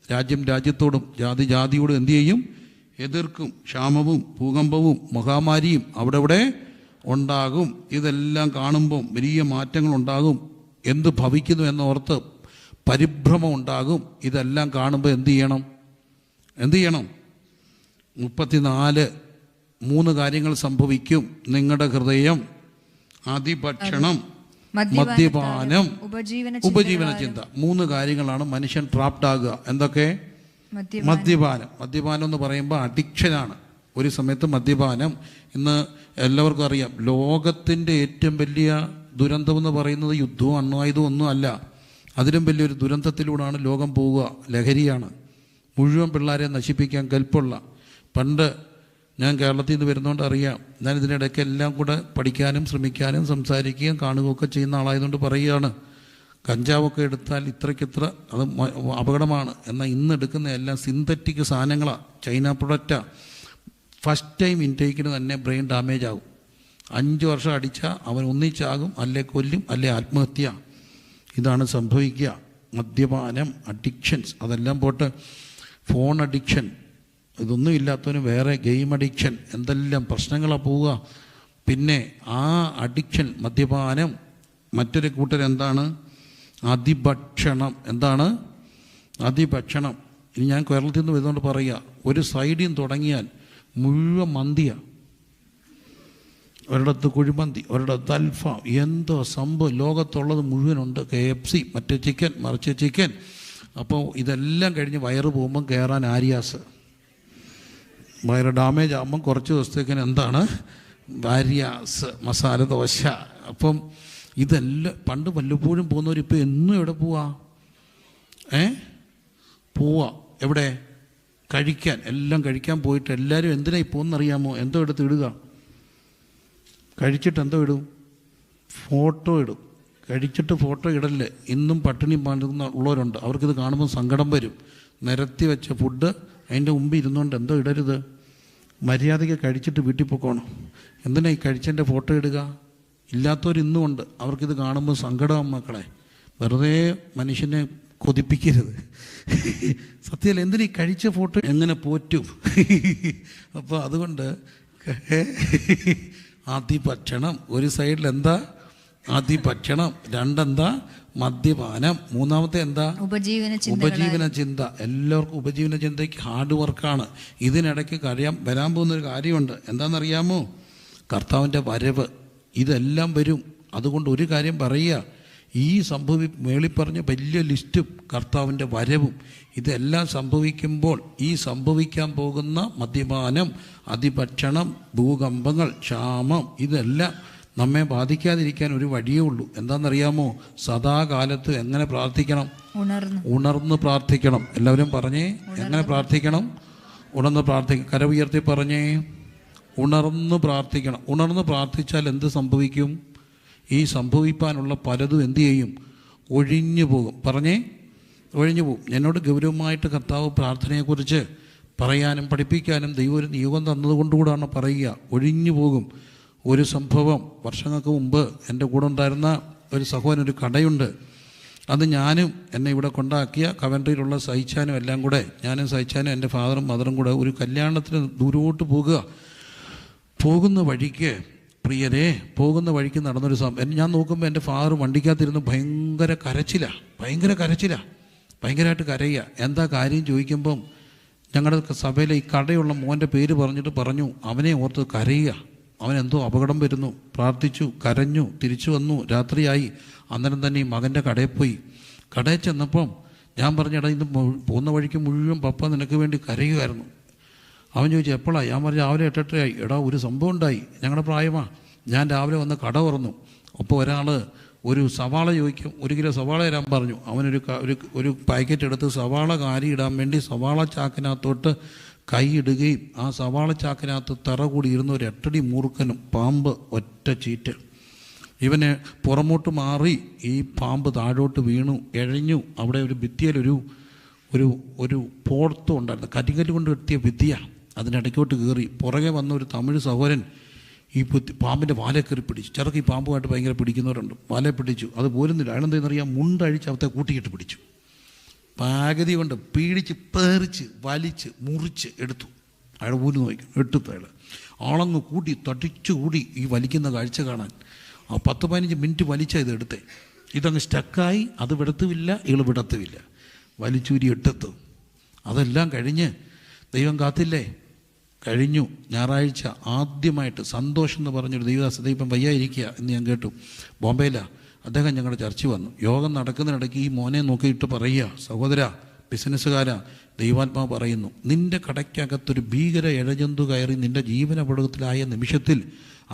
രാജ്യം രാജ്യത്തോടും ജാതി ജാതിയോടും എന്തു ചെയ്യും? എതിർക്കും. ക്ഷാമവും ഭൂകമ്പവും മഹാമാരിയും അവിടെ ഉണ്ടാകും. ഇതെല്ലാം കാണുമ്പം വലിയ മാറ്റങ്ങളുണ്ടാകും. എന്ത് ഭവിക്കുന്നു എന്നോർത്ത് പരിഭ്രമം ഉണ്ടാകും. ഇതെല്ലാം കാണുമ്പോൾ എന്തു ചെയ്യണം? 34 കാര്യങ്ങൾ സംഭവിക്കും. നിങ്ങളുടെ ഹൃദയം, അതിഭക്ഷണം, മദ്യപാനം, ഉപജീവന ചിന്ത. 3 കാര്യങ്ങളാണ് മനുഷ്യൻ ട്രാപ്ഡ് ആകുക. എന്തൊക്കെ? മദ്യപാനം എന്ന് പറയുമ്പോൾ അഡിക്ഷനാണ്. ഒരു സമയത്ത് മദ്യപാനം, ഇന്ന് എല്ലാവർക്കും അറിയാം, ലോകത്തിൻ്റെ ഏറ്റവും വലിയ ദുരന്തമെന്ന് പറയുന്നത് യുദ്ധവും അണ്വായുധവും ഒന്നും അല്ല. അതിലും വലിയൊരു ദുരന്തത്തിലൂടെയാണ് ലോകം പോവുക. ലഹരിയാണ്. മുഴുവൻ പിള്ളേരെ നശിപ്പിക്കാൻ കൽപ്പുള്ള. പണ്ട് ഞാൻ കേരളത്തിൽ നിന്ന് വരുന്നതുകൊണ്ട് അറിയാം. ഞാൻ ഇതിനിടയ്ക്ക് എല്ലാം കൂടെ പഠിക്കാനും ശ്രമിക്കാനും സംസാരിക്കുകയും കാണുകയൊക്കെ ചെയ്യുന്ന ആളായതുകൊണ്ട് പറയുകയാണ്, കഞ്ചാവൊക്കെ എടുത്താൽ ഇത്രയ്ക്കിത്ര അത് അപകടമാണ്. എന്നാൽ ഇന്ന് എടുക്കുന്ന എല്ലാം സിന്തറ്റിക് സാധനങ്ങളാണ്, ചൈന പ്രൊഡക്റ്റാണ്. ഫസ്റ്റ് ടൈം ഇൻടേക്കിന് തന്നെ ബ്രെയിൻ ഡാമേജ് ആകും. 5 വർഷം അടിച്ചാൽ അവൻ ഒന്നിച്ചാകും, അല്ലെ കൊല്ലും, അല്ലെ ആത്മഹത്യ. ഇതാണ് സംഭവിക്കുക. മദ്യപാനം, അഡിക്ഷൻസ്, അതെല്ലാം പോട്ട്. ഫോൺ അഡിക്ഷൻ, ഇതൊന്നും ഇല്ലാത്തവന് വേറെ ഗെയിം അഡിക്ഷൻ, എന്തെല്ലാം പ്രശ്നങ്ങളാണ് പോവുക. പിന്നെ ആ അഡിക്ഷൻ, മദ്യപാനം. മറ്റൊരു കൂട്ടർ എന്താണ്? അതിഭക്ഷണം. എന്താണ്? അതിഭക്ഷണം. ഇനി ഞാൻ കേരളത്തിൽ നിന്ന് വരുന്നതുകൊണ്ട് പറയുക, ഒരു സൈഡിൽ നിന്ന് തുടങ്ങിയാൽ മുഴുവൻ മന്തിയാണ്. ഒരിടത്ത് കുഴിമന്തി, ഒരിടത്ത് അൽഫാം, എന്തോ സംഭവം ലോകത്തുള്ളത് മുഴുവനുണ്ട്. KFC, മറ്റേ ചിക്കൻ, മറിച്ച് ചിക്കൻ. അപ്പോൾ ഇതെല്ലാം കഴിഞ്ഞ് വയറ് പോകുമ്പം കയറാൻ ആര്യാസ്. വയറ് ഡാമേജ് ആകുമ്പം കുറച്ച് ദിവസത്തേക്കിന് എന്താണ്? ആര്യാസ്, മസാല ദോശ. അപ്പം ഇതെല്ലാം പണ്ട് വല്ലപ്പോഴും പോകുന്നവരിപ്പോൾ എന്നും എവിടെ പോവാ? എവിടെ? കഴിക്കാൻ. എല്ലാം കഴിക്കാൻ പോയിട്ട് എല്ലാവരും എന്തിനായി പോകുന്നറിയാമോ? എന്തോ എടുത്ത് ഇടുക. കഴിച്ചിട്ട് എന്തോ ഇടും? ഫോട്ടോ ഇടും. കഴിച്ചിട്ട് ഫോട്ടോ ഇടല്ലേ. ഇന്നും പട്ടിണി പാടുന്ന ഉള്ളവരുണ്ട്. അവർക്കിത് കാണുമ്പോൾ സങ്കടം വരും. നിരത്തി വെച്ച ഫുഡ് അതിൻ്റെ മുമ്പിൽ ഇരുന്നുകൊണ്ട് എന്തോ ഇടരുത്. മര്യാദയ്ക്ക് കഴിച്ചിട്ട് വീട്ടിൽ പോക്കോണം. എന്തിനാ ഈ കഴിച്ചതിൻ്റെ ഫോട്ടോ ഇടുക? ഇല്ലാത്തവർ ഇന്നും ഉണ്ട്. അവർക്കിത് കാണുമ്പോൾ സങ്കടം. മക്കളെ, വെറുതെ മനുഷ്യനെ കൊതിപ്പിക്കരുത്. സത്യമല്ല, എന്തിനാ ഈ കഴിച്ച ഫോട്ടോ എങ്ങനെ പോറ്റും? അപ്പോൾ അതുകൊണ്ട് അതിഭക്ഷണം. ഒരു സൈഡിൽ എന്താ? അതിഭക്ഷണം. 2 എന്താ? മദ്യപാനം. 3-ാമത്തെ എന്താ? ഉപജീവന ചിന്ത. എല്ലാവർക്കും ഉപജീവന ചിന്തയ്ക്ക് ഹാർഡ് വർക്കാണ്. ഇതിനിടയ്ക്ക് വരാൻ പോകുന്നൊരു കാര്യമുണ്ട്. എന്താണെന്നറിയാമോ? കർത്താവിൻ്റെ വരവ്. ഇതെല്ലാം വരും. അതുകൊണ്ട് ഒരു കാര്യം പറയുക, ഈ മേളിൽ പറഞ്ഞ വലിയ ലിസ്റ്റും കർത്താവിൻ്റെ വരവും ഇതെല്ലാം സംഭവിക്കുമ്പോൾ ഈ സംഭവിക്കാൻ പോകുന്ന മദ്യപാനം, അതിഭക്ഷണം, ഭൂകമ്പങ്ങൾ, ക്ഷാമം, ഇതെല്ലാം നമ്മെ ബാധിക്കാതിരിക്കാൻ ഒരു വഴിയേ ഉള്ളൂ. എന്താണെന്നറിയാമോ? സദാകാലത്ത് എങ്ങനെ പ്രാർത്ഥിക്കണം? ഉണർന്ന് പ്രാർത്ഥിക്കണം. എല്ലാവരും പറഞ്ഞേ, എങ്ങനെ പ്രാർത്ഥിക്കണം? ഉണർന്ന് പ്രാർത്ഥിക്കണം. കര ഉയർത്തി പറഞ്ഞേ, ഉണർന്ന് പ്രാർത്ഥിക്കണം. ഉണർന്ന് പ്രാർത്ഥിച്ചാൽ എന്ത് സംഭവിക്കും? ഈ സംഭവിക്കാനുള്ള പലതും എന്തു ചെയ്യും? ഒഴിഞ്ഞു പോകും. പറഞ്ഞേ, ഒഴിഞ്ഞു പോകും. എന്നോട് ഗൗരവമായിട്ട് കർത്താവ് പ്രാർത്ഥനയെക്കുറിച്ച് പറയാനും പഠിപ്പിക്കാനും ദൈവം ഒരു നിയോഗം തന്നതുകൊണ്ടുകൂടാണ് പറയുക. ഒഴിഞ്ഞു പോകും. ഒരു സംഭവം വർഷങ്ങൾക്ക് മുമ്പ് എൻ്റെ കൂടെ ഉണ്ടായിരുന്ന ഒരു സഹോദരൻ, ഒരു കടയുണ്ട്. അത് ഞാനും എന്നെ ഇവിടെ കൊണ്ടാക്കിയ കവൻട്രിയിലുള്ള സഹിച്ചാനും എല്ലാം കൂടെ, ഞാനും സഹിച്ചാനും എൻ്റെ ഫാദറും മദറും കൂടെ ഒരു കല്യാണത്തിന് ദൂരോട്ട് പോകുന്ന വഴിക്ക്, പ്രിയരെ, പോകുന്ന വഴിക്ക് നടന്നൊരു ഞാൻ നോക്കുമ്പോൾ എൻ്റെ ഫാദർ വണ്ടിക്കകത്തിരുന്ന് ഭയങ്കര ഭയങ്കരമായിട്ട് കരയുക. എന്താ കാര്യം ചോദിക്കുമ്പം ഞങ്ങളുടെ സഭയിലെ ഈ കടയുള്ള മോൻ്റെ പേര് പറഞ്ഞു അവനെ ഓർത്ത് കരയുക. അവനെന്തോ അപകടം വരുന്നു. പ്രാർത്ഥിച്ചു, കരഞ്ഞു, തിരിച്ചു വന്നു. രാത്രിയായി. അന്നേരം തന്നെ ഈ മകൻ്റെ കടയിൽ പോയി. കടയിൽ ചെന്നപ്പം ഞാൻ പറഞ്ഞെടാ, ഇത് പോകുന്ന വഴിക്ക് മുഴുവൻ പപ്പ നിനക്ക് വേണ്ടി കരയുമായിരുന്നു. അവൻ ചോദിച്ചു എപ്പോഴാണ്? ഞാൻ പറഞ്ഞു രാവിലെ 8:30 എടാ, ഒരു സംഭവം ഉണ്ടായി. ഞങ്ങളുടെ പ്രായമാണ്. ഞാൻ രാവിലെ വന്ന് കട തുറന്നു. അപ്പോൾ ഒരാൾ ഒരു സവാള ചോദിക്കും. 1 കിലോ സവാള തരാൻ പറഞ്ഞു. അവനൊരു പാക്കറ്റ് എടുത്ത് സവാള കാരി ഇടാൻ വേണ്ടി സവാള ചാക്കിനകത്തോട്ട് കൈ ഇടുകയും ആ സവാള ചാക്കിനകത്ത് തറ കൂടി ഇരുന്ന ഒരു 8 അടി മൂർഖനും പാമ്പ് ഒറ്റ ചീറ്റ്. ഇവന് പുറമോട്ട് മാറി ഈ പാമ്പ് താഴോട്ട് വീണു, എഴഞ്ഞു. അവിടെ ഒരു ഭിത്തിയിലൊരു ഒരു പോർത്തും ഉണ്ടായിരുന്നു. കരിങ്കല്ല് കൊണ്ട് കെട്ടിയ ഭിത്തിയാണ്. അതിനിടയ്ക്കോട്ട് കയറി. പുറകെ വന്ന ഒരു തമിഴ് സഹോദരൻ ഈ പാമ്പിൻ്റെ വാലെ കയറി പിടിച്ചു. ചിലർക്ക് ഈ പാമ്പുമായിട്ട് ഭയങ്കര പിടിക്കുന്നവരുണ്ട്. വാലെ പിടിച്ചു. അത് പോരുന്നില്ല. അയാളെന്തെന്നറിയാം, മുണ്ടഴിച്ച് അവത്തെ കൂട്ടിയിട്ട് പിടിച്ചു. പകുതി കൊണ്ട് പീഡിച്ച് പേറിച്ച് വലിച്ച് മുറിച്ച് എടുത്തു. അയാൾ ഊരി നോക്കും, എടുത്തു. ആളങ്ങ് കൂടി തടിച്ചുകൂടി ഈ വലിക്കുന്ന കാഴ്ച കാണാൻ. 10-15 മിനിറ്റ് വലിച്ചാൽ ഇത് എടുത്തേ. ഇതങ്ങ് സ്റ്റക്കായി. അത് വിടത്തുമില്ല, ഇയാൾ വിടത്തുമില്ല. വലിച്ചൂരി എടുത്തു. അതെല്ലാം കഴിഞ്ഞ് ദൈവം കാത്തില്ലേ? കഴിഞ്ഞു. ഞായറാഴ്ച ആദ്യമായിട്ട് സന്തോഷം എന്ന് പറഞ്ഞൊരു ദൈവദാസ ദൈവം വയ്യായിരിക്കുക എന്ന് ഞാൻ കേട്ടു. ബോംബെയിലാണ്. അദ്ദേഹം ഞങ്ങളുടെ ചർച്ചിൽ വന്നു. യോഗം നടക്കുന്നതിനിടയ്ക്ക് ഈ മോനെ നോക്കിയിട്ട് പറയുക, സഹോദരാ, ബിസിനസ്സുകാരാ, ദൈവാത്മാവ് പറയുന്നു, നിൻ്റെ കടയ്ക്കകത്തൊരു ഭീകര ഇഴജന്തു കയറി നിൻ്റെ ജീവനപകടത്തിലായ നിമിഷത്തിൽ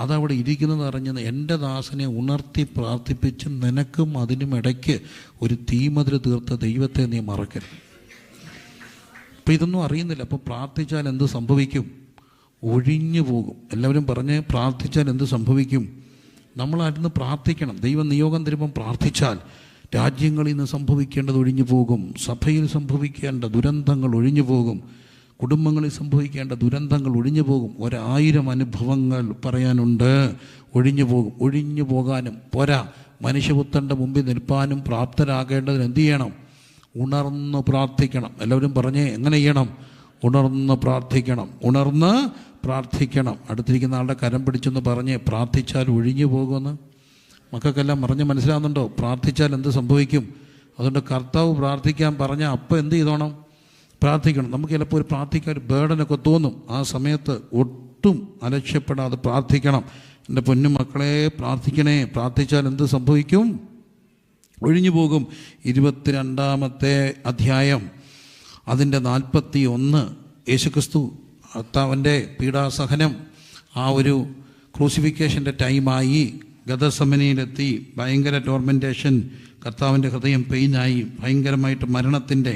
അതവിടെ ഇരിക്കുന്നത് അറിഞ്ഞെന്ന് എൻ്റെ ദാസനെ ഉണർത്തി പ്രാർത്ഥിപ്പിച്ച് നിനക്കും അതിനും ഇടയ്ക്ക് ഒരു തീമതിൽ തീർത്ത ദൈവത്തെ നീ മറക്കരുത്. അപ്പം ഇതൊന്നും അറിയുന്നില്ല. അപ്പോൾ പ്രാർത്ഥിച്ചാൽ എന്ത് സംഭവിക്കും? ഒഴിഞ്ഞു പോകും. എല്ലാവരും പറഞ്ഞ്, പ്രാർത്ഥിച്ചാൽ എന്ത് സംഭവിക്കും? നമ്മളായിരുന്നു പ്രാർത്ഥിക്കണം. ദൈവം നിയോഗം തരുമ്പം പ്രാർത്ഥിച്ചാൽ രാജ്യങ്ങളിൽ നിന്ന് സംഭവിക്കേണ്ടത് ഒഴിഞ്ഞു പോകും. സഭയിൽ സംഭവിക്കേണ്ട ദുരന്തങ്ങൾ ഒഴിഞ്ഞു പോകും. കുടുംബങ്ങളിൽ സംഭവിക്കേണ്ട ദുരന്തങ്ങൾ ഒഴിഞ്ഞു പോകും. 1000 അനുഭവങ്ങൾ പറയാനുണ്ട്. ഒഴിഞ്ഞു പോകും. ഒഴിഞ്ഞു പോകാനും പോരാ, മനുഷ്യപുത്രൻ്റെ മുമ്പിൽ നിൽപ്പാനും പ്രാപ്തരാകേണ്ടതിന് എന്ത് ചെയ്യണം? ഉണർന്ന് പ്രാർത്ഥിക്കണം. എല്ലാവരും പറഞ്ഞേ, എങ്ങനെ ചെയ്യണം? ഉണർന്ന് പ്രാർത്ഥിക്കണം. ഉണർന്ന് പ്രാർത്ഥിക്കണം. അടുത്തിരിക്കുന്ന ആളുടെ കരം പിടിച്ചെന്ന് പറഞ്ഞ്, പ്രാർത്ഥിച്ചാൽ ഒഴിഞ്ഞു പോകുമെന്ന്. മക്കൾക്കെല്ലാം പറഞ്ഞ് മനസ്സിലാകുന്നുണ്ടോ? പ്രാർത്ഥിച്ചാൽ എന്ത് സംഭവിക്കും? അതുകൊണ്ട് കർത്താവ് പ്രാർത്ഥിക്കാൻ പറഞ്ഞാൽ അപ്പം എന്ത് ചെയ്തോണം? പ്രാർത്ഥിക്കണം. നമുക്ക് ചിലപ്പോൾ ഒരു പ്രാർത്ഥിക്കാൻ ഒരു ബേർഡനൊക്കെ തോന്നും. ആ സമയത്ത് ഒട്ടും അലക്ഷ്യപ്പെടാതെ പ്രാർത്ഥിക്കണം. എൻ്റെ പൊന്നു മക്കളെ, പ്രാർത്ഥിക്കണേ. പ്രാർത്ഥിച്ചാൽ എന്ത് സംഭവിക്കും? ഒഴിഞ്ഞു പോകും. 22-ാമത്തെ അധ്യായം അതിൻ്റെ 41. യേശുക്രിസ്തു കർത്താവിൻ്റെ പീഡാസഹനം, ആ ഒരു ക്രൂസിഫിക്കേഷൻ്റെ ടൈമായി. ഗദസമനിയിലെത്തി. ഭയങ്കര ടോർമെൻറ്റേഷൻ. കർത്താവിൻ്റെ ഹൃദയം പെയിനായി. ഭയങ്കരമായിട്ട് മരണത്തിൻ്റെ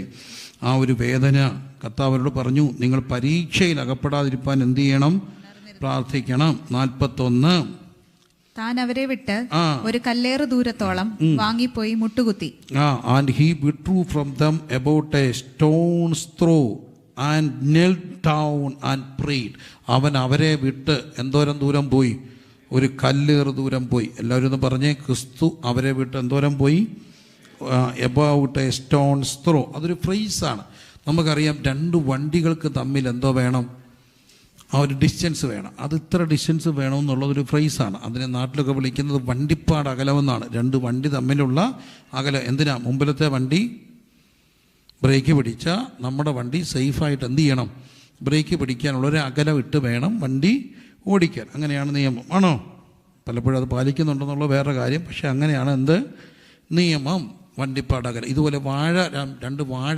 ആ ഒരു വേദന. കർത്താവരോട് പറഞ്ഞു, നിങ്ങൾ പരീക്ഷയിൽ അകപ്പെടാതിരിക്കാൻ എന്ത് ചെയ്യണം? പ്രാർത്ഥിക്കണം. 41. താൻ അവരെ വിട്ട് ഒരു കല്ലേറ് ദൂരത്തോളം വാങ്ങിപ്പോയി മുട്ടുകുത്തി. And he withdrew from them about a stone's throw and knelt down and prayed. അവൻ അവരെ വിട്ട് എന്തോരം ദൂരം പോയി? ഒരു കല്ലേറ് ദൂരം പോയി. എല്ലാവരും ഒന്ന് പറഞ്ഞേ, ക്രിസ്തു അവരെ വിട്ട് എന്തോരം പോയി? About A stones throw. അതൊരു ഫ്രേസാണ്. നമുക്കറിയാം, 2 വണ്ടികൾക്ക് തമ്മിൽ എന്തോ വേണം? ആ ഒരു ഡിസ്റ്റൻസ് വേണം. അത് ഇത്ര ഡിസ്റ്റൻസ് വേണമെന്നുള്ളതൊരു ഫ്രേസാണ്. അതിനെ നാട്ടിലൊക്കെ വിളിക്കുന്നത് വണ്ടിപ്പാട് അകലമെന്നാണ്. 2 വണ്ടി തമ്മിലുള്ള അകലം. എന്തിനാ? മുമ്പിലത്തെ വണ്ടി ബ്രേക്ക് പിടിച്ചാൽ നമ്മുടെ വണ്ടി സേഫായിട്ട് എന്ത് ചെയ്യണം? ബ്രേക്ക് പിടിക്കാനുള്ളൊരു അകലം ഇട്ട് വേണം വണ്ടി ഓടിക്കാൻ. അങ്ങനെയാണ് നിയമം. ആണോ? പലപ്പോഴും അത് പാലിക്കുന്നുണ്ടെന്നുള്ള വേറെ കാര്യം. പക്ഷെ അങ്ങനെയാണ് എന്ത് നിയമം? വണ്ടിപ്പാട് അകലം. ഇതുപോലെ 2 വാഴ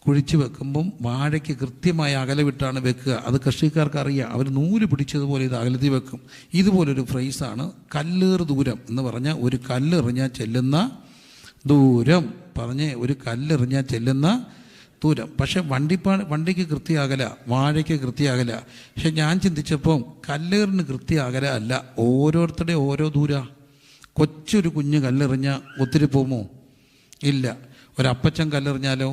കുഴിച്ച് വെക്കുമ്പം വാഴയ്ക്ക് കൃത്യമായ അകലവിട്ടാണ് വെക്കുക. അത് കൃഷിക്കാർക്ക് അറിയാം. അവർ നൂല് പിടിച്ചതുപോലെ ഇത് അകലത്തിൽ വെക്കും. ഇതുപോലൊരു ഫ്രേസാണ് കല്ലേറ് ദൂരം എന്ന് പറഞ്ഞാൽ, ഒരു കല്ലെറിഞ്ഞാൽ ചെല്ലുന്ന ദൂരം. പറഞ്ഞേ, ഒരു കല്ലെറിഞ്ഞാൽ ചെല്ലുന്ന ദൂരം. പക്ഷെ വണ്ടിക്ക് കൃത്യമാകല, വാഴയ്ക്ക് കൃത്യമാകല. പക്ഷെ ഞാൻ ചിന്തിച്ചപ്പം കല്ലേറിന് കൃത്യമാകല അല്ല, ഓരോരുത്തരുടെ ഓരോ ദൂര. കൊച്ചൊരു കുഞ്ഞ് കല്ലെറിഞ്ഞാൽ ഒത്തിരി പോകുമോ? ഇല്ല. ഒരപ്പച്ചൻ കല്ലെറിഞ്ഞാലോ,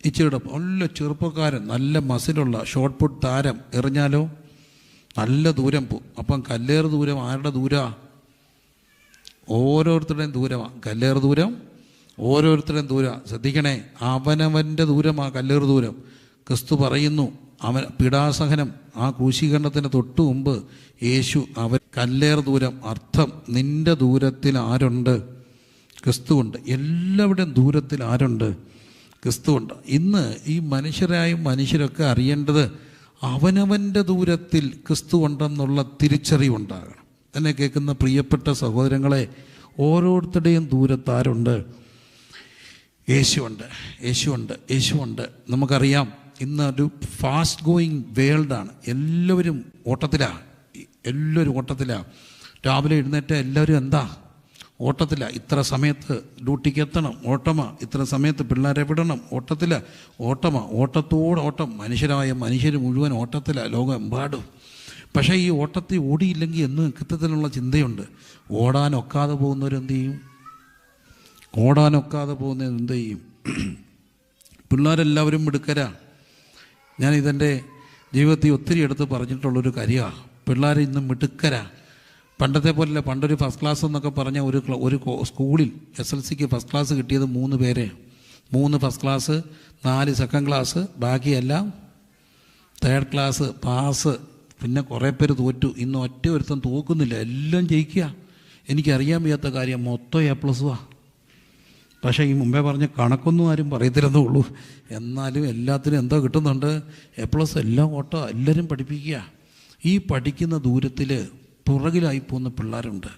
ഇച്ചിരിയുടെ നല്ല ചെറുപ്പക്കാരൻ നല്ല മസിലുള്ള ഷോർട്ട് പുട്ട് താരം എറിഞ്ഞാലോ നല്ല ദൂരം പോവും. അപ്പം കല്ലേറ് ദൂരം ആരുടെ ദൂരമാണ്? ഓരോരുത്തരുടെയും ദൂരമാണ് കല്ലേറ് ദൂരം. ഓരോരുത്തരുടെയും ദൂരം ശ്രദ്ധിക്കണേ, അവനവൻ്റെ ദൂരമാണ് കല്ലേറ് ദൂരം. ക്രിസ്തു പറയുന്നു, അവൻ പീഡാസഹനം, ആ ക്രൂശീകരണത്തിന് തൊട്ടു മുമ്പ് യേശു അവൻ കല്ലേറ് ദൂരം. അർത്ഥം, നിൻ്റെ ദൂരത്തിൽ ആരുണ്ട്? ക്രിസ്തുവുണ്ട്. എല്ലാവരുടെയും ദൂരത്തിൽ ആരുണ്ട്? ക്രിസ്തുവുണ്ട്. ഇന്ന് ഈ മനുഷ്യരൊക്കെ അറിയേണ്ടത് അവനവൻ്റെ ദൂരത്തിൽ ക്രിസ്തു ഉണ്ടെന്നുള്ള തിരിച്ചറിവുണ്ടാകണം. എന്നെ കേൾക്കുന്ന പ്രിയപ്പെട്ട സഹോദരങ്ങളെ, ഓരോരുത്തരുടെയും ദൂരത്താരുണ്ട്? യേശുവുണ്ട്, യേശുവുണ്ട്, യേശുവുണ്ട്. നമുക്കറിയാം, ഇന്നൊരു ഫാസ്റ്റ് ഗോയിങ് വേൾഡാണ്. എല്ലാവരും ഓട്ടത്തിലാണ്. രാവിലെ എഴുന്നേറ്റ് എല്ലാവരും എന്താ? ഓട്ടത്തിലാണ്. ഇത്ര സമയത്ത് ഡ്യൂട്ടിക്ക് എത്തണം, ഓട്ടമാണ്. ഇത്ര സമയത്ത് പിള്ളേരെ വിടണം, ഓട്ടമാണ്. ഓട്ടം. മനുഷ്യർ മുഴുവൻ ഓട്ടത്തിലാണ് ലോകമെമ്പാടും. പക്ഷേ ഈ ഓട്ടത്തിൽ ഓടിയില്ലെങ്കിൽ എന്ന് കൃത്യത്തിലുള്ള ചിന്തയുണ്ട്. ഓടാനൊക്കാതെ പോകുന്നവരെന്ത് ചെയ്യും? പിള്ളേരെല്ലാവരും മിടുക്കരാ. ഞാനിതെൻ്റെ ജീവിതത്തിൽ ഒത്തിരി എടുത്ത് പറഞ്ഞിട്ടുള്ളൊരു കാര്യമാണ്. പിള്ളേർ ഇന്ന് മിടുക്കരാ. പണ്ടത്തെ പോലെയല്ല. പണ്ടൊരു ഫസ്റ്റ് ക്ലാസ് എന്നൊക്കെ പറഞ്ഞ ഒരു സ്കൂളിൽ SLCക്ക് ഫസ്റ്റ് ക്ലാസ് കിട്ടിയത് 3 പേരെ. 3 ഫസ്റ്റ് ക്ലാസ്, 4 സെക്കൻഡ് ക്ലാസ്, ബാക്കിയെല്ലാം തേർഡ് ക്ലാസ് പാസ്. പിന്നെ കുറേ പേര് തോറ്റു. ഇന്ന് ഒറ്റ ഒരുത്തം തോക്കുന്നില്ല, എല്ലാം ജയിക്കുക. എനിക്കറിയാൻ വയ്യാത്ത കാര്യം, മൊത്തം A+. പക്ഷേ ഈ മുമ്പേ പറഞ്ഞ കണക്കൊന്നും ആരും പറയത്തില്ലെന്നേ ഉള്ളൂ. എന്നാലും എല്ലാത്തിനും എന്തോ കിട്ടുന്നുണ്ട്, A+. എല്ലാം ഓട്ടോ, എല്ലാവരും പഠിപ്പിക്കുക. ഈ പഠിക്കുന്ന ദൂരത്തിൽ പുറകിലായി പോകുന്ന പിള്ളേരുണ്ട്.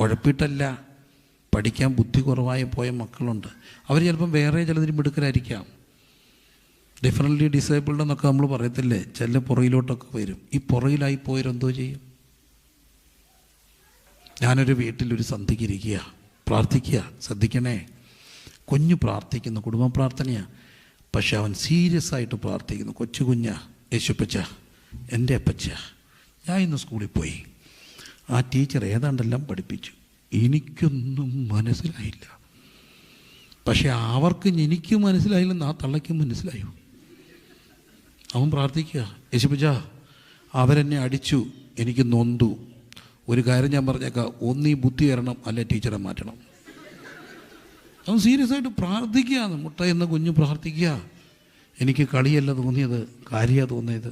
ഉഴപ്പിട്ടല്ല, പഠിക്കാൻ ബുദ്ധി കുറവായി പോയ മക്കളുണ്ട്. അവർ ചിലപ്പം വേറെ ചിലതിന് മിടുക്കരായിരിക്കാം. ഡിഫറൻ്റ്ലി ഡിസേബിൾഡ് എന്നൊക്കെ നമ്മൾ പറയത്തില്ലേ, ചില പുറകിലോട്ടൊക്കെ വരും. ഈ പുറകിലായി പോയവരെന്തോ ചെയ്യും? ഞാനൊരു വീട്ടിലൊരു സന്ധ്യയ്ക്ക് ഇരിക്കുക, പ്രാർത്ഥിക്കുക. ശ്രദ്ധിക്കണേ, കുഞ്ഞു പ്രാർത്ഥിക്കുന്നു, കുടുംബ പ്രാർത്ഥനയാണ്. പക്ഷെ അവൻ സീരിയസ് ആയിട്ട് പ്രാർത്ഥിക്കുന്നു. കൊച്ചുകുഞ്ഞ, യേശുപ്പച്ച, എൻ്റെ അപ്പച്ച, ഞാൻ ഇന്ന് സ്കൂളിൽ പോയി, ആ ടീച്ചർ ഏതാണ്ടെല്ലാം പഠിപ്പിച്ചു, എനിക്കൊന്നും മനസ്സിലായില്ല. പക്ഷെ അവർക്ക് എനിക്ക് മനസ്സിലായില്ലെന്ന് ആ തള്ളയ്ക്കും മനസ്സിലായോ? അവൻ പ്രാർത്ഥിക്കുക, യേശുപ്പച്ച അവരെന്നെ അടിച്ചു, എനിക്ക് നൊന്തു. ഒരു കാര്യം ഞാൻ പറഞ്ഞേക്കാം, ഒന്നീ ബുദ്ധി കയറണം, അല്ലെ ടീച്ചറെ മാറ്റണം. അവൻ സീരിയസ് ആയിട്ട് പ്രാർത്ഥിക്കുക. മുട്ട എന്ന കുഞ്ഞ് പ്രാർത്ഥിക്കുക. എനിക്ക് കളിയല്ല തോന്നിയത്, കാര്യമാണ് തോന്നിയത്.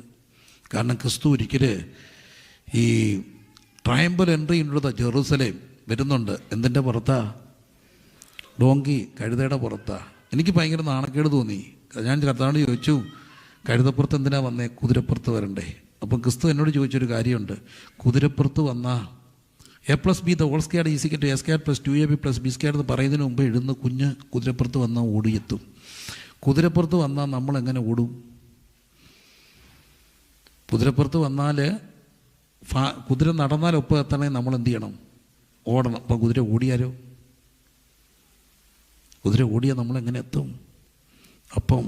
കാരണം ക്രിസ്തു ഒരിക്കൽ ഈ ട്രയംബൽ എൻട്രി ഉള്ളത് ജെറൂസലേം വരുന്നുണ്ട്. എന്തിൻ്റെ പുറത്താ? ഡോങ്കി, കഴുതയുടെ പുറത്താ. എനിക്ക് ഭയങ്കര നാണക്കേട് തോന്നി. ഞാൻ കർത്താവിനോട് ചോദിച്ചു, കഴുതപ്പുറത്ത് എന്തിനാ വന്നേ? കുതിരപ്പുറത്ത് വരണ്ടേ? അപ്പം ക്രിസ്തു എന്നോട് ചോദിച്ചൊരു കാര്യമുണ്ട്. കുതിരപ്പുറത്ത് വന്നാൽ A+B the whole squared is equal to A squared plus 2AB plus B squared എന്ന് പറയുന്നതിന് മുമ്പ് എഴുതുന്ന കുഞ്ഞ് കുതിരപ്പുറത്ത് വന്നാൽ ഓടിയെത്തും. കുതിരപ്പുറത്ത് വന്നാൽ നമ്മളെങ്ങനെ ഓടും? കുതിരപ്പുറത്ത് വന്നാൽ കുതിര നടന്നാൽ ഒപ്പം എത്തണമെങ്കിൽ നമ്മൾ എന്ത് ചെയ്യണം? ഓടണം. അപ്പം കുതിര ഓടിയാലോ? കുതിര ഓടിയാൽ നമ്മളെങ്ങനെ എത്തും? അപ്പം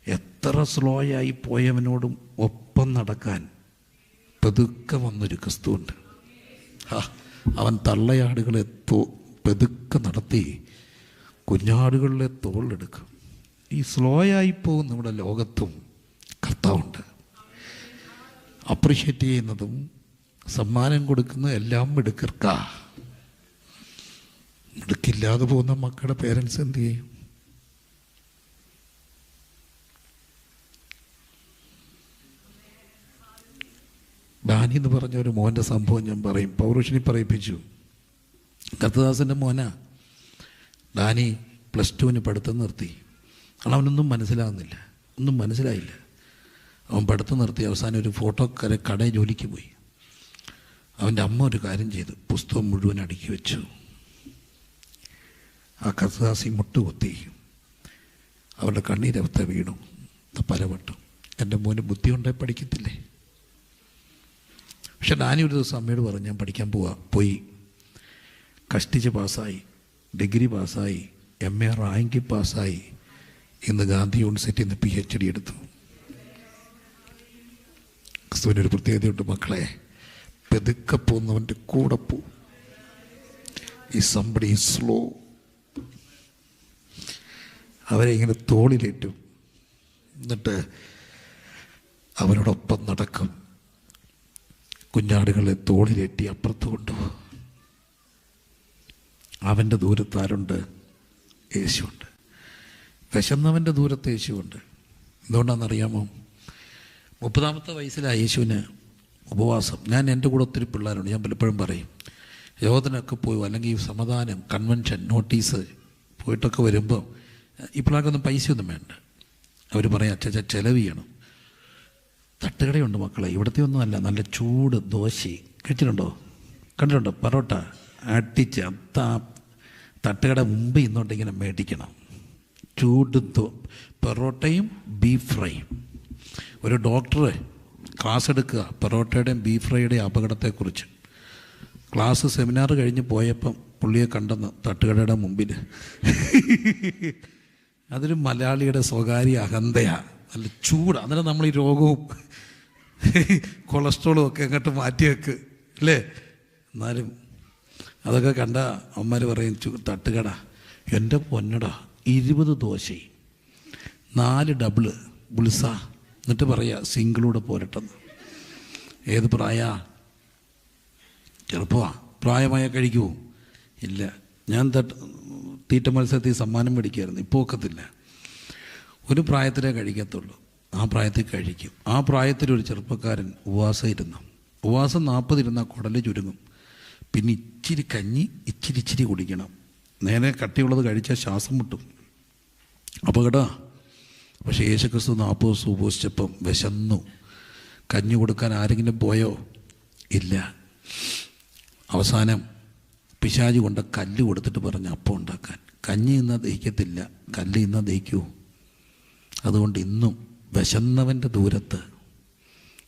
എത്ര സ്ലോയായി പോയവനോടും ഒപ്പം നടക്കാൻ പതുക്കെ വന്നൊരു ക്രിസ്തുവുണ്ട്. അവൻ തള്ളയാടുകളെ പതുക്കെ നടത്തി കുഞ്ഞാടുകളിലെ തോളെടുക്കും. ഈ സ്ലോയായി പോകും നമ്മുടെ ലോകത്തും കർത്താവുണ്ട്. അപ്രിഷ്യേറ്റ് ചെയ്യുന്നതും സമ്മാനം കൊടുക്കുന്നതും എല്ലാം മിടുക്കർക്കാ. മിടുക്കില്ലാതെ പോകുന്ന മക്കളുടെ പേരൻസ് എന്ത് ചെയ്യും? ഡാനി എന്ന് പറഞ്ഞ ഒരു മോൻ്റെ സംഭവം ഞാൻ പറയും, പൗരുഷനി പറയിപ്പിച്ചു. കർത്തദാസൻ്റെ മോനാ ഡാനി. +2 പഠിത്തം നിർത്തി. അവനൊന്നും മനസ്സിലാകുന്നില്ല, ഒന്നും മനസ്സിലായില്ല. അവൻ പഠിത്തം നിർത്തി. അവസാനം ഒരു ഫോട്ടോ കടയിൽ ജോലിക്ക് പോയി. അവൻ്റെ അമ്മ ഒരു കാര്യം ചെയ്തു, പുസ്തകം മുഴുവൻ അടുക്കി വെച്ചു. ആ കർത്തദാസി മുട്ടുകുത്തി. അവരുടെ കണ്ണീരവസ്ഥ വീണു. പലവട്ടം എൻ്റെ മോന് ബുദ്ധി കൊണ്ടേ പഠിക്കത്തില്ലേ. പക്ഷെ ഡാനി ഒരു ദിവസം അമ്മയോട് പറഞ്ഞു, ഞാൻ പഠിക്കാൻ പോയി. കഷ്ടിച്ച് പാസ്സായി, ഡിഗ്രി പാസ്സായി, MA റാങ്കിൽ പാസ്സായി. ഇന്ന് ഗാന്ധി യൂണിവേഴ്സിറ്റിയിൽ നിന്ന് PhD എടുത്തു. ക്രിസ്തുവിനൊരു പ്രത്യേകതയുണ്ട് മക്കളെ, പെതുക്കെ പോകുന്നവൻ്റെ കൂടെ പോവും. ഈ സംബടി സ്ലോ. അവരെ ഇങ്ങനെ തോളിലേറ്റും, എന്നിട്ട് അവരോടൊപ്പം നടക്കും. കുഞ്ഞാടുകളെ തോളിലേറ്റി അപ്പുറത്ത് കൊണ്ടുപോകും. അവൻ്റെ ദൂരത്ത് ആരുണ്ട്? യേശുണ്ട്. വിശന്നവൻ്റെ ദൂരത്ത് യേശുണ്ട്. എന്തുകൊണ്ടാണെന്നറിയാമോ? 30ാമത്തെ വയസ്സിലാണ് യേശുവിന് ഉപവാസം. ഞാൻ എൻ്റെ കൂടെ ഒത്തിരി പിള്ളേരുണ്ട്. ഞാൻ പലപ്പോഴും പറയും, യോഗത്തിനൊക്കെ പോയി അല്ലെങ്കിൽ ഈ സമാധാനം കൺവെൻഷൻ നോട്ടീസ് പോയിട്ടൊക്കെ വരുമ്പോൾ ഈ പിള്ളേർക്കൊന്നും പൈസയൊന്നും വേണ്ട. അവർ പറയും, അച്ഛാ ചിലവ് ചെയ്യണം. തട്ടുകടയുണ്ട് മക്കളെ, ഇവിടുത്തെ ഒന്നും അല്ല, നല്ല ചൂട് ദോശ കഴിച്ചിട്ടുണ്ടോ? കണ്ടിട്ടുണ്ടോ? പൊറോട്ട അടിച്ച് തട്ടുകട മുമ്പ് ഇന്നോട്ട് ഇങ്ങനെ മേടിക്കണം. ചൂട് പൊറോട്ടയും ബീഫ് ഫ്രൈയും. ഒരു ഡോക്ടർ ക്ലാസ് എടുക്കുക പൊറോട്ടയുടെയും ബീഫ് ഫ്രൈയുടെയും അപകടത്തെക്കുറിച്ച്. ക്ലാസ് സെമിനാർ കഴിഞ്ഞ് പോയപ്പം പുള്ളിയെ കണ്ടെന്ന് തട്ടുകടയുടെ മുമ്പിൽ. അതൊരു മലയാളിയുടെ സ്വകാര്യ അഹന്തയാണ്. നല്ല ചൂട്. അന്നേരം നമ്മൾ ഈ രോഗവും കൊളസ്ട്രോളും ഒക്കെ അങ്ങോട്ട് മാറ്റി വെക്ക് അല്ലേ? എന്നാലും അതൊക്കെ കണ്ട അമ്മമാർ പറയും, തട്ടുകട എൻ്റെ പൊന്നടാ 20 ദോശ 4 ഡബിള് ബുൾസ, എന്നിട്ട് പറയാ സിംഗിളൂടെ പോരട്ടെന്ന്. ഏത് പ്രായ? ചെറുപ്പമാ? പ്രായമായ കഴിക്കുമോ? ഇല്ല. ഞാൻ തീറ്റ മത്സരത്തിൽ സമ്മാനം മേടിക്കുമായിരുന്നു. ഇപ്പോൾ ഒക്കത്തില്ല. ഒരു പ്രായത്തിലേ കഴിക്കത്തുള്ളൂ. ആ പ്രായത്തിൽ കഴിക്കും. ആ പ്രായത്തിലൊരു ചെറുപ്പക്കാരൻ ഉപവാസം ഇരുന്നു. ഉപവാസം 40 ഇരുന്നാൽ കുടല് ചുരുങ്ങും. പിന്നെ ഇച്ചിരി കഞ്ഞി ഇച്ചിരി കുടിക്കണം. നേരെ കട്ടിയുള്ളത് കഴിച്ചാൽ ശ്വാസം മുട്ടും, അപകടമാണ്. പക്ഷേ യേശുക്രിസ്തു 40 ദിവസം ഉപവസിച്ചപ്പം വിശന്നു. കഞ്ഞി കൊടുക്കാൻ ആരെങ്കിലും പോയോ? ഇല്ല. അവസാനം പിശാച് കൊണ്ട് കല്ല് കൊടുത്തിട്ട് പറഞ്ഞ് അപ്പം ഉണ്ടാക്കാൻ. കഞ്ഞി ഇന്നാൽ ദഹിക്കത്തില്ല, കല്ല് ഇന്നാൽ ദഹിക്കൂ. അതുകൊണ്ട് ഇന്നും വിശന്നവൻ്റെ ദൂരത്ത്,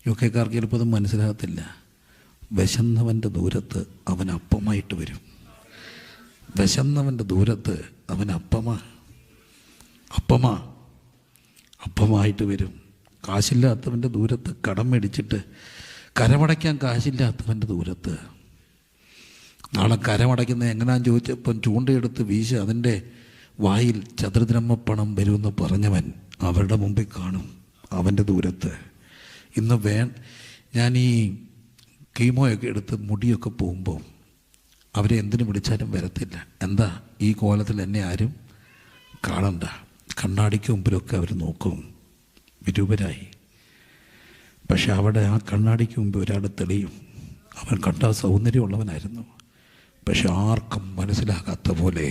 യുകെക്കാർക്ക് ചിലപ്പോൾ അത് മനസ്സിലാകത്തില്ല, വിശന്നവൻ്റെ ദൂരത്ത് അവൻ അപ്പമായിട്ട് വരും. വിശന്നവൻ്റെ ദൂരത്ത് അവൻ അപ്പമായിട്ട് വരും. കാശില്ലാത്തവൻ്റെ ദൂരത്ത് കടം മേടിച്ചിട്ട് കരമടയ്ക്കാൻ കാശില്ലാത്തവൻ്റെ ദൂരത്ത്. നാളെ കരമടയ്ക്കുന്നത് എങ്ങനെയാണെന്ന് ചോദിച്ചപ്പം ചൂണ്ടയെടുത്ത് വീശ അതിൻ്റെ വായിൽ ചതുരദ്രഹ്മപ്പണം വരുമെന്ന് പറഞ്ഞവൻ അവരുടെ മുമ്പിൽ കാണും അവൻ്റെ ദൂരത്ത്. ഇന്ന് ഞാൻ ഈ കീമോയൊക്കെ എടുത്ത് മുടിയൊക്കെ പോകുമ്പോൾ അവരെ എന്തിനു വിളിച്ചാലും വരത്തില്ല. എന്താ? ഈ കോലത്തിൽ എന്നെ ആരും കാണണ്ട. കണ്ണാടിക്ക് മുമ്പിലൊക്കെ അവർ നോക്കും, വിരൂപരായി. പക്ഷെ അവിടെ ആ കണ്ണാടിക്ക് മുമ്പ് ഒരാൾ തെളിയും. അവൻ കണ്ട സൗന്ദര്യമുള്ളവനായിരുന്നു, പക്ഷെ ആർക്കും മനസ്സിലാകാത്ത പോലെ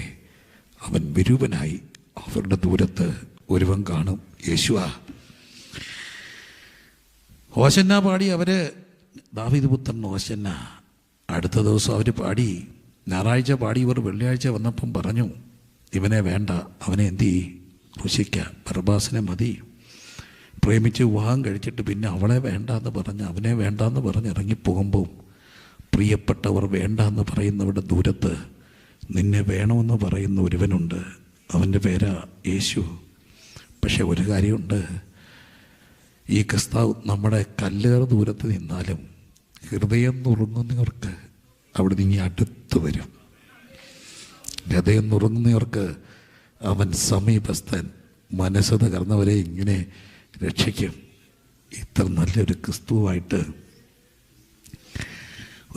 അവൻ വിരൂപനായി. അവരുടെ ദൂരത്ത് ഒരുവൻ കാണും, യേശുവാ. ഹോശന്ന പാടി അവർ, ദാവീദ് പുത്രൻ ഹോശന്ന. അടുത്ത ദിവസം അവർ പാടി, ഞായറാഴ്ച പാടി. ഇവർ വെള്ളിയാഴ്ച വന്നപ്പം പറഞ്ഞു, ഇവനെ വേണ്ട, അവനെ എന്ത് ചെയ്യും? ക്രൂശിക്കുക, ബർബാസിനെ മതി. പ്രേമിച്ച് വിവാഹം കഴിച്ചിട്ട് പിന്നെ അവളെ വേണ്ടാന്ന് പറഞ്ഞ് അവനെ വേണ്ടാന്ന് പറഞ്ഞ് ഇറങ്ങിപ്പോകുമ്പോൾ പ്രിയപ്പെട്ടവർ വേണ്ടാന്ന് പറയുന്നവരുടെ ദൂരത്ത് നിന്നെ വേണമെന്ന് പറയുന്ന ഒരുവനുണ്ട്. അവൻ്റെ പേരാ യേശു. പക്ഷെ ഒരു കാര്യമുണ്ട്, ഈ ക്രിസ്താവ് നമ്മുടെ കല്ലേറ് ദൂരത്ത് നിന്നാലും ഹൃദയം നുറുങ്ങുന്നവർക്ക് അവിടെ നിന്ന് അടുത്ത് വരും. ഹൃദയം നുറുങ്ങുന്നവർക്ക് അവൻ സമീപസ്ഥൻ. മനസ്സ് തകർന്നവരെ ഇങ്ങനെ രക്ഷിക്കും. ഇത്ര നല്ലൊരു ക്രിസ്തുവായിട്ട്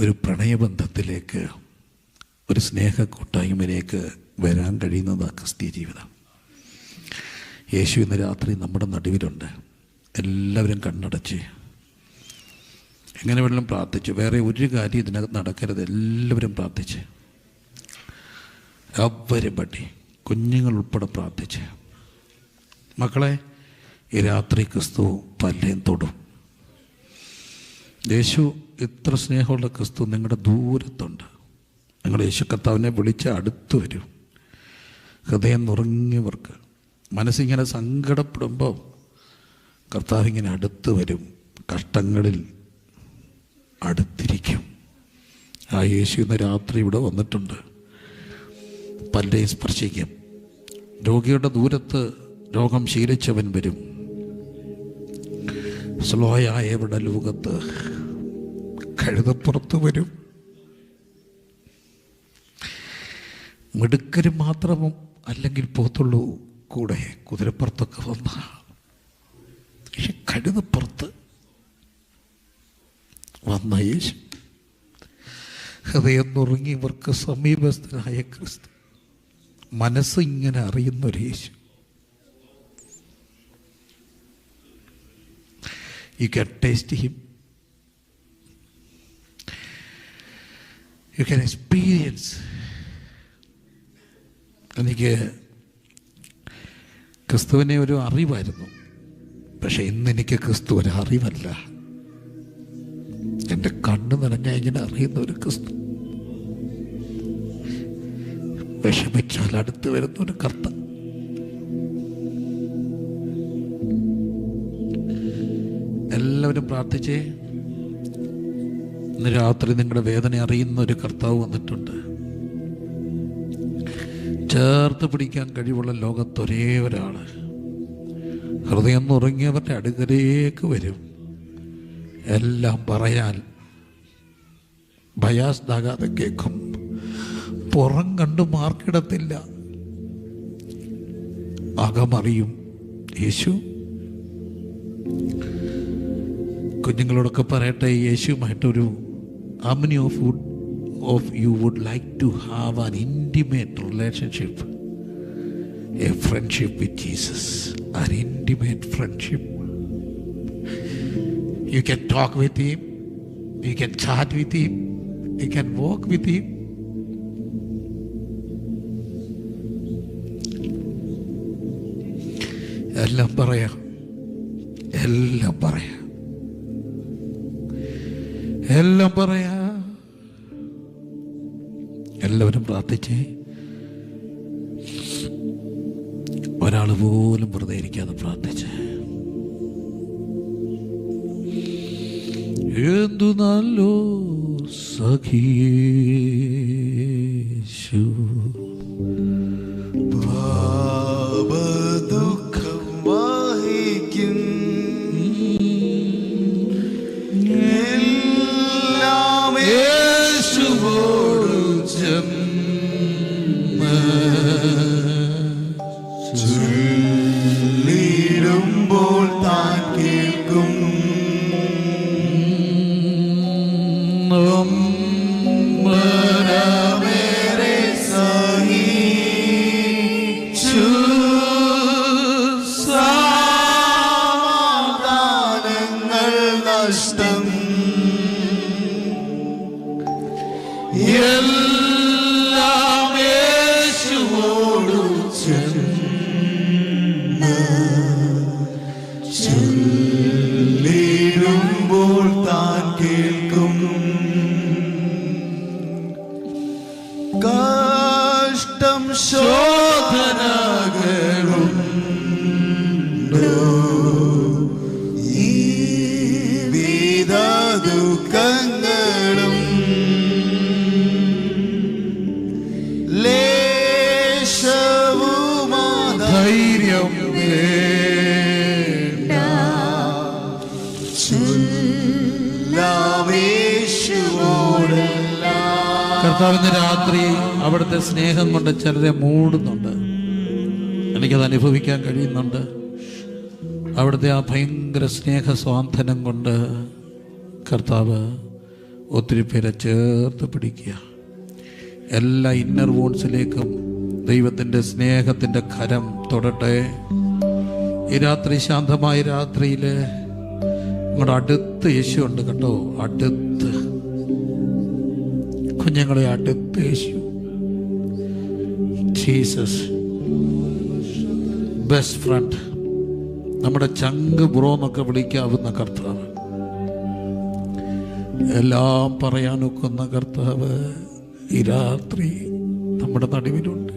ഒരു പ്രണയബന്ധത്തിലേക്ക്, ഒരു സ്നേഹ കൂട്ടായ്മയിലേക്ക് വരാൻ കഴിയുന്നതാണ് ക്രിസ്തീയ ജീവിതം. യേശു ഇന്ന് രാത്രി നമ്മുടെ നടുവിലുണ്ട്. എല്ലാവരും കണ്ണടച്ച് എങ്ങനെ വേണമെങ്കിലും പ്രാർത്ഥിച്ചു. വേറെ ഒരു കാര്യം ഇതിനകത്ത് നടക്കരുത്. എല്ലാവരും പ്രാർത്ഥിച്ച്, അവരും പട്ടി കുഞ്ഞുങ്ങൾ ഉൾപ്പെടെ പ്രാർത്ഥിച്ച്. മക്കളെ, ഈ രാത്രി ക്രിസ്തു പല്ലേം തൊടും. യേശു ഇത്ര സ്നേഹമുള്ള ക്രിസ്തു നിങ്ങളുടെ ദൂരത്തുണ്ട്. നിങ്ങൾ യേശു കർത്താവിനെ വിളിച്ച് അടുത്ത് വരും. ഹൃദയം നുറുങ്ങിയവർക്ക്, മനസ്സിങ്ങനെ സങ്കടപ്പെടുമ്പോൾ കർത്താവ് ഇങ്ങനെ അടുത്ത് വരും. കഷ്ടങ്ങളിൽ അടുത്തിരിക്കും. ആ യേശു ഇന്ന് രാത്രി ഇവിടെ വന്നിട്ടുണ്ട്. പല്ലേം സ്പർശിക്കും. രോഗിയുടെ ദൂരത്ത് രോഗം ശീലിച്ചവൻ വരും. സ്ലോയായവരുടെ ലോകത്ത് കഴുതപ്പുറത്ത് വരും. മിടുക്കര് മാത്രം അല്ലെങ്കിൽ പോത്തുള്ളൂ. കൂടെ കുതിരപ്പുറത്തൊക്കെ വന്ന, പക്ഷെ കഴുതപ്പുറത്ത് വന്ന യേശു, ഹൃദയം നുറുങ്ങിയവർക്ക് സമീപസ്ഥനായ ക്രിസ്തു, മനസ്സ് ഇങ്ങനെ അറിയുന്നൊരു യേശു. You can taste him. You can experience. എനിക്ക് ക്രിസ്തുവിനെ ഒരു അറിവായിരുന്നു, പക്ഷെ ഇന്നെനിക്ക് ക്രിസ്തു ഒരു അറിവല്ല. എൻ്റെ കണ്ണ് നനഞ്ഞ ഇങ്ങനെ അറിയുന്ന ഒരു ക്രിസ്തു, വിഷമിച്ചാൽ അടുത്ത് വരുന്ന ഒരു കർത്താവ്. എല്ലാവരും പ്രാർത്ഥിച്ചേ. ഇന്ന് രാത്രി നിങ്ങളുടെ വേദന അറിയുന്ന ഒരു കർത്താവ് വന്നിട്ടുണ്ട്. ചേർത്ത് പിടിക്കാൻ കഴിവുള്ള ലോകത്തൊരേ ഒരാള് ഹൃദയം നുറുങ്ങിയവരുടെ അടുക്കലേക്ക് വരും. എല്ലാം പറയാൻ ഭയാസ്താകാതെ കേൾക്കും. പുറം കണ്ട് മാർക്കിടത്തില്ല, അകമറിയും യേശു. കുഞ്ഞുങ്ങളോടൊക്കെ പറയട്ടെ, യേശുവുമായിട്ടൊരു how many of you would like to have an intimate relationship, a friendship with Jesus, an intimate friendship? You can talk with him, you can chat with him, you can walk with him. എല്ലാം പറയാം, എല്ലാം പറയാം, എല്ലാം പറയാ. എല്ലാവരും പ്രാർത്ഥിച്ചേ. ഒരാൾ പോലും വെറുതെ ഇരിക്കാതെ പ്രാർത്ഥിച്ചേ. എന്തു നല്ലോ സഖീയേശു, പാപദുഃഖം വഹിക്കും എല്ലാം യേശുവോടു ചൊല്ലിടുമ്പോൾ താൻ കേൾക്കും. മരമേറെ സഹിച്ചു സമാധാനങ്ങൾ നഷ്ടം എല്ലാം യേശുവോടു ചൊല്ലിടുമ്പോൾ താൻ കേൾക്കും. കഷ്ടം ശോധനകളും ഈ വിധ ദുഃഖങ്ങളും ലേശവുമാ ധൈര്യം വേണ്ട, കർത്താവിന് രാത്രി അവിടുത്തെ സ്നേഹം കൊണ്ട് ചിലരെ മൂടുന്നുണ്ട്. എനിക്കത് അനുഭവിക്കാൻ കഴിയുന്നുണ്ട്. അവിടുത്തെ ആ ഭയങ്കര സ്നേഹ സ്വാന്തനം കൊണ്ട് കർത്താവ് ഒത്തിരി പേരെ ചേർത്ത് പിടിക്കുക. എല്ലാ ഇന്നർ വോൺസിലേക്കും ദൈവത്തിൻ്റെ സ്നേഹത്തിൻ്റെ കരം തൊടട്ടെ. ഈ രാത്രി, ശാന്തമായ രാത്രിയിൽ നിങ്ങളുടെ അടുത്ത് യേശു ഉണ്ട് കേട്ടോ. അടുത്ത് കുഞ്ഞുങ്ങളെ അടുത്ത് യേശു, ജീസസ് ബെസ്റ്റ് ഫ്രണ്ട്, നമ്മുടെ ചങ്ക് ബ്രോ എന്നൊക്കെ വിളിക്കാവുന്ന കർത്താവ്, എല്ലാം പറയാനൊക്കുന്ന കർത്താവ് ഈ രാത്രി നമ്മുടെ നടുവിലുണ്ട്.